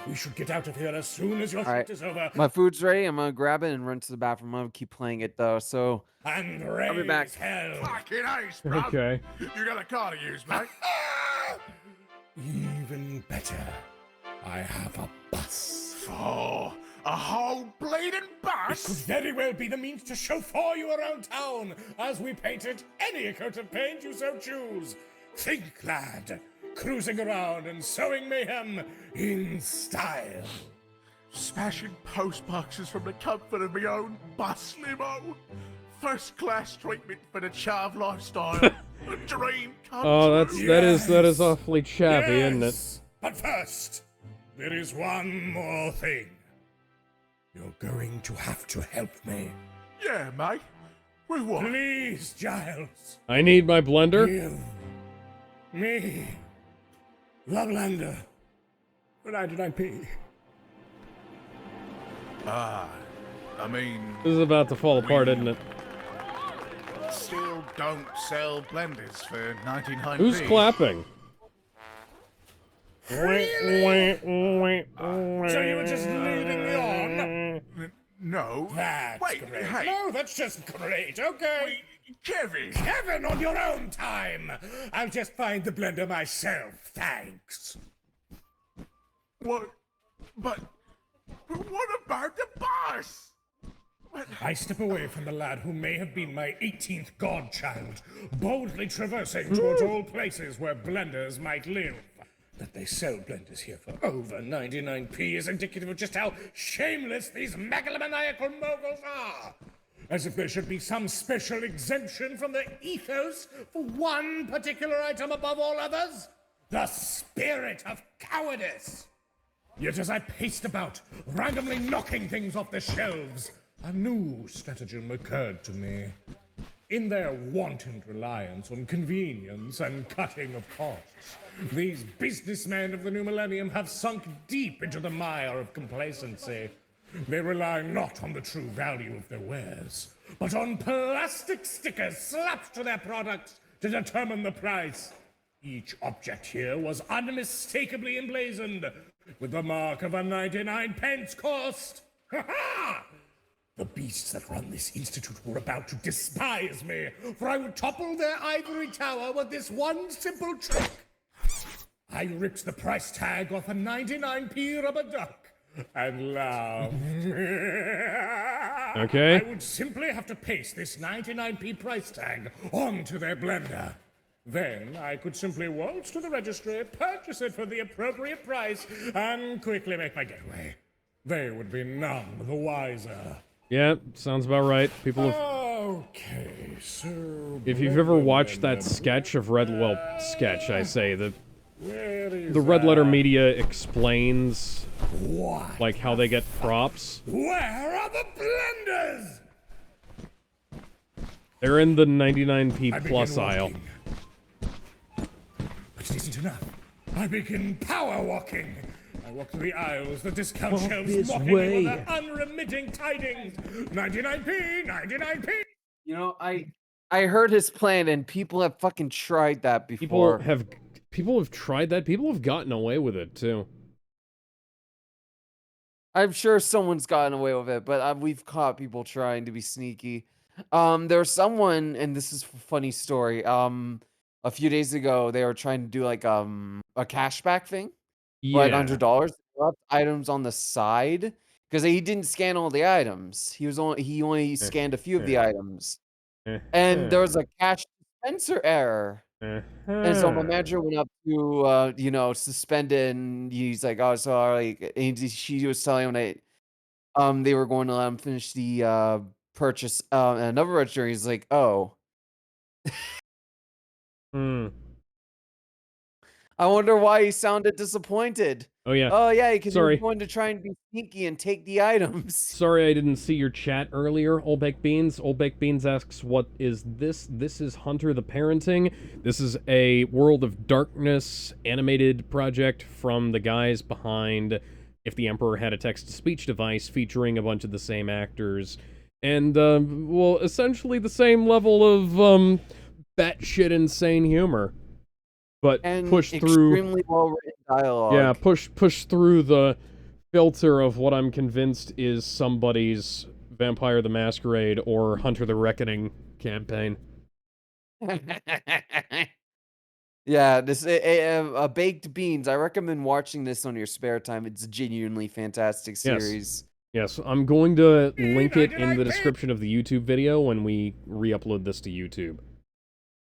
We should get out of here as soon as your All right, shift is over. my food's ready. I'm gonna grab it and run to the bathroom. I'm gonna keep playing it though. So And I'll be back. raise hell. Fucking ace, bro. Okay. You got a car to use, mate. Even better, I have a bus. Oh, a whole bleeding It bus? could very well be the means to chauffeur you around town as we paint it any coat of paint you so choose. Think, lad, cruising around and sowing mayhem in style. Smashing post boxes from the comfort of my own bus limo. First class treatment for the chav lifestyle. A dream come Oh, true. that is awfully chavvy, isn't it? But first, there is one more thing. You're going to have to help me. Yeah, mate. With what? Please, Giles. I need my blender. Give me the blender for 99p. I mean, This is about to fall apart, isn't it? still don't sell blenders for 99p. Who's clapping? So you were just leading me on? No. That's Wait, great. hey. No, that's just great. Okay. Kevin. Kevin, on your own time. I'll just find the blender myself. Thanks. What? But what about the boss? I step away from the lad who may have been my 18th godchild, boldly traversing towards all places where blenders might live. That they sell blenders here for over 99p is indicative of just how shameless these megalomaniacal moguls are. As if there should be some special exemption from the ethos for one particular item above all others. The spirit of cowardice. Yet as I paced about, randomly knocking things off the shelves, a new stratagem occurred to me. In their wanton reliance on convenience and cutting of costs, these businessmen of the new millennium have sunk deep into the mire of complacency. They rely not on the true value of their wares, but on plastic stickers slapped to their products to determine the price. Each object here was unmistakably emblazoned with the mark of a 99 pence cost. Ha ha! The beasts that run this institute were about to despise me, for I would topple their ivory tower with this one simple trick. I ripped the price tag off a 99p rubber duck and laughed. Okay. I would simply have to paste this 99p price tag onto their blender. Then I could simply waltz to the registry, purchase it for the appropriate price, and quickly make my getaway. They would be none the wiser. Yeah, sounds about right. People have. Okay, so. If you've ever watched that sketch of sketch, I say, the Red Letter Media explains, like, how they get props. Where are the blenders? They're in the 99p plus aisle. But it isn't enough. I begin power walking. I walk through the aisles, the discount Walk shelves this mocking me way. with their unremitting tidings. 99p, 99p. You know, I heard his plan, and people have fucking tried that before. People have tried that. People have gotten away with it too. I'm sure someone's gotten away with it, but we've caught people trying to be sneaky. There's someone, and this is a funny story. A few days ago, they were trying to do like a cashback thing, like Yeah. $100. Left items on the side because he didn't scan all the items. He only scanned a few of the items, and there was a cash dispenser error. And so my manager went up to suspend it, and he's like, "Oh, sorry." And she was telling him that they were going to let him finish the purchase at another register. He's like, "Oh." I wonder why he sounded disappointed. Oh yeah. Oh yeah, because Sorry. he's going to try and be sneaky and take the items. Sorry I didn't see your chat earlier, Old Baked Beans. Old Baked Beans asks, what is this? This is Hunter the Parenting. This is a World of Darkness animated project from the guys behind If the Emperor Had a Text-to-Speech Device, featuring a bunch of the same actors. And, well, essentially the same level of, batshit insane humor. But And push through extremely well-written dialogue. Yeah, push through the filter of what I'm convinced is somebody's Vampire the Masquerade or Hunter the Reckoning campaign. Yeah, this Baked Beans. I recommend watching this on your spare time. It's a genuinely fantastic series. Yes, I'm going to link it in the description of the YouTube video when we re-upload this to YouTube.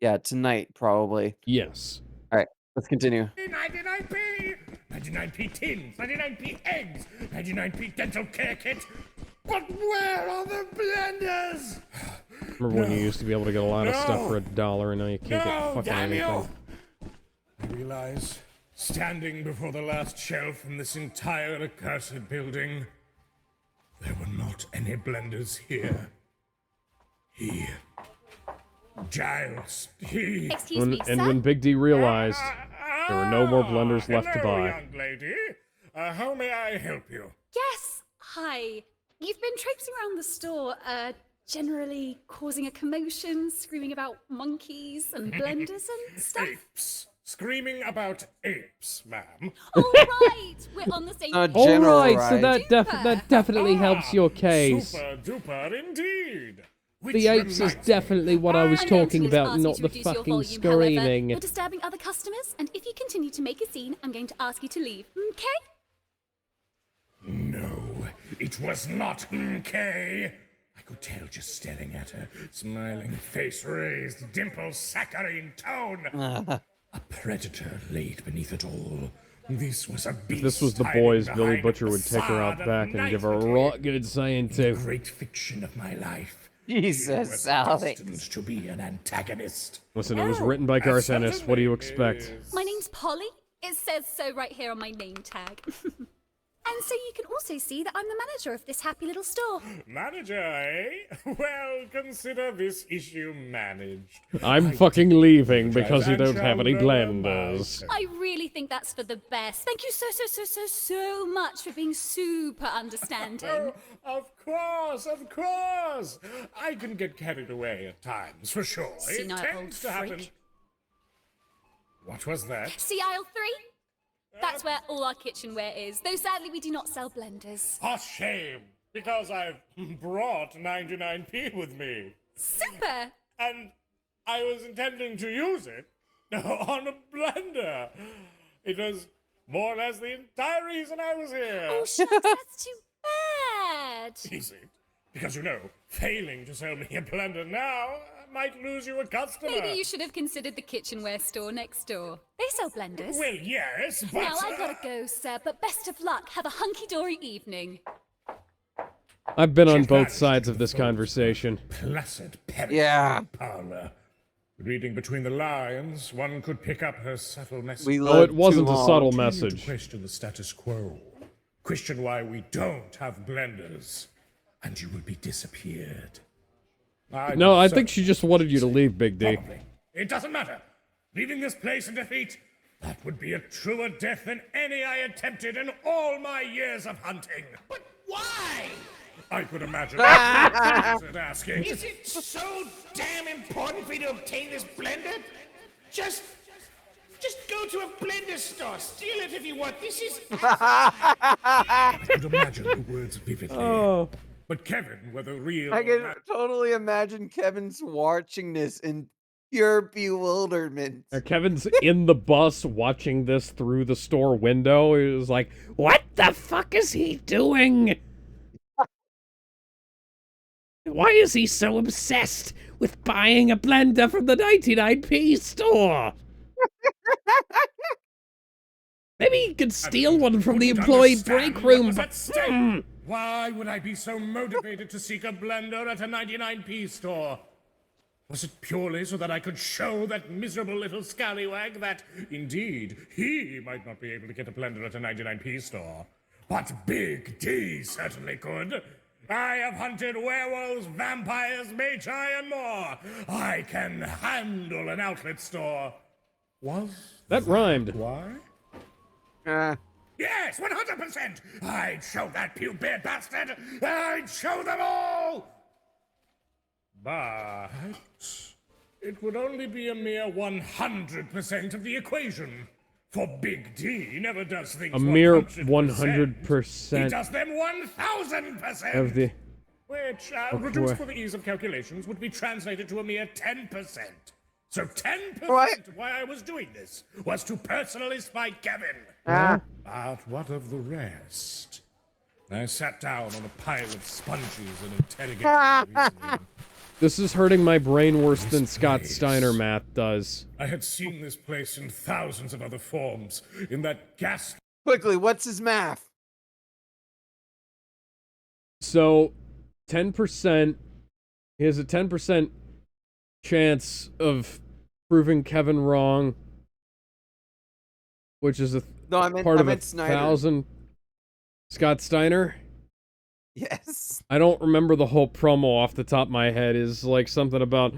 Yeah, tonight probably. Yes. All right, let's continue. 99p, 99p tins, 99p eggs, 99p dental care kit. But where are the blenders? Remember when you used to be able to get a lot of stuff for $1, and now you can't get fucking anything. I realize, standing before the last shelf in this entire accursed building, there were not any blenders here. Giles, Excuse me, sir? And when Big D realized there were no more blenders left to buy. Young lady. How may I help you? Yes, hi. You've been traipsing around the store, generally causing a commotion, screaming about monkeys and blenders and stuff. Apes. Screaming about apes, ma'am. All right, we're on the same page. All right, so that definitely helps your case. Super duper indeed. The apes is definitely what I was talking about, not the fucking screaming. You're disturbing other customers, and if you continue to make a scene, I'm going to ask you to leave, okay? No, it was not okay. I could tell just staring at her, smiling face raised, dimple saccharine tone. A predator laid beneath it all. This was a beast. If this was the boys, Billy Butcher would take her out back and give her a raw good saying too. Great fiction of my life. Jesus, Alex. Destined to be an antagonist. Listen, it was written by Garth Ennis. What do you expect? My name's Polly. It says so right here on my name tag. And so you can also see that I'm the manager of this happy little store. Manager, eh? Well, consider this issue managed. I'm fucking leaving because you don't have any blenders. I really think that's for the best. Thank you so much for being super understanding. Oh, of course. I can get carried away at times, for sure. Senile it tends to happen. What was that? See aisle 3? That's where all our kitchenware is, though sadly we do not sell blenders. A shame, because I've brought 99p with me. Super! And I was intending to use it on a blender. It was more or less the entire reason I was here. Oh, shucks, that's too bad. Easy. Because, you know, failing to sell me a blender now might lose you a customer. Maybe you should have considered the kitchenware store next door. They sell blenders. Well, yes, but... Now, I gotta go, sir, but best of luck. Have a hunky-dory evening. I've been on both sides of this conversation. Placid parlor. Reading between the lines, one could pick up her subtle message. Oh, it wasn't a subtle message. To question the status quo. Question why we don't have blenders. And you will be disappeared. No, I think she just wanted you to leave, Big D. Probably. It doesn't matter. Leaving this place in defeat, that would be a truer death than any I attempted in all my years of hunting. But why? I could imagine asking. Is it so damn important for you to obtain this blender? Just go to a blender store. Steal it if you want. This is... I could imagine the words vividly. Oh. But Kevin, whether real I can totally imagine Kevin's watching this in pure bewilderment. Kevin's in the bus watching this through the store window. He was like, what the fuck is he doing? Why is he so obsessed with buying a blender from the 99p store? Maybe he could steal one from the employee break room. Why would I be so motivated to seek a blender at a 99p store? Was it purely so that I could show that miserable little scallywag that, indeed, he might not be able to get a blender at a 99p store? But Big D certainly could. I have hunted werewolves, vampires, magi, and more. I can handle an outlet store. Was that rhymed? Why? Yes, 100%! I'd show that puke-beard bastard! I'd show them all! But it would only be a mere 100% of the equation. For Big D never does things a mere 100%. He does them 1,000%! Of the... Which, reduced for the ease of calculations, would be translated to a mere 10%. So 10% of why I was doing this was to personally spite Kevin. But what of the rest? I sat down on a pile of sponges and interrogated reasoning. This is hurting my brain worse than Scott Steiner math does. I had seen this place in thousands of other forms, in that ghastly Quickly, what's his math? So, 10%. He has a 10% chance of proving Kevin wrong, which is a No, I part meant of Snyder. 1,000. Scott Steiner? Yes. I don't remember the whole promo off the top of my head. Is like something about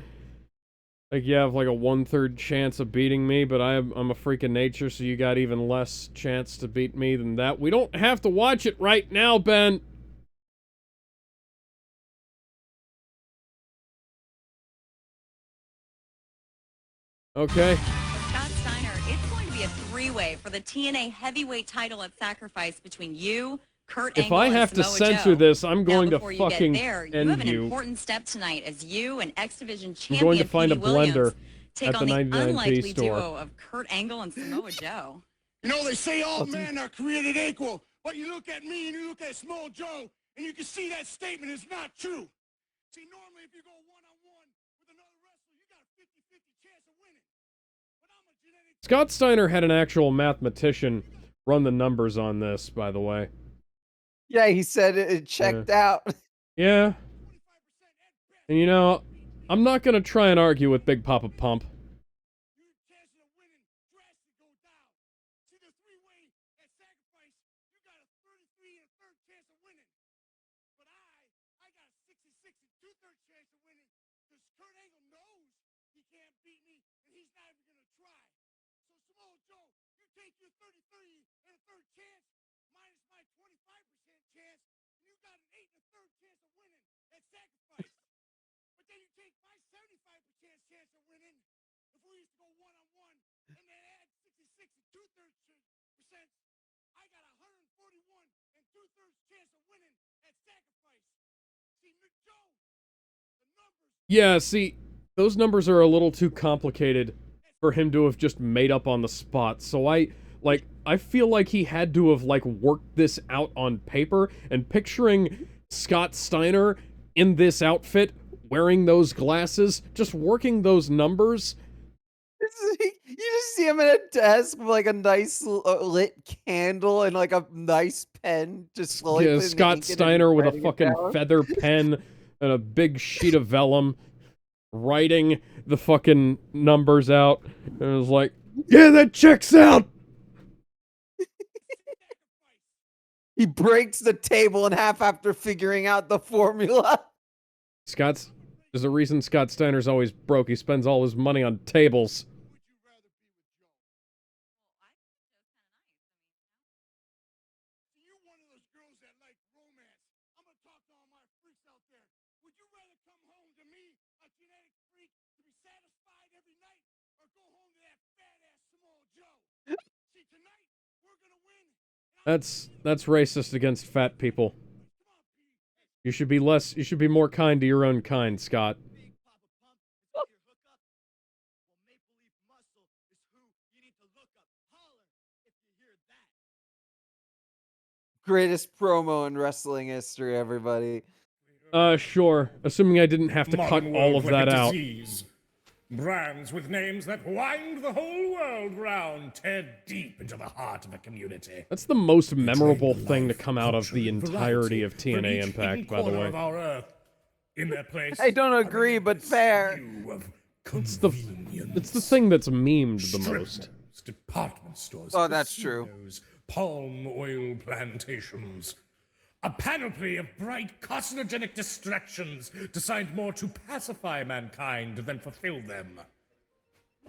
like you have like a 1/3 chance of beating me, but I'm a freak of nature, so you got even less chance to beat me than that. We don't have to watch it right now, Ben. Okay. Scott Steiner, it's going to be a three-way for the TNA heavyweight title at Sacrifice between you, Kurt If Angle, I and have to Samoa censor Joe. this, I'm Now, going to before you fucking get there, you end have an you. important step tonight as you and X Division I'm champion going to find a Petey Williams blender take at on the the 99p unlikely store. duo of Kurt Angle and Samoa Joe. You know, they say all men are created equal, but you look at me and you look at Small Joe, and you can see that statement is not true. See, normally if you go one-on-one with another wrestler, you got a 50-50 chance of winning. But I'm a genetic... Scott Steiner had an actual mathematician run the numbers on this, by the way. Yeah, he said it checked out. Yeah. And you know, I'm not gonna try and argue with Big Papa Pump. Yeah, see, those numbers are a little too complicated for him to have just made up on the spot. So I feel like he had to have, like, worked this out on paper, and picturing Scott Steiner in this outfit, wearing those glasses, just working those numbers. You just see him at a desk with like a nice lit candle and like a nice pen, just slowly. Yeah, Scott Steiner with a fucking feather pen and a big sheet of vellum, writing the fucking numbers out. And it was like, yeah, that checks out! He breaks the table in half after figuring out the formula. There's a reason Scott Steiner's always broke. He spends all his money on tables. That's racist against fat people. You should be more kind to your own kind, Scott. Greatest promo in wrestling history, everybody. Sure. Assuming I didn't have to cut all of that out. Disease. Brands with names that wind the whole world round, tear deep into the heart of a community. That's the most memorable thing to come out of the entirety of TNA Impact, by the way. Of our earth. In their place, I don't agree, but fair. It's the thing that's memed the most. Department stores. Oh, that's true. Palm oil plantations. A panoply of bright carcinogenic distractions designed more to pacify mankind than fulfill them.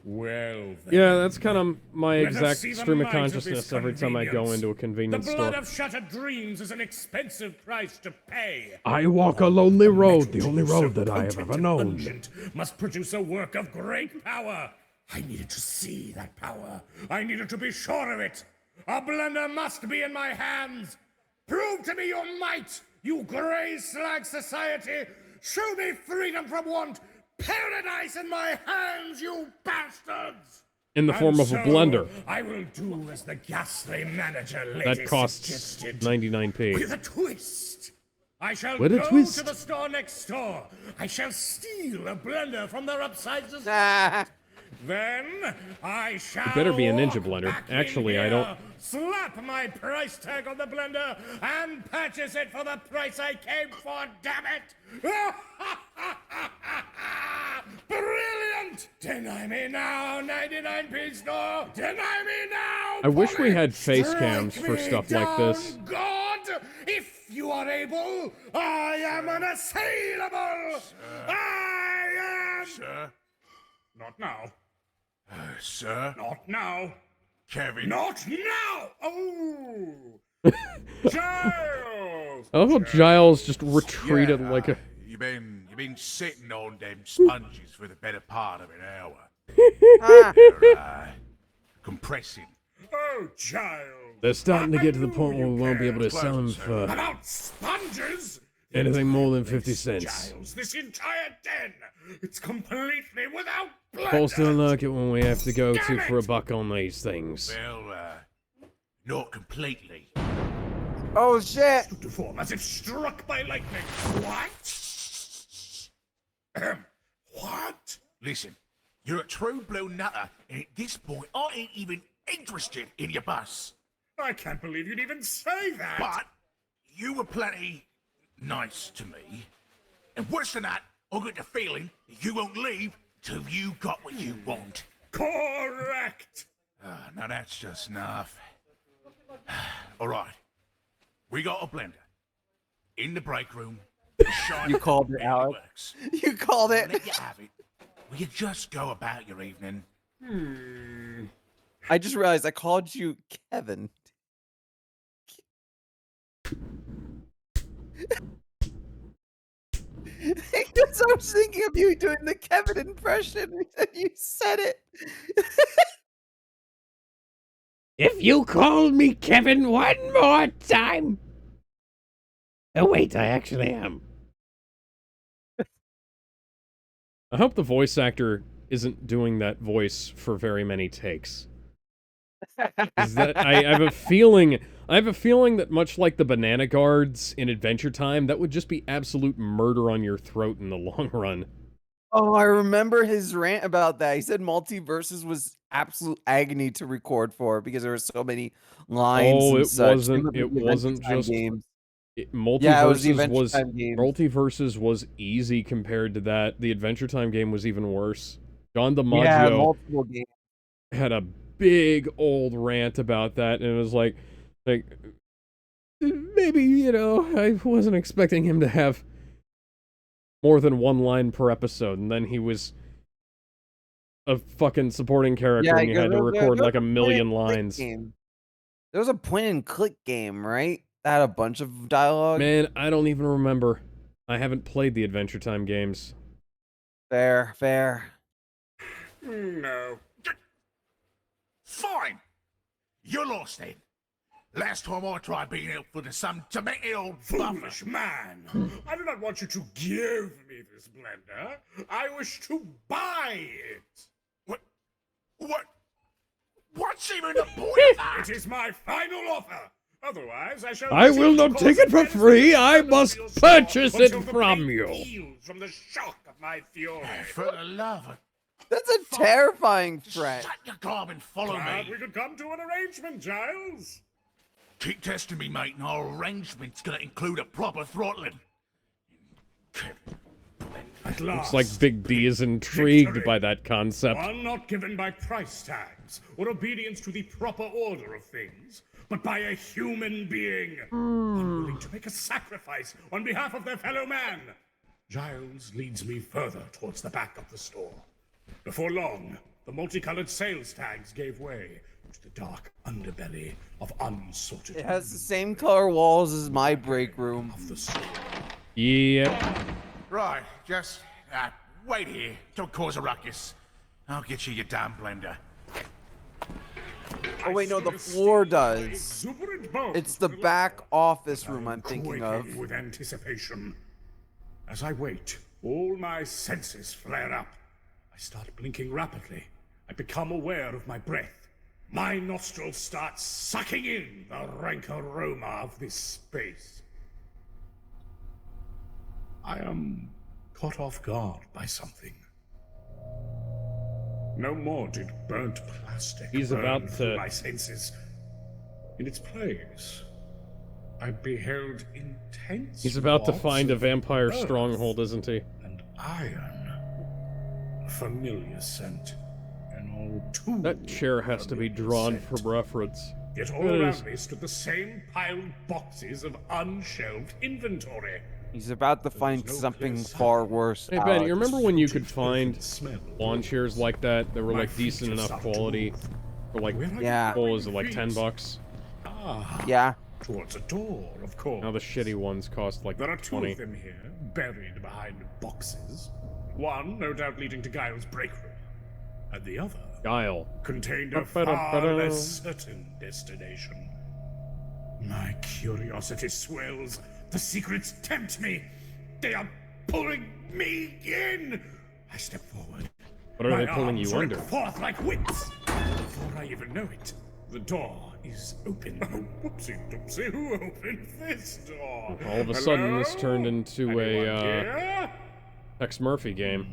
Well, then, yeah, that's kind of my let us exact see the stream of might of consciousness this every time I go convenience. into a convenience The blood store. of shattered dreams is an expensive price to pay. I walk a lonely road, the only road that I have ever known. Pungent must produce a work of great power. I needed to see that power. I needed to be sure of it. A blender must be in my hands. Prove to me your might, you grey slag society. Show me freedom from want. Paradise in my hands, you bastards. In the form of a blender. I will do as the ghastly manager lady That costs suggested. 99p. With a twist. I shall With a go twist. to the store next door. I shall steal a blender from their upsizers. Then I shall. It better be a ninja walk blender. back in Actually, I here, don't. Slap my price tag on the blender and purchase it for the price I came for. Damn it! Brilliant! Deny me now, 99p store. Deny me now. I wish we had Strike face cams for me stuff like this. down, God, if you are able, I am unassailable. I am. Sir? Not now. Sir? Not now. Kevin? Not now! Oh! Giles! I love how Giles just retreated Yeah, like a. You've been sitting on them sponges for the better part of an hour. They're, compressing. Oh, Giles! They're starting to get to the point where we won't be able to sell them for About sponges? anything more than 50 cents. Giles, this entire den! It's completely without blood! Paul still like it when we have to go Damn to for a buck on these things. Well, not completely. Oh shit! To form as if struck by lightning. What? What? Listen, you're a true blue nutter, and at this point, I ain't even interested in your bus. I can't believe you'd even say that! But you were plenty nice to me. And worse than that, I got the feeling that you won't leave till you got what you want. Correct! Now that's just enough. All right. We got a blender. In the break room. You called it, Alex. Works. You called it. Let you have it. Will you just go about your evening? I just realized I called you Kevin. Because I was thinking of you doing the Kevin impression, and you said it. If you call me Kevin one more time. Oh, wait, I actually am. I hope the voice actor isn't doing that voice for very many takes. I have a feeling that much like the banana guards in Adventure Time, that would just be absolute murder on your throat in the long run. Oh, I remember his rant about that. He said Multiverses was absolute agony to record for because there were so many lines. Oh, and it such. wasn't. They It were the wasn't Adventure Time just. games. Multiverses it was the Adventure Time games. Multiverses was easy compared to that. The Adventure Time game was even worse. John DiMaggio Yeah, multiple games. had a big old rant about that, and it was like maybe, you know, I wasn't expecting him to have more than one line per episode, and then he was a fucking supporting character and you had to record like a million lines. There was a point and click game, right? That had a bunch of dialogue. Man, I don't even remember. I haven't played the Adventure Time games. Fair. No. Fine. You're lost then. Last time I tried being helpful to some demented old Foolish man! I do not want you to give me this blender. I wish to buy it. What's even the point of that? It is my final offer. Otherwise, I I will not take it for free. I must purchase it from you. From the shock of my fury. For the love of... That's a terrifying threat. Shut your gob and follow Glad me. we could come to an arrangement, Giles. Keep testing me, mate, and our arrangement's gonna include a proper throttling. At Looks last, like Big D is intrigued victory. by that concept. One not given by price tags or obedience to the proper order of things, but by a human being, unwilling to make a sacrifice on behalf of their fellow man. Giles leads me further towards the back of the store. Before long, the multicolored sales tags gave way to the dark underbelly of unsorted. It has the same color walls as my break room. Of the store. Yep. Right, just wait here. Don't cause a ruckus. I'll get you your damn blender. Oh wait, no, the floor does. Exuberant bones It's the back office room I'm thinking of. quaking with anticipation. As I wait, all my senses flare up. I start blinking rapidly. I become aware of my breath. My nostrils start sucking in the rank aroma of this space. I am caught off guard by something. No more did burnt plastic He's burn about through to- my senses. In its place, I beheld intense. He's about to marks find a of vampire earth stronghold, isn't he? and iron. A familiar scent, and all too. That chair has to be drawn scent. for reference. Yet all It is. around me stood the same piled boxes of unshelved inventory. He's about to find something far worse. Hey Ben, you Alex. remember when you could find lawn chairs like that that were like decent enough quality for like, Yeah. what was it, like $10? Ah, Yeah. towards a door, of course. Now the shitty ones cost like There are two 20. of them here, buried behind boxes. One, no doubt, leading to Giles' break room, and the other Guile. contained a Ba-ba-da-ba-da. far less certain destination. My curiosity swells. The secrets tempt me. They are pulling me in. I step forward. What are My they pulling you arms under? rip forth like whips. Before I even know it, the door is open. Oh, whoopsie doopsie, who opened this door? All of a sudden, this Hello? turned into Anyone a here? Tex Murphy game.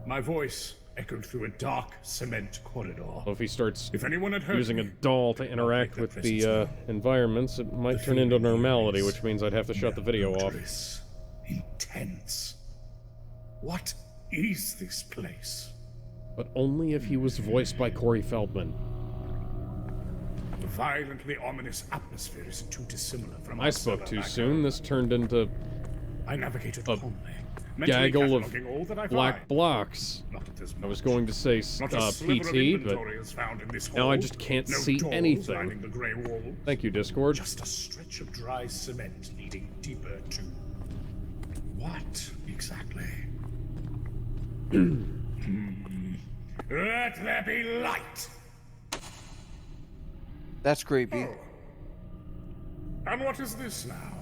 My voice echoed through a dark cement corridor. So if he starts If anyone had heard using a me, doll to interact with the environments, it might turn into normality, which means I'd have to shut the video off. Intense. What is this place? But only if he was voiced by Corey Feldman. The violently ominous atmosphere isn't too dissimilar from I our spoke server too back soon. home. This turned into I navigated a calmly, mentally gaggle of cataloging all that I black find. blocks. Not at this I was going to say Not a sliver of PT, but inventory is found in this now hall. I just can't No see doors anything. lining the grey wall. Thank you, Discord. Just a stretch of dry cement leading deeper to what exactly? Let there be light. That's creepy. Oh. And what is this now?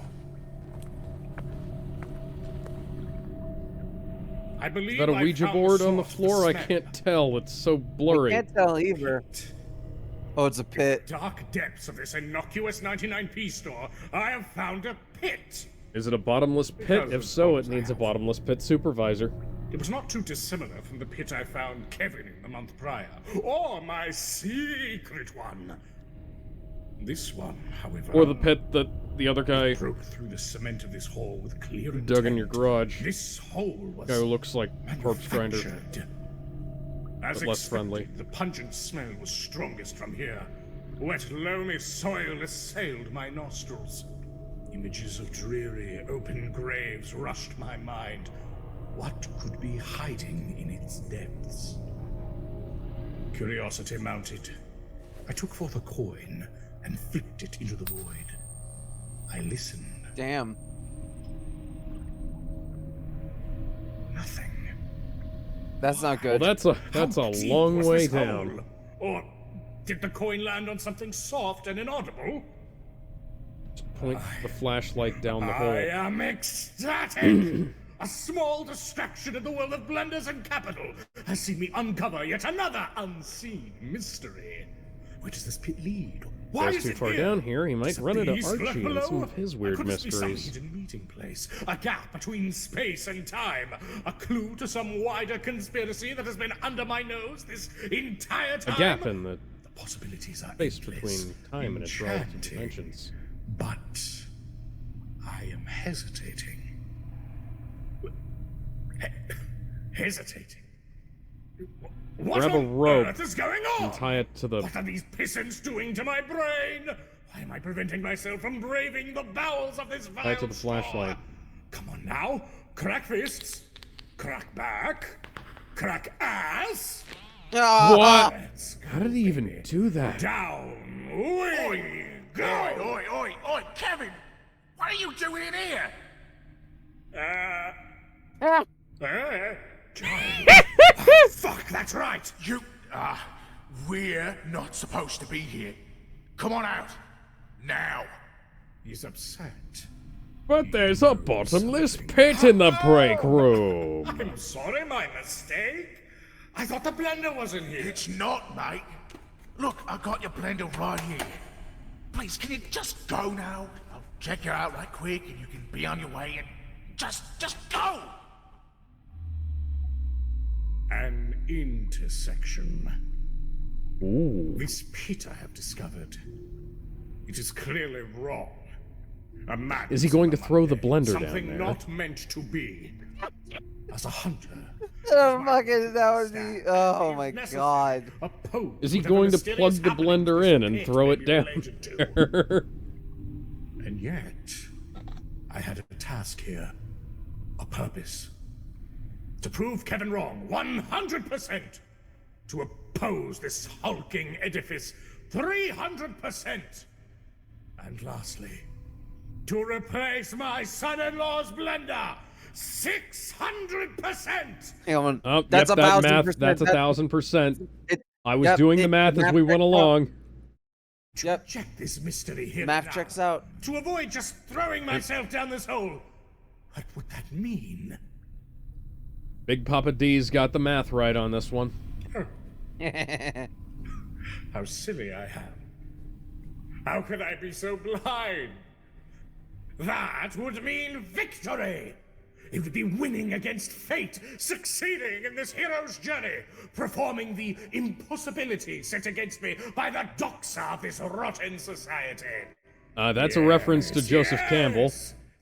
I believe Is that a I Ouija found board on the source of floor? I smell. can't tell. It's so blurry. I can't tell either. Oh, it's a pit. Dark depths of this innocuous 99p store, I have found a pit. Is it a bottomless pit? If so, it needs a bottomless pit supervisor. It was not too dissimilar from the pit I found Kevin in the month prior, or my secret one. This one, however, Or the pit that the other guy broke through the cement of this hall with clear intent. dug in your garage. This hole was Guy who looks like corpse grinder, manufactured. As but less expected, friendly. the pungent smell was strongest from here. Wet, loamy soil assailed my nostrils. Images of dreary, open graves rushed my mind. What could be hiding in its depths? Curiosity mounted. I took forth a coin and flipped it into the void. I listened. Damn. Nothing. That's not good. Well, that's a Deep long was way this down. hole? Or did the coin land on something soft and inaudible? Point the flashlight down the I hole. am ecstatic! A small distraction in the world of blunders and capital has seen me uncover yet another unseen mystery. Where does this pit lead? Why Goes is too it far here? down here, he might Is it run into these lurk Archie and some below? of his Or weird could this be some mysteries. hidden meeting place? A gap between space and time? A clue to some wider conspiracy that has been under my nose this entire time? A gap in the Possibilities are space endless, between time and its relative enchanting. dimensions. But I am hesitating. Hesitating? What Grab a on rope earth is going on? and tie it to the... What are these pissants doing to my brain? Why am I preventing myself from braving the bowels of this vile Tie it to the flashlight. Come on now. Crack fists. Crack back. Crack ass. What? How did he even do that? Down we go. Oi, oi, oi, Kevin! What are you doing in here? Fuck, that's right. We're not supposed to be here. Come on out. Now. He's upset. But there's a bottomless pit in the break room. I'm sorry, my mistake. I thought the blender was in here. It's not, mate. Look, I got your blender right here. Please, can you just go now? I'll check you out right quick and you can be on your way and just go! An intersection. Ooh. This pit I have discovered. It is clearly wrong. A madness Is he going to on throw the Monday, blender down something there? not meant to be. As a hunter, Oh, fucking, that would be. Oh my god. Is he going to plug the blender in and throw it down there? And yet, I had a task here. A purpose. To prove Kevin wrong, 100%. To oppose this hulking edifice, 300%. And lastly, to replace my son-in-law's blender, 600%. Oh, That's yep, that math. That's 1,000%. I was doing the math as we went along. Yep. Check this mystery here. Math now. checks out. To avoid just throwing myself down this hole. What would that mean? Big Papa D's got the math right on this one. How silly I am. How could I be so blind? That would mean victory. It would be winning against fate, succeeding in this hero's journey, performing the impossibility set against me by the doxa of this rotten society. That's a reference to Joseph Campbell.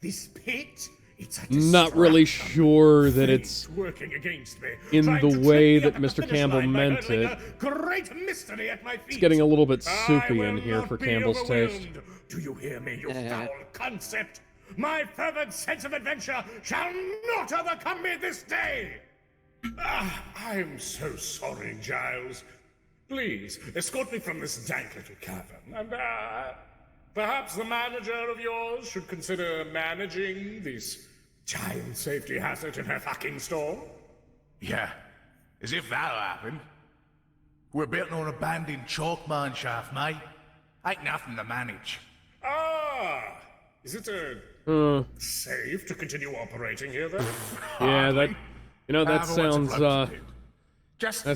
This pit, it's a Not really sure that it's working against me, in trying the to way trip me that up at the Mr. finish Campbell line by meant hurling it. a great mystery at my feet. It's getting a little bit I soupy will in here not for be Campbell's taste. overwhelmed. Do you hear me, you foul concept? My fervent sense of adventure shall not overcome me this day! I'm so sorry, Giles. Please, escort me from this dank little cavern, and, perhaps the manager of yours should consider managing this child safety hazard in her fucking store? Yeah, as if that'll happen. We're built on an abandoned chalk mine shaft, mate. Ain't nothing to manage. Ah! Is it safe to continue operating here, then? Yeah, that... You know, that sounds, that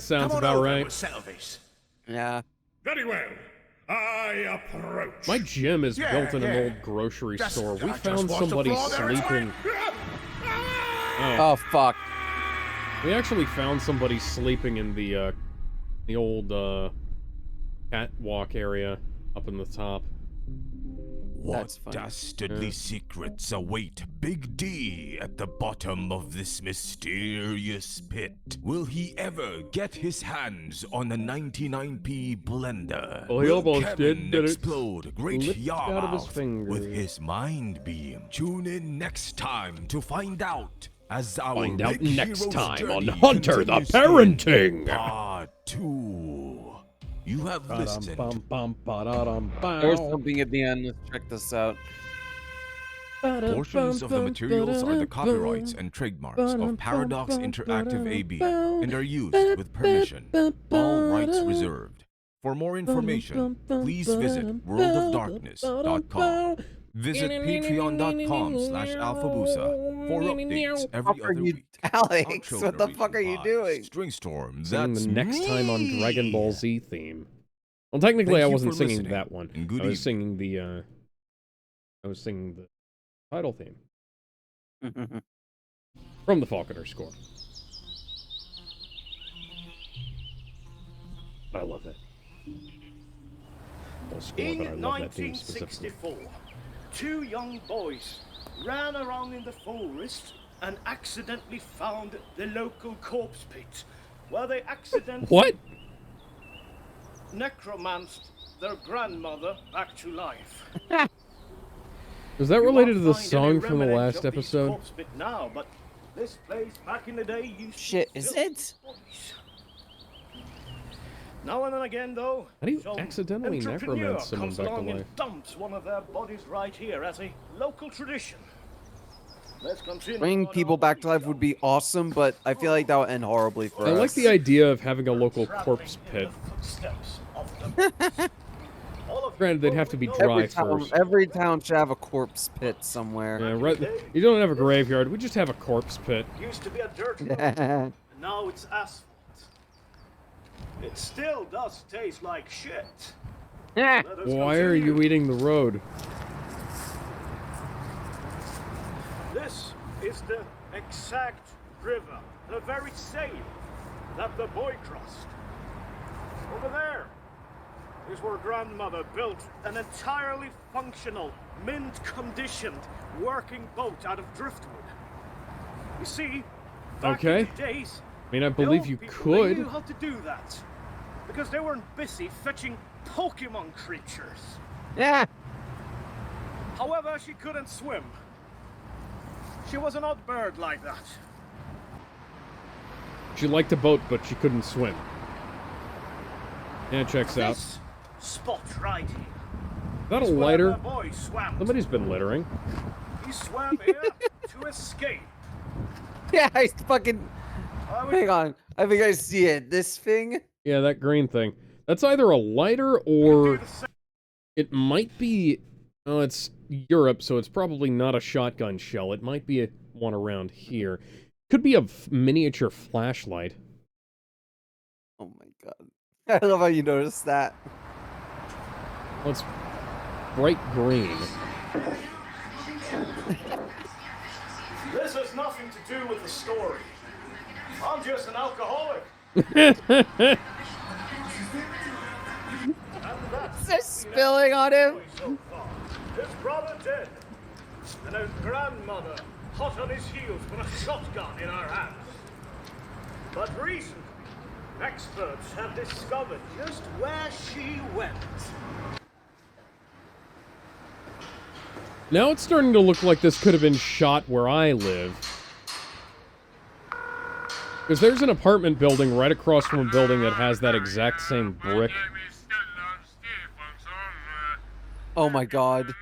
sounds about right. Yeah. Very well. I approach. My gym is built in an old grocery store. We found somebody sleeping... Oh, fuck. We actually found somebody sleeping in the old, catwalk area up in the top. What dastardly secrets await Big D at the bottom of this mysterious pit? Will he ever get his hands on the 99p blender? Well, he Will almost Kevin did, explode a great slipped out of his yarmouth finger. with his mind beam? Tune in next time to find out as our Find out big next hero's time on journey Hunter the continues in Parenting. Part 2. You have listened. There's something at the end. Let's check this out. Portions of the materials are the copyrights and trademarks of Paradox Interactive AB and are used with permission. All rights reserved. For more information, please visit worldofdarkness.com. Visit patreon.com/alphabusa for updates every other week. Alex, what the fuck are you doing? String Storm, Singing that's the next time on me. Dragon Ball Z theme. Well, technically, Thank I you wasn't for singing listening, that one. and good I was singing the, I was singing the title theme. From the Falconer score. I love that. Well, score, In but I love that theme specifically. 1964, two young boys ran around in the forest and accidentally found the local corpse pit, where they accidentally What? necromanced their grandmother back to life. Is that related to the Find any song from the remnants last of these episode? corpse pit now, but this place back in the day used to Shit, is fill it? with bodies. Now and then again, though, How do you some accidentally entrepreneur necromance someone comes back to along life? and dumps one of their bodies right here as a local tradition. Let's continue. Bringing people back to life would be awesome, but I feel like that would end horribly for I us. like the idea of having a local corpse pit. Granted, they'd have to be dry first. Every town should have a corpse pit somewhere. Yeah, right. You don't have a graveyard. We just have a corpse pit. Used to be a dirt road, and now it's asphalt. It still does taste like shit. Why are you eating the road? This is the exact river, the very same that the boy crossed. Over there is where grandmother built an entirely functional, mint-conditioned, working boat out of driftwood. You see, back in the days, I mean, I the believe old you people, they could. knew how to do that because they weren't busy fetching Pokemon creatures. Yeah. However, she couldn't swim. She was an odd bird like that. She liked a boat, but she couldn't swim. Yeah, checks out. This spot right here. Is that a is where lighter? the boy swam. Somebody's been littering. He swam here to escape. Yeah, he's fucking. Hang on. I think I see it. This thing? Yeah, that green thing. That's either a lighter or it might be. Oh, it's Europe, so it's probably not a shotgun shell. It might be one around here. Could be a miniature flashlight. Oh my god. I love how you noticed that. Well, it's bright green. This has nothing to do with the story. I'm just an alcoholic. They're spilling on him. His brother dead, and his grandmother hot on his heels with a shotgun in her hands. But recently, experts have discovered just where she went. Now it's starting to look like this could have been shot where I live. Because there's an apartment building right across from a building that has that exact same brick. Oh my god.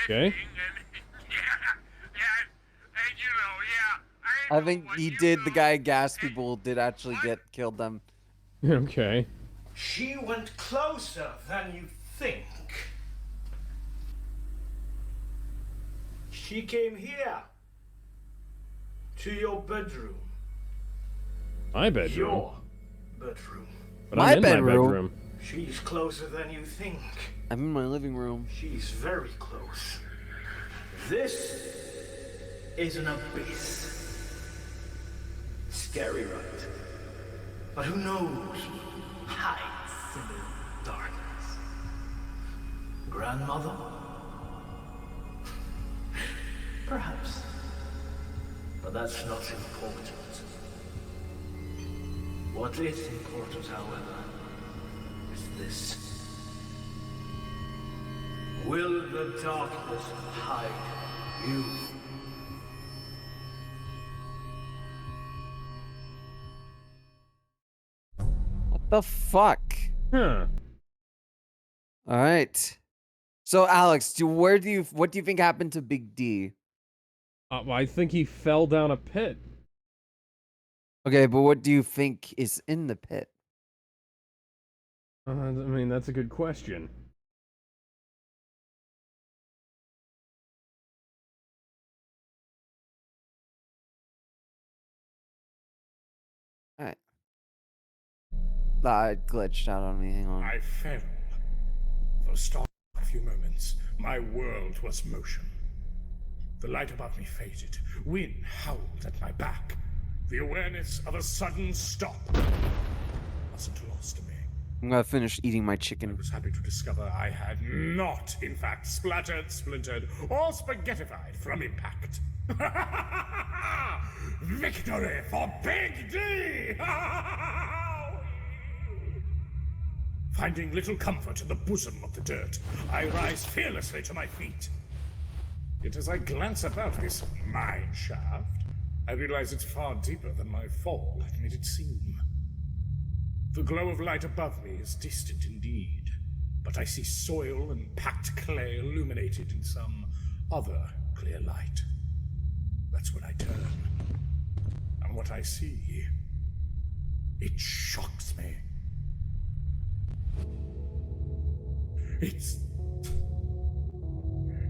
Okay. I think he did. The guy gas people did actually get killed them. Okay. She went closer than you think. She came here. To your bedroom. My bedroom? Your bedroom. But I'm in my bedroom. She's closer than you think. I'm in my living room. She's very close. This is an abyss. Scary, right? But who knows what hides in the darkness? Grandmother? Perhaps. But that's not important. What is important, however, is this. Will the darkness hide you? What the fuck? Huh. All right. So, Alex, what do you think happened to Big D? I think he fell down a pit. Okay, but what do you think is in the pit? I mean, that's a good question. Alright. That glitched out on me. Hang on. I fell. For a start, a few moments, my world was motion. The light above me faded. Wind howled at my back. The awareness of a sudden stop wasn't lost to me. I'm gonna finish eating my chicken. I was happy to discover I had not, in fact, splattered, splintered, or spaghettified from impact. Victory for Big D! Finding little comfort in the bosom of the dirt, I rise fearlessly to my feet. Yet as I glance about this mine shaft, I realize it's far deeper than my fall had made it seem. The glow of light above me is distant indeed, but I see soil and packed clay illuminated in some other clear light. That's when I turn. And what I see, it shocks me.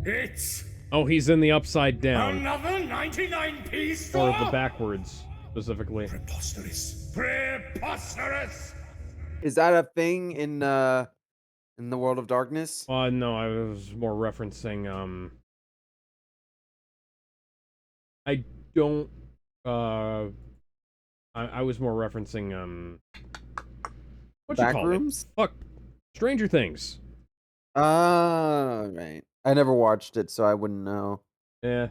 It's Oh, he's in the upside down. Another 99p Or store? the backwards, specifically. Preposterous. Preposterous! Is that a thing in the World of Darkness? No, I was more referencing, I don't, I was more referencing, what you call it? Backrooms? Fuck. Stranger Things. Right. I never watched it, so I wouldn't know. Yeah.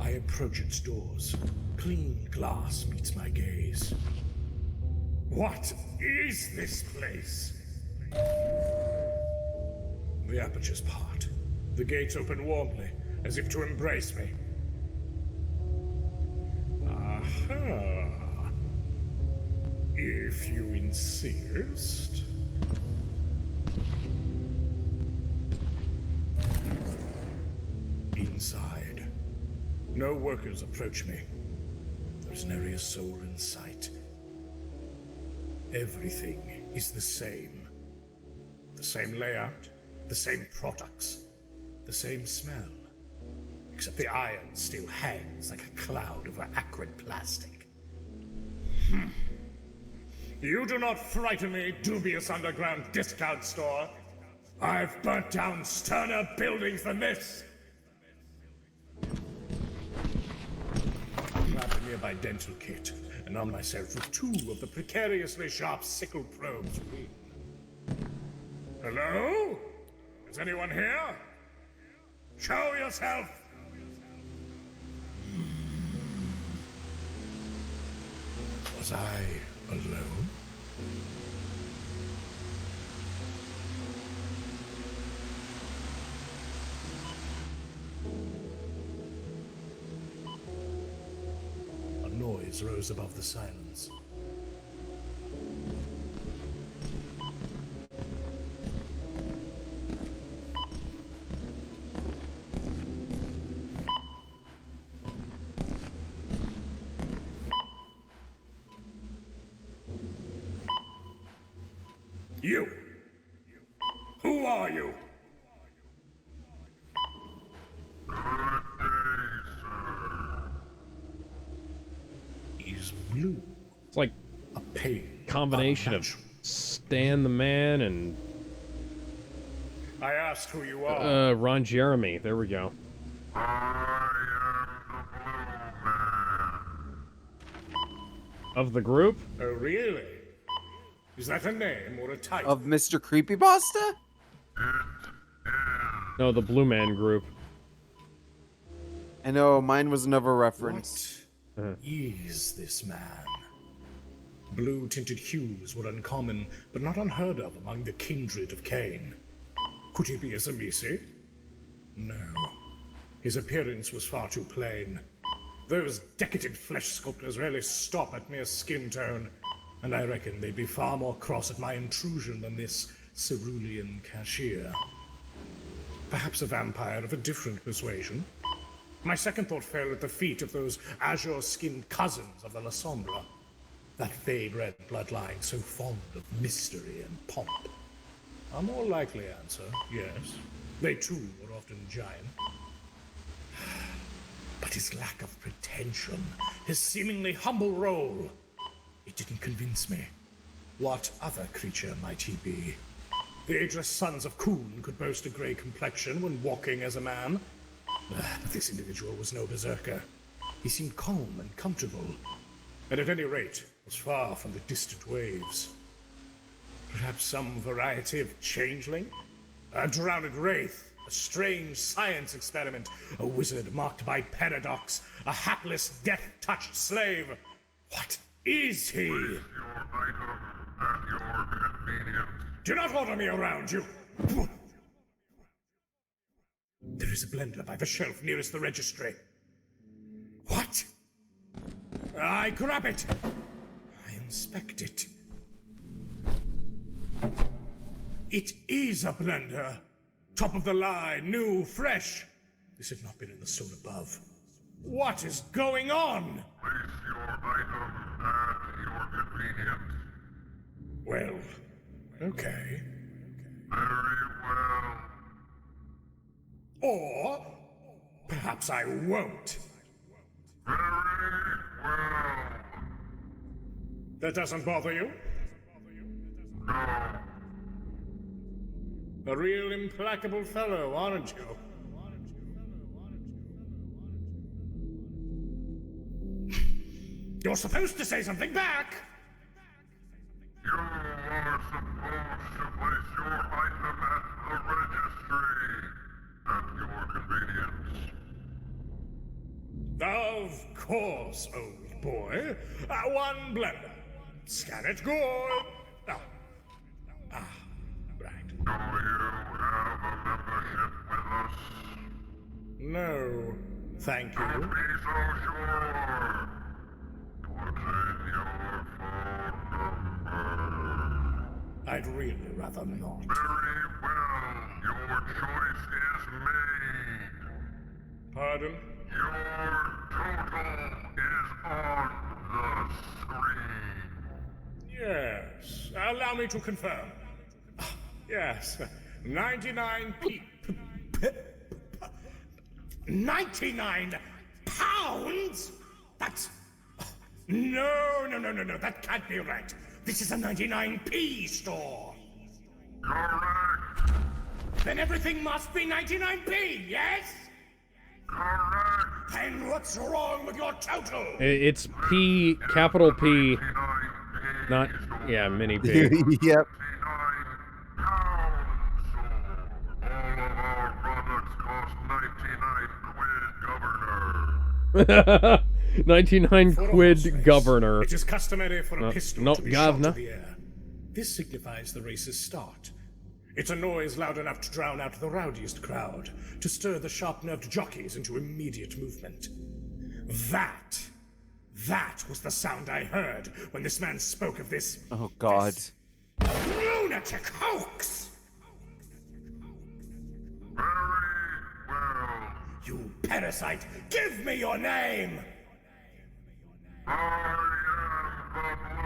I approach its doors. Clean glass meets my gaze. What is this place? The apertures part. The gates open warmly, as if to embrace me. Aha. If you insist. Inside. No workers approach me. There's nary a soul in sight. Everything is the same. The same layout, the same products, the same smell. Except the iron still hangs like a cloud over acrid plastic. You do not frighten me, dubious underground discount store. I've burnt down sterner buildings than this. Grab a nearby dental kit and arm myself with 2 of the precariously sharp sickle probes within. Hello? Is anyone here? Show yourself! Was I alone? A noise rose above the silence. You! Who are you? Is blue. It's like a pain. Combination of Stan the Man and I asked who you are. Ron Jeremy. There we go. Of the group? Oh, really? Is that a name or a title? Of Mr. Creepypasta? No, the Blue Man group. I know, mine was never referenced. What is this man? Blue-tinted hues were uncommon, but not unheard of among the kindred of Cain. Could he be a Zamisi? No. His appearance was far too plain. Those decadent flesh sculptors rarely stop at mere skin tone, and I reckon they'd be far more cross at my intrusion than this cerulean cashier. Perhaps a vampire of a different persuasion? My second thought fell at the feet of those azure-skinned cousins of the La Sombra. That vague red bloodline so fond of mystery and pomp. A more likely answer, yes. They too were often giant. But his lack of pretension, his seemingly humble role, it didn't convince me. What other creature might he be? The ageless sons of Khun could boast a grey complexion when walking as a man. But this individual was no berserker. He seemed calm and comfortable, and at any rate was far from the distant waves. Perhaps some variety of changeling? A drowned wraith? A strange science experiment? A wizard marked by paradox? A hapless, death-touched slave? What is he? Do not order me around, you! There is a blender by the shelf nearest the registry. What? I grab it. I inspect it. It is a blender. Top of the line, new, fresh. This had not been in the store above. What is going on? Place your items at your convenience. Well, Okay. Very well. Or perhaps I won't. Very well. That doesn't bother you? No. A real implacable fellow, aren't you? You're supposed to say something back! You are supposed to place your item at the registry at your convenience. Of course, old boy. One blender. Scan it good. Oh. Ah, right. Do you have a membership with us? No, thank you. Don't be so sure. Put in your phone number. I'd really rather not. Very well. Your choice is made. Pardon? Your total is on the screen. Yes. Allow me to confirm. Ah, yes. 99p. 99 pounds? That's... No. That can't be right. This is a 99p store. Correct. Then everything must be 99p, yes? Correct. Then what's wrong with your total? It's P, capital P, not, yeah, mini P. Yep. All of our products cost 99 quid, Governor. 99 quid governor. It is customary for a pistol no, to be governor. shot in the air. This signifies the race's start. It's a noise loud enough to drown out the rowdiest crowd, to stir the sharp-nerved jockeys into immediate movement. That was the sound I heard when this man spoke of this... Oh, God. lunatic hoax! Very well. You parasite, give me your name! I am the Blue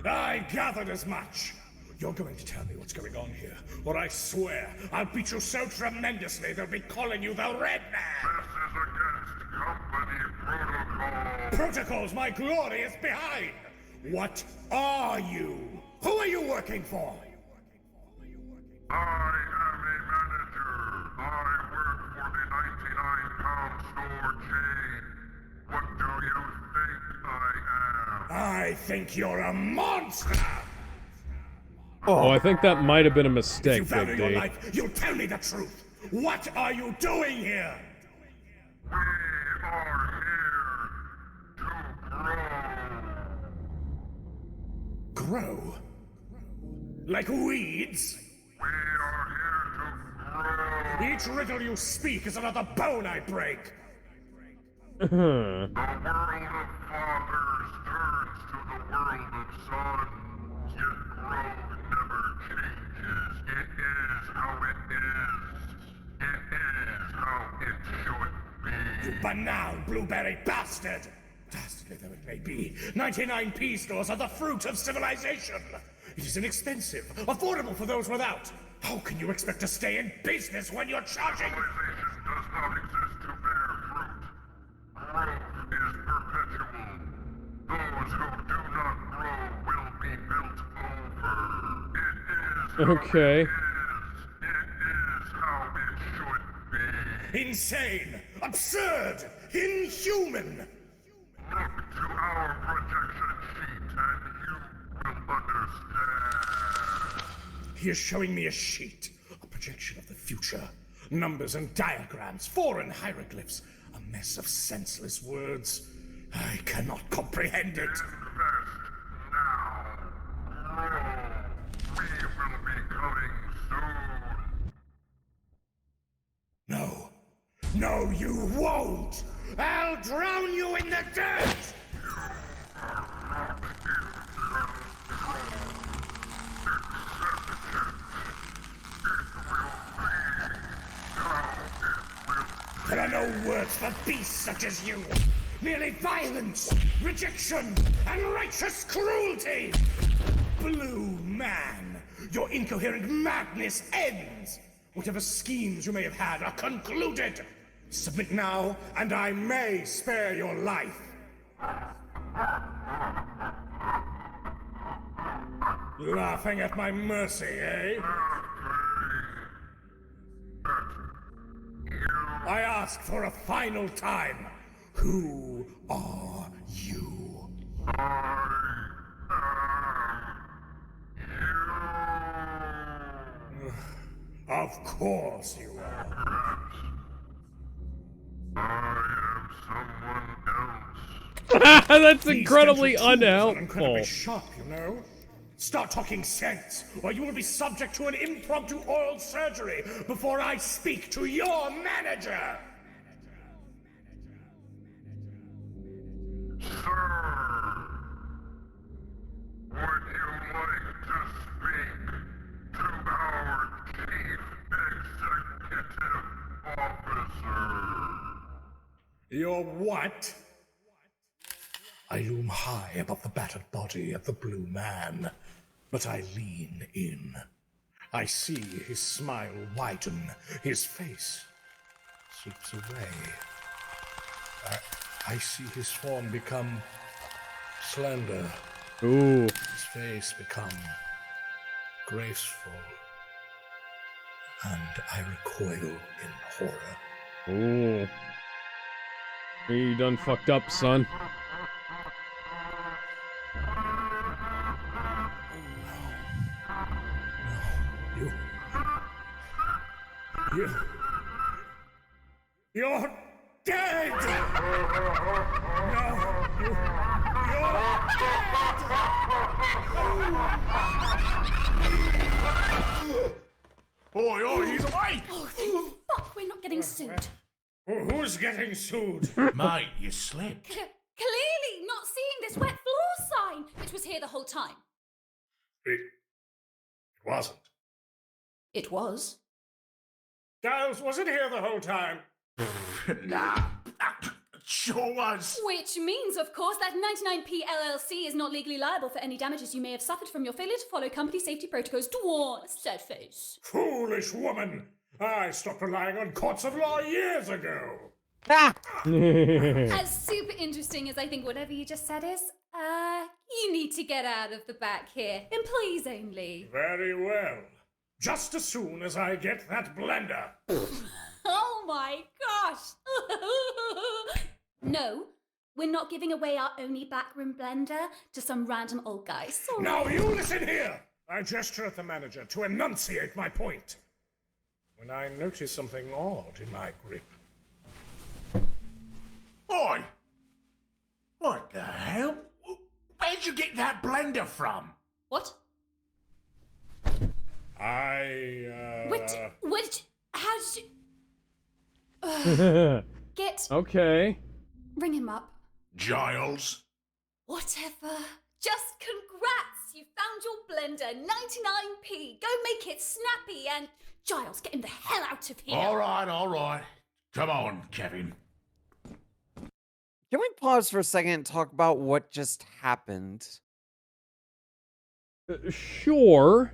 Man. I gathered as much. You're going to tell me what's going on here, or I swear I'll beat you so tremendously they'll be calling you the Red Man! This is against company protocol. Protocol's my glory is behind! What are you? Who are you working for? I am a manager. I work for the 99-pound store chain. What do you think I am? I think you're a monster! Oh, I think that might have been a If mistake, you value Big your D. life, you'll tell me the truth. What are you doing here? We are here to grow. Grow? Like weeds? We are here to grow. Each riddle you speak is another bone I break. The world of fathers turns to the world of sons, yet growth never changes. It is how it is. It is how it should be. You banal blueberry bastard! Dastardly though it may be, 99p stores are the fruit of civilization. It is inexpensive, affordable for those without. How can you expect to stay in business when you're charging? Civilization does not exist to bear fruit. Growth is perpetual. Those who do not grow will be built over. It is Okay. It is how it should be. Insane, absurd, inhuman. Look to our projection sheet and you will understand. He is showing me a sheet, a projection of the future. Numbers and diagrams, foreign hieroglyphs, a mess of senseless words. I cannot comprehend it. Invest now. Grow. We will be coming soon. No. No, you won't! I'll drown you in the dirt! There are no words for beasts such as you. Merely violence, rejection, and righteous cruelty. Blue man, your incoherent madness ends. Whatever schemes you may have had are concluded. Submit now, and I may spare your life. Laughing at my mercy, eh? I ask for a final time. Who are you? Of course you are. That's These incredibly dental tools are unhelpful. incredibly sharp, you know. Start talking sense, or you will be subject to an impromptu oral surgery before I speak to your manager. Your what? I loom high above the battered body of the blue man, but I lean in. I see his smile widen, his face slips away. I see his form become slender. Ooh. His face become graceful. And I recoil in horror. Ooh. You done fucked up, son. You're dead! Oi, he's awake! Oh, thank fuck we're not getting sued. Who's getting sued? Mate, you slipped. Clearly not seeing this wet floor sign, which was here the whole time. It wasn't. It was. Giles wasn't here the whole time. Nah, sure was. Which means, of course, that 99p LLC is not legally liable for any damages you may have suffered from your failure to follow company safety protocols. Dwarf, sad face. Foolish woman! I stopped relying on courts of law years ago. As super interesting as I think whatever you just said is, you need to get out of the back here. Employees only. Very well. Just as soon as I get that blender. Oh my gosh! No, we're not giving away our only backroom blender to some random old guy. Sorry. Now you listen here! I gesture at the manager to enunciate my point. When I notice something odd in my grip. Oi! What the hell? Where'd you get that blender from? What? What? How did you... Get... Okay. Ring him up. Giles? Whatever. Just congrats! You found your blender, 99p. Go make it snappy and... Giles, get him the hell out of here. All right. Come on, Kevin. Can we pause for a second and talk about what just happened? Sure.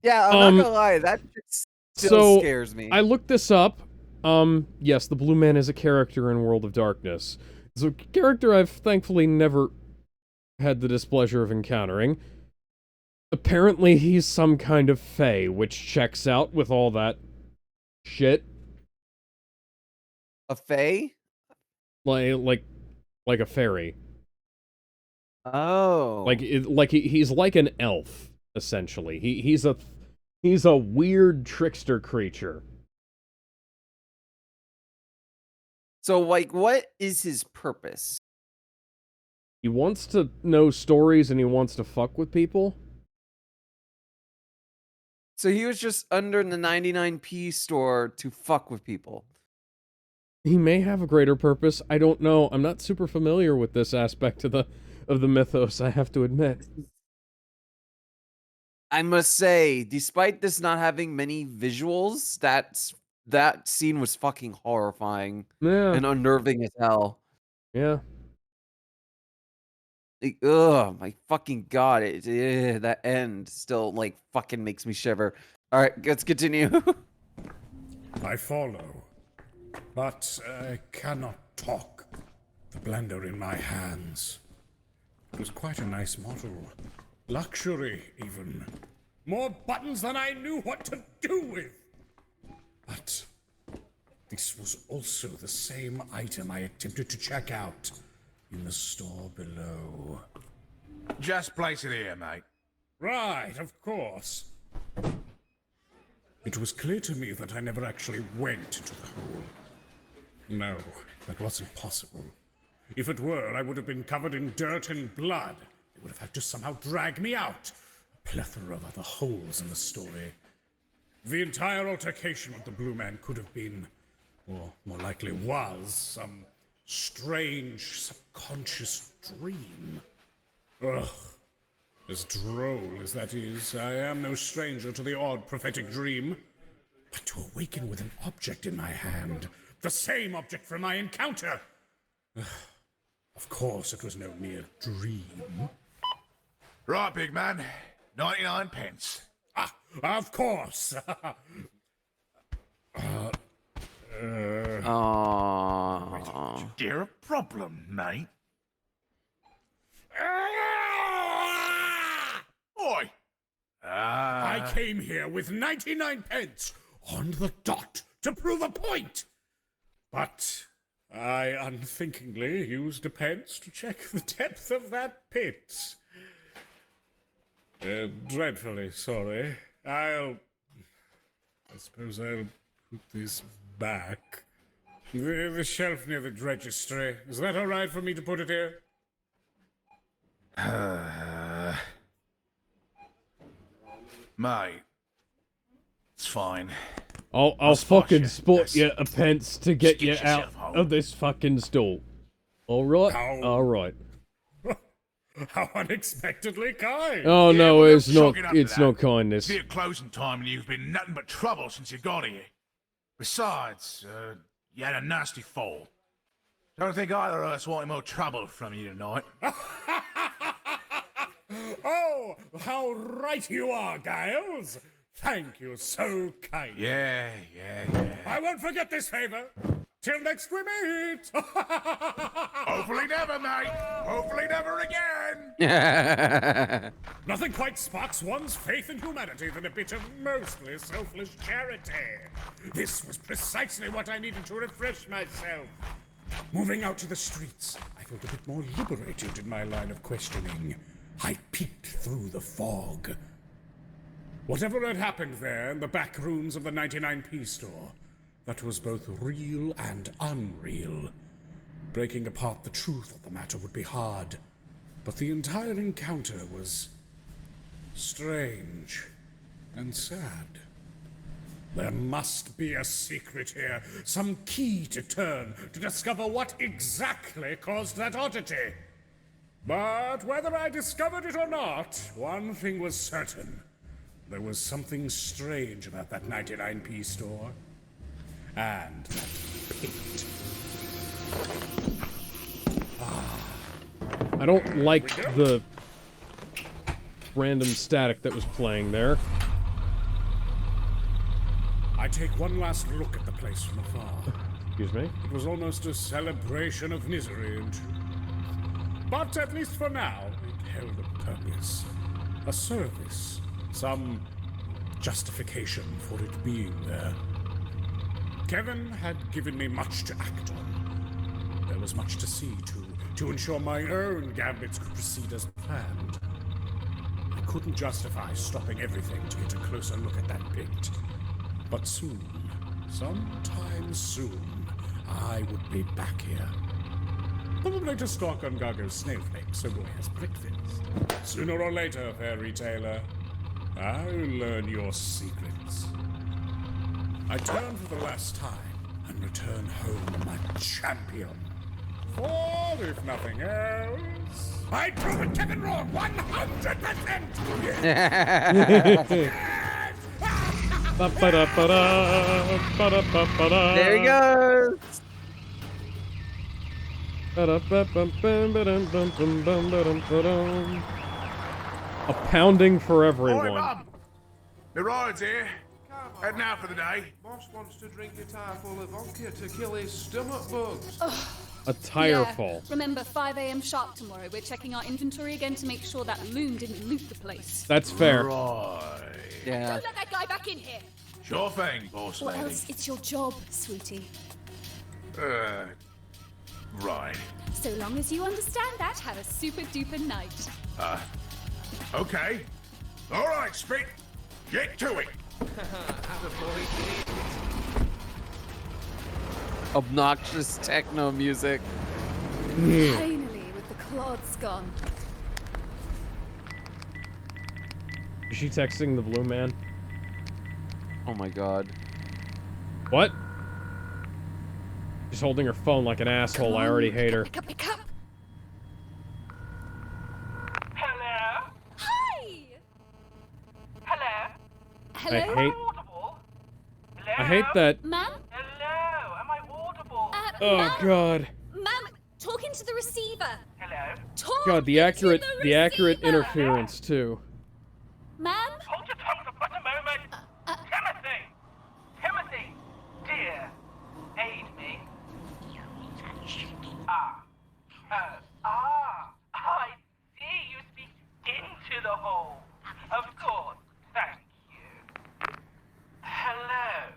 Yeah, I'm not gonna lie, that shit still scares me. I looked this up. Yes, the Blue Man is a character in World of Darkness. It's a character I've thankfully never had the displeasure of encountering. Apparently he's some kind of fae, which checks out with all that shit. A fae? Like a fairy. Oh. He's like an elf, essentially. He's a weird trickster creature. So, like, what is his purpose? He wants to know stories and he wants to fuck with people. So he was just under the 99p store to fuck with people. He may have a greater purpose. I don't know. I'm not super familiar with this aspect of the mythos, I have to admit. I must say, despite this not having many visuals, that scene was fucking horrifying. Yeah. And unnerving as hell. Yeah. Like, ugh, my fucking god! That end still like fucking makes me shiver. All right, let's continue. I follow, but I cannot talk. The blender in my hands. It was quite a nice model. Luxury, even. More buttons than I knew what to do with. But this was also the same item I attempted to check out in the store below. Just place it here, mate. Right, of course. It was clear to me that I never actually went into the hole. No, that wasn't possible. If it were, I would have been covered in dirt and blood. They would have had to somehow drag me out. A plethora of other holes in the story. The entire altercation with the Blue Man could have been, or more likely was, some strange, subconscious dream. Ugh. As droll as that is, I am no stranger to the odd prophetic dream. But to awaken with an object in my hand, the same object from my encounter. Of course, it was no mere dream. Right, big man. 99 pence. Ah, of course. You're a problem, mate. Oi! I came here with 99 pence on the dot to prove a point. But I unthinkingly used a pence to check the depth of that pit. Dreadfully sorry. I suppose I'll put this back. The shelf near the registry. Is that all right for me to put it here? Mate, it's fine. I'll fucking spot you a pence to get Just you get out yourself home. of this fucking stall. Alright? How- Alright. How unexpectedly kind. Oh Yeah, no, well, it's chalk not it up to it's that. not kindness. It's near closing time and you've been nothing but trouble since you got here. Besides, you had a nasty fall. Don't think either of us want more trouble from you tonight. Oh, how right you are, Giles. Thank you so kind. Yeah. I won't forget this favor. Till next we meet. Hopefully never, mate. Hopefully never again. Nothing quite sparks one's faith in humanity than a bit of mostly selfless charity. This was precisely what I needed to refresh myself. Moving out to the streets, I felt a bit more liberated in my line of questioning. I peeked through the fog. Whatever had happened there in the back rooms of the 99p store, that was both real and unreal. Breaking apart the truth of the matter would be hard, but the entire encounter was strange and sad. There must be a secret here, some key to turn to discover what exactly caused that oddity. But whether I discovered it or not, one thing was certain. There was something strange about that 99p store. And that pit. I don't like the random static that was playing there. I take one last look at the place from afar. Excuse me? It was almost a celebration of misery and truth. But at least for now, it held a purpose. A service. Some justification for it being there. Kevin had given me much to act on. There was much to see to ensure my own gambits could proceed as planned. I couldn't justify stopping everything to get a closer look at that pit. But soon, sometime soon, I would be back here. Probably to stalk on Gargo's snowflakes so boy has breakfast. Sooner or later, fair retailer, I'll learn your secrets. I turn for the last time and return home my champion. For, if nothing else, I prove Kevin wrong 100%! There he goes! A pounding for Oi, everyone. Mum! The ride's here. Heading out for the day. Boss wants to drink a tire full of vodka to kill his stomach bugs. A tire Yeah. fall. Remember, 5 a.m. sharp tomorrow. We're checking our inventory again to make sure that loon didn't loot the place. That's fair. Right. Yeah. Don't let that guy back in here. Sure thing, boss What lady. else? It's your job, sweetie. Right. So long as you understand that, have a super duper night. Okay. All right, Spit. Get to it. Obnoxious techno music. Finally, with the clods gone. Is she texting the blue man? Oh my god. What? She's holding her phone like an asshole. I already hate her. Pick up. Hello? Hi! Hello? I hate that. Ma'am? Hello? Am I audible? Oh ma'am? god. Ma'am, talk into the receiver. Hello? Talk God, the accurate into the accurate receiver. interference too. Ma'am? Hold your tongue for but a moment. Timothy, dear, aid me. I see you speak into the hole. Of course, thank you. Hello,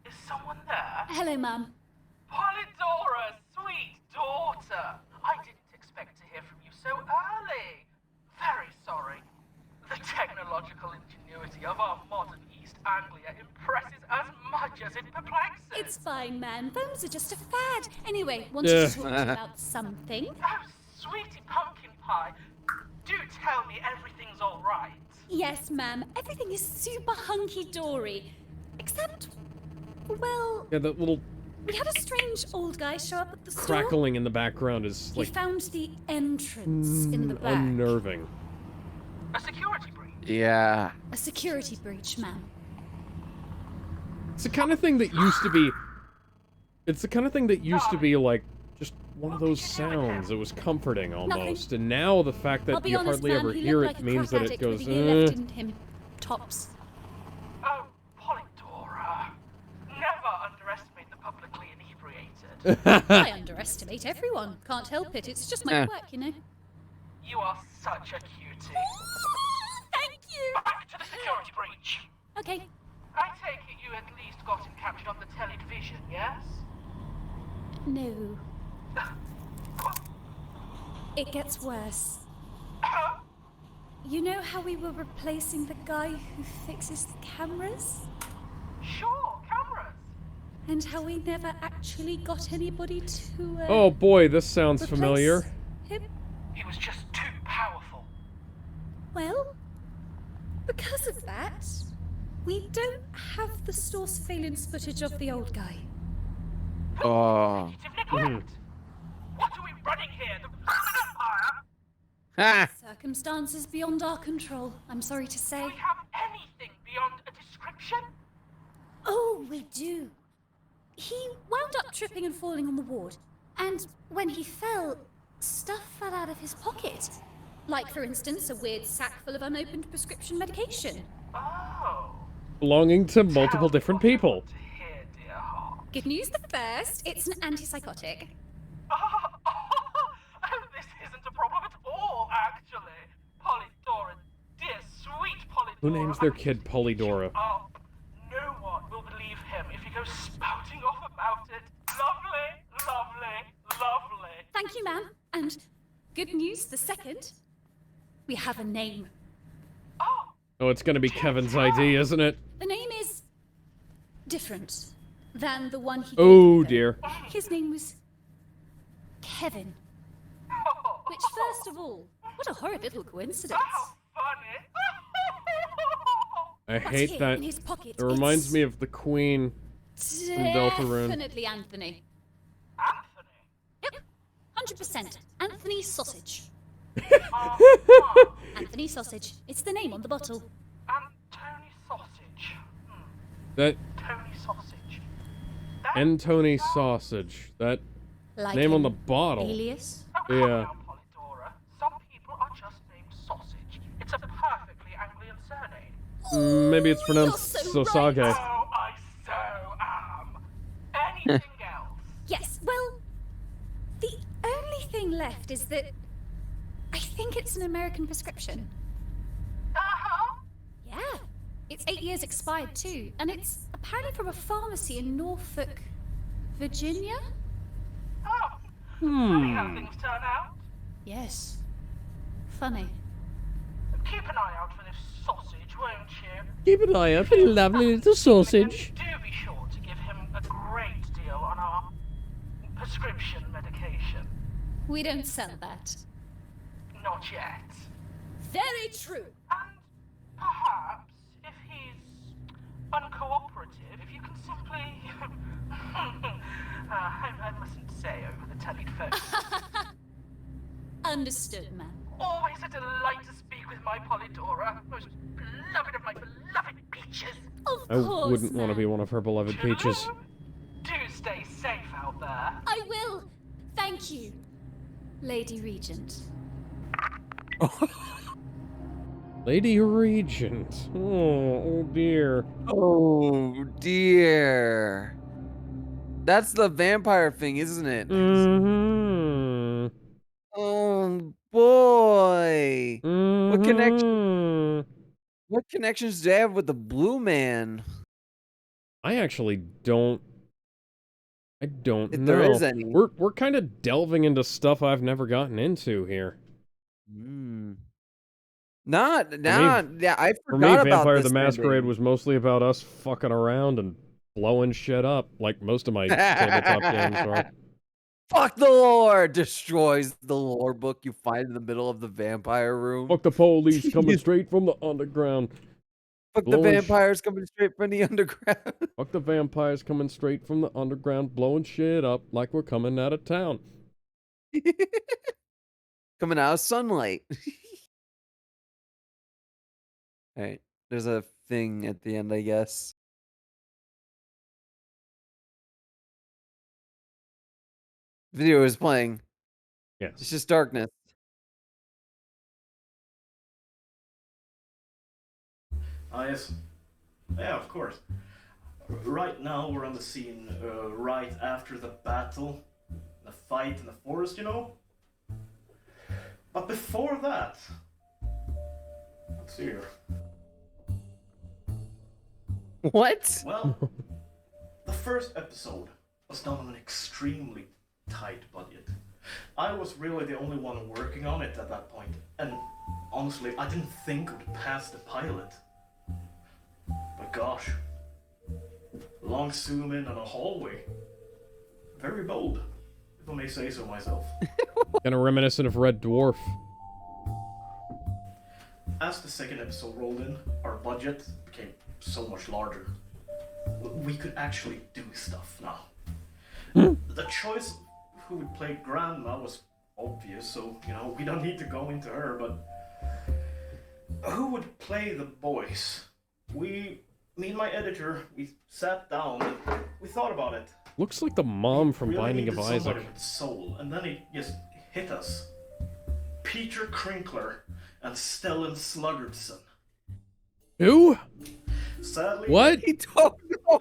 is someone there? Hello, ma'am. Polydora, sweet daughter. I didn't expect to hear from you so early. Very sorry. The technological ingenuity of our modern East Anglia impresses as much as it perplexes. It's fine, man. Phones are just a fad. Anyway, wanted Yeah. to talk to you about something. Oh, sweetie pumpkin pie. Do tell me everything's all right. Yes, ma'am. Everything is super hunky-dory. Except, well, Yeah, that little we had a strange old guy show up at the store. crackling in the background is He like found the entrance in the back. unnerving. A security breach. Yeah. A security breach, ma'am. It's the kind of thing that used to be. It's the kind of thing that used to be like just one of those sounds. It was comforting almost, and now the fact I'll that be you honest, hardly ma'am, ever he hear looked it like a means crack that it addict goes. with a year left in him. Tops. Oh, Polydora. Never underestimate the publicly inebriated. I underestimate everyone. Can't help it. It's just my work, you know. You are such a cutie. Thank you. Back to the security breach. Okay. I take it you at least got him captured on the television, yes? No. It gets worse. You know how we were replacing the guy who fixes the cameras? Sure, cameras. And how we never actually got anybody to, Oh boy, this sounds replace familiar. him? He was just too powerful. Well, because of that, we don't have the store surveillance footage of the old guy. Oh. What are we running here? The Empire? Circumstances beyond our control, I'm sorry to say. Do we have anything beyond a description? Oh, we do. He wound up tripping and falling on the ward. And when he fell, stuff fell out of his pocket. Like, for instance, a weird sack full of unopened prescription medication. Oh. Belonging to multiple different people. Here, dear heart. Good news the first, it's an antipsychotic. Oh, this isn't a problem at all, actually. Polydora, dear sweet Polydora. Who names their kid Polydora? Oh, no one will believe him if he goes spouting off about it. Lovely, lovely, lovely. Thank you, ma'am. And good news the second, we have a name. Oh, it's gonna be Kevin's ID, isn't it? The name is different than the one he gave Oh me, though. dear. His name was Kevin. Which, first of all, what a horrid little coincidence. I What's hate here that. in his pocket? It reminds It's me of the Queen from Deltarune. Definitely Anthony. Yep, 100%. Anthony Sausage. Anthony Sausage. It's the name on the bottle. Tony Sausage. That Tony Sausage. Antony sausage. That Like Name on an the bottle. alias? Yeah. Some people are just named Sausage. It's a perfectly Anglian surname. Maybe it's pronounced Sosage. Oh, I so am. Anything else? Yes, well, the only thing left is that I think it's an American prescription. Uh-huh. Yeah. It's 8 years expired too, and it's apparently from a pharmacy in Norfolk, Virginia? Oh, funny how things turn out. Yes. Funny. Keep an eye out for this sausage, won't you? Keep an eye out for the lovely little sausage. Do be sure to give him a great deal on our prescription medication. We don't sell that. Not yet. Very true. And perhaps, if he's uncooperative, if you can simply... I mustn't say over the telephone. Understood, ma'am. Always a delight to speak with my Polydora, most beloved of my beloved peaches. I wouldn't want to be one of her beloved peaches. Do stay safe out there. I will. Thank you, Lady Regent. Lady Regent. Oh dear. Oh dear. That's the vampire thing, isn't it? Mm-hmm. Oh boy. What connections do they have with the Blue Man? I actually don't. I don't If know. there is any. We're kind of delving into stuff I've never gotten into here. Yeah, I For me, forgot about Vampire this the Masquerade ending. was mostly about us fucking around and blowing shit up, like most of my tabletop games are. Fuck the lore! Destroys the lore book you find in the middle of the vampire room. Fuck the police coming straight from the underground. Fuck the blowing vampires coming straight from the underground. Fuck the vampires coming straight from the underground, blowing shit up like we're coming out of town. Coming out of sunlight. Alright, there's a thing at the end, I guess. Video is playing. Yes. It's just darkness. Yes. Yeah, of course. Right now, we're on the scene right after the battle, the fight in the forest, you know? But before that, let's see here. What? Well, the first episode was done on an extremely tight budget. I was really the only one working on it at that point, and honestly, I didn't think it would pass the pilot. But gosh, long zoom in on a hallway. Very bold, if I may say so myself. Kind of reminiscent of Red Dwarf. As the second episode rolled in, our budget became so much larger. We could actually do stuff now. The choice of who would play Grandma was obvious, so, you know, we don't need to go into her, but who would play the boys? Me and my editor, we sat down and we thought about it. Looks like the mom from Really Binding of needed Isaac. somebody with soul, and then it just hit us. Peter Crinkler and Stellan Sluggerson. Who? Sadly, What?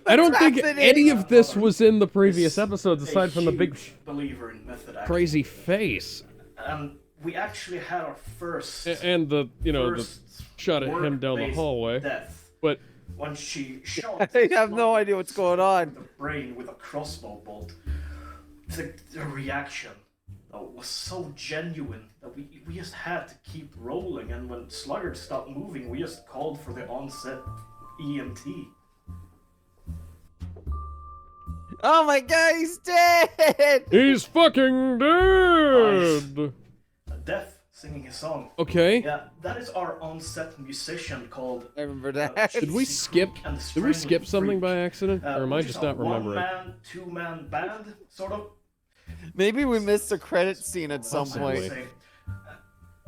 I don't think any of this was in the previous episodes aside from the big believer in method acting. crazy face. And we actually had our first And the, you know, the shot at him down the work-based hallway. death But when she shot I have no idea what's going on. the brain with a crossbow bolt. The reaction was so genuine that we just had to keep rolling, and when Sluggard stopped moving, we just called for the onset EMT. Oh my god, he's dead! He's fucking dead! Death singing his song. Okay. Yeah, that is our on-set musician called. I remember that. Did we skip something by accident? Or am I just not remembering? One-man, two-man band, sort of. Maybe we missed a credit scene at some point.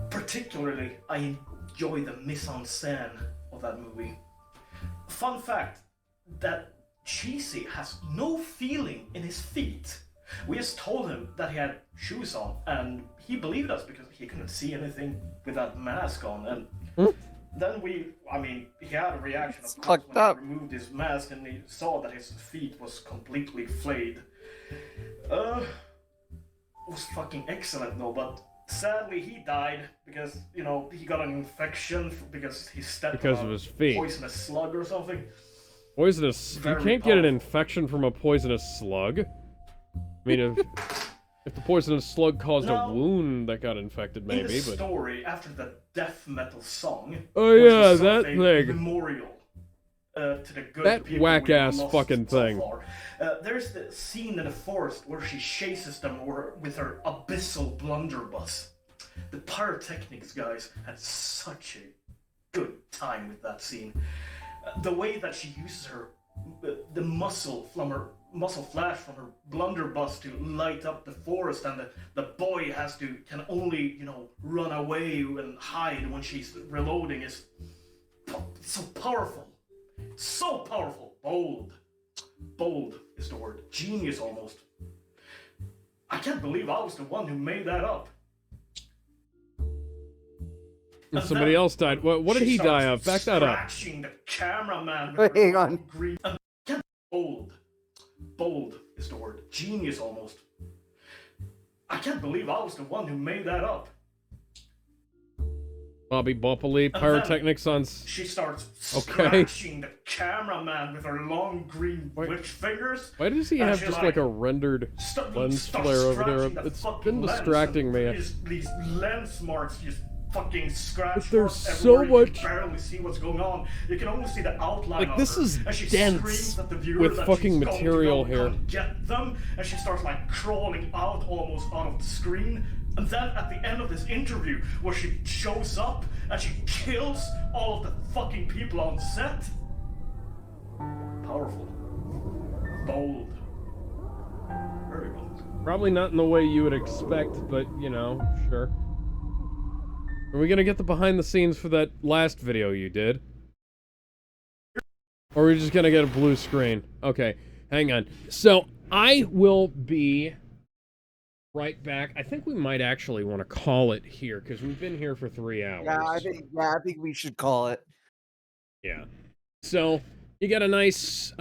Particularly, I enjoy the mise-en-scène of that movie. Fun fact, that Cheesy has no feeling in his feet. We just told him that he had shoes on, and he believed us because he couldn't see anything with that mask on. And then he had a reaction of course when he removed his mask and he saw that his feet was completely flayed. It was fucking excellent though, but sadly he died because, he got an infection because he stepped on of his feet. Poisonous slug or something. Poisonous? You can't get an infection from a poisonous slug. I mean, if the poisonous slug caused a wound that got infected, maybe. In the but story, after the death metal song, oh which yeah, is sort that of a thing. memorial to the good That people whack-ass we've lost fucking so thing. far. There's the scene in the forest where she chases them with her abyssal blunderbuss. The pyrotechnics guys had such a good time with that scene. The way that she uses the muscle flash from her blunderbuss to light up the forest, and the boy can only run away and hide when she's reloading is so powerful. So powerful. Bold is the word. Genius almost. I can't believe I was the one who made that up. And somebody else died. What did he die of? Back that up. Scratching the cameraman with her long green. Bold is the word. Genius almost. I can't believe I was the one who made that up. Bobby Boppoli, pyrotechnics on. She starts scratching the cameraman with her long green witch fingers. Why does he have just like a rendered lens flare over there? It's been distracting me. These lens marks just fucking scratch. But there's so much. You can barely see what's going on. You can only see the outline. Like of this her, is and she dense screams at the viewer with that fucking she's going to material go here. and get them, and she starts like crawling out almost out of the screen. And then at the end of this interview, where she shows up and she kills all of the fucking people on set. Powerful. Bold. Very bold. Probably not in the way you would expect, but sure. Are we gonna get the behind the scenes for that last video you did? Or are we just gonna get a blue screen? Okay, hang on. So, I will be right back. I think we might actually want to call it here, because we've been here for 3 hours. Yeah, I think we should call it. Yeah. So, you got a nice,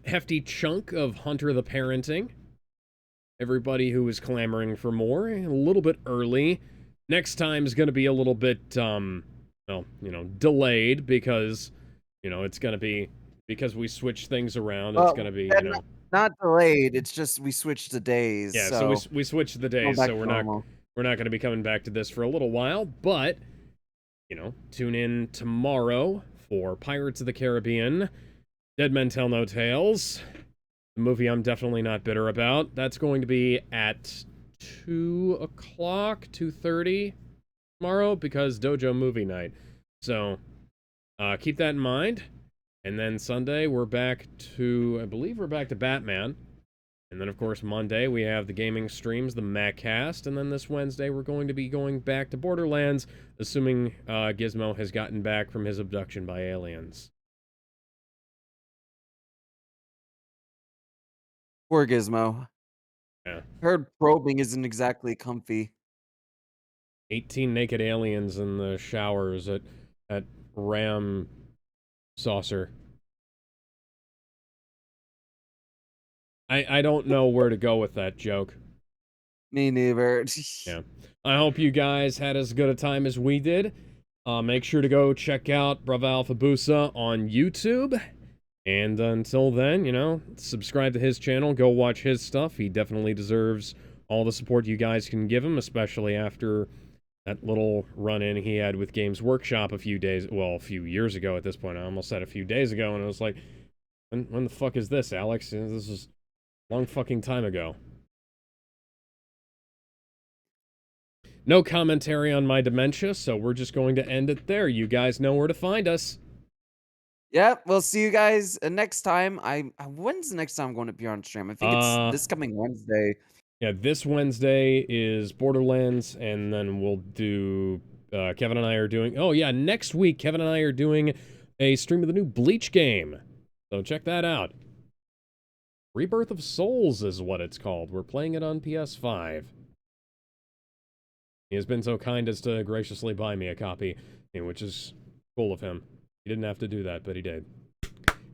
hefty chunk of Hunter the Parenting. Everybody who was clamoring for more, a little bit early. Next time is going to be a little bit, delayed because, it's going to be, because we switch things around, it's going to be, Not delayed, it's just we switched the days. Yeah, so we switched the days, so we're not going to be coming back to this for a little while, but, tune in tomorrow for Pirates of the Caribbean, Dead Men Tell No Tales, the movie I'm definitely not bitter about. That's going to be at 2 o'clock, 2:30 tomorrow, because Dojo movie night. So, keep that in mind. And then Sunday, we're back to, I believe we're back to Batman. And then, of course, Monday, we have the gaming streams, the Mehcast. And then this Wednesday, we're going to be going back to Borderlands, assuming Gizmo has gotten back from his abduction by aliens. Poor Gizmo. Yeah. Heard probing isn't exactly comfy. 18 naked aliens in the showers at Ram Saucer. I don't know where to go with that joke. Me neither. Yeah. I hope you guys had as good a time as we did. Make sure to go check out Bruva Alphabusa on YouTube. And until then, subscribe to his channel, go watch his stuff. He definitely deserves all the support you guys can give him, especially after that little run-in he had with Games Workshop a few years ago at this point. I almost said a few days ago, and I was like, when the fuck is this, Alex? This is a long fucking time ago. No commentary on my dementia, so we're just going to end it there. You guys know where to find us. Yeah, we'll see you guys next time. When's the next time I'm going to appear on stream? I think it's this coming Wednesday. Yeah, this Wednesday is Borderlands, and then we'll do, Kevin and I are doing, next week, Kevin and I are doing a stream of the new Bleach game. So check that out. Rebirth of Souls is what it's called. We're playing it on PS5. He has been so kind as to graciously buy me a copy, which is cool of him. He didn't have to do that, but he did.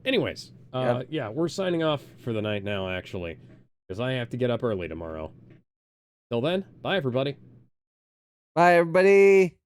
Anyways, yeah, we're signing off for the night now, actually, because I have to get up early tomorrow. Till then, bye, everybody. Bye, everybody.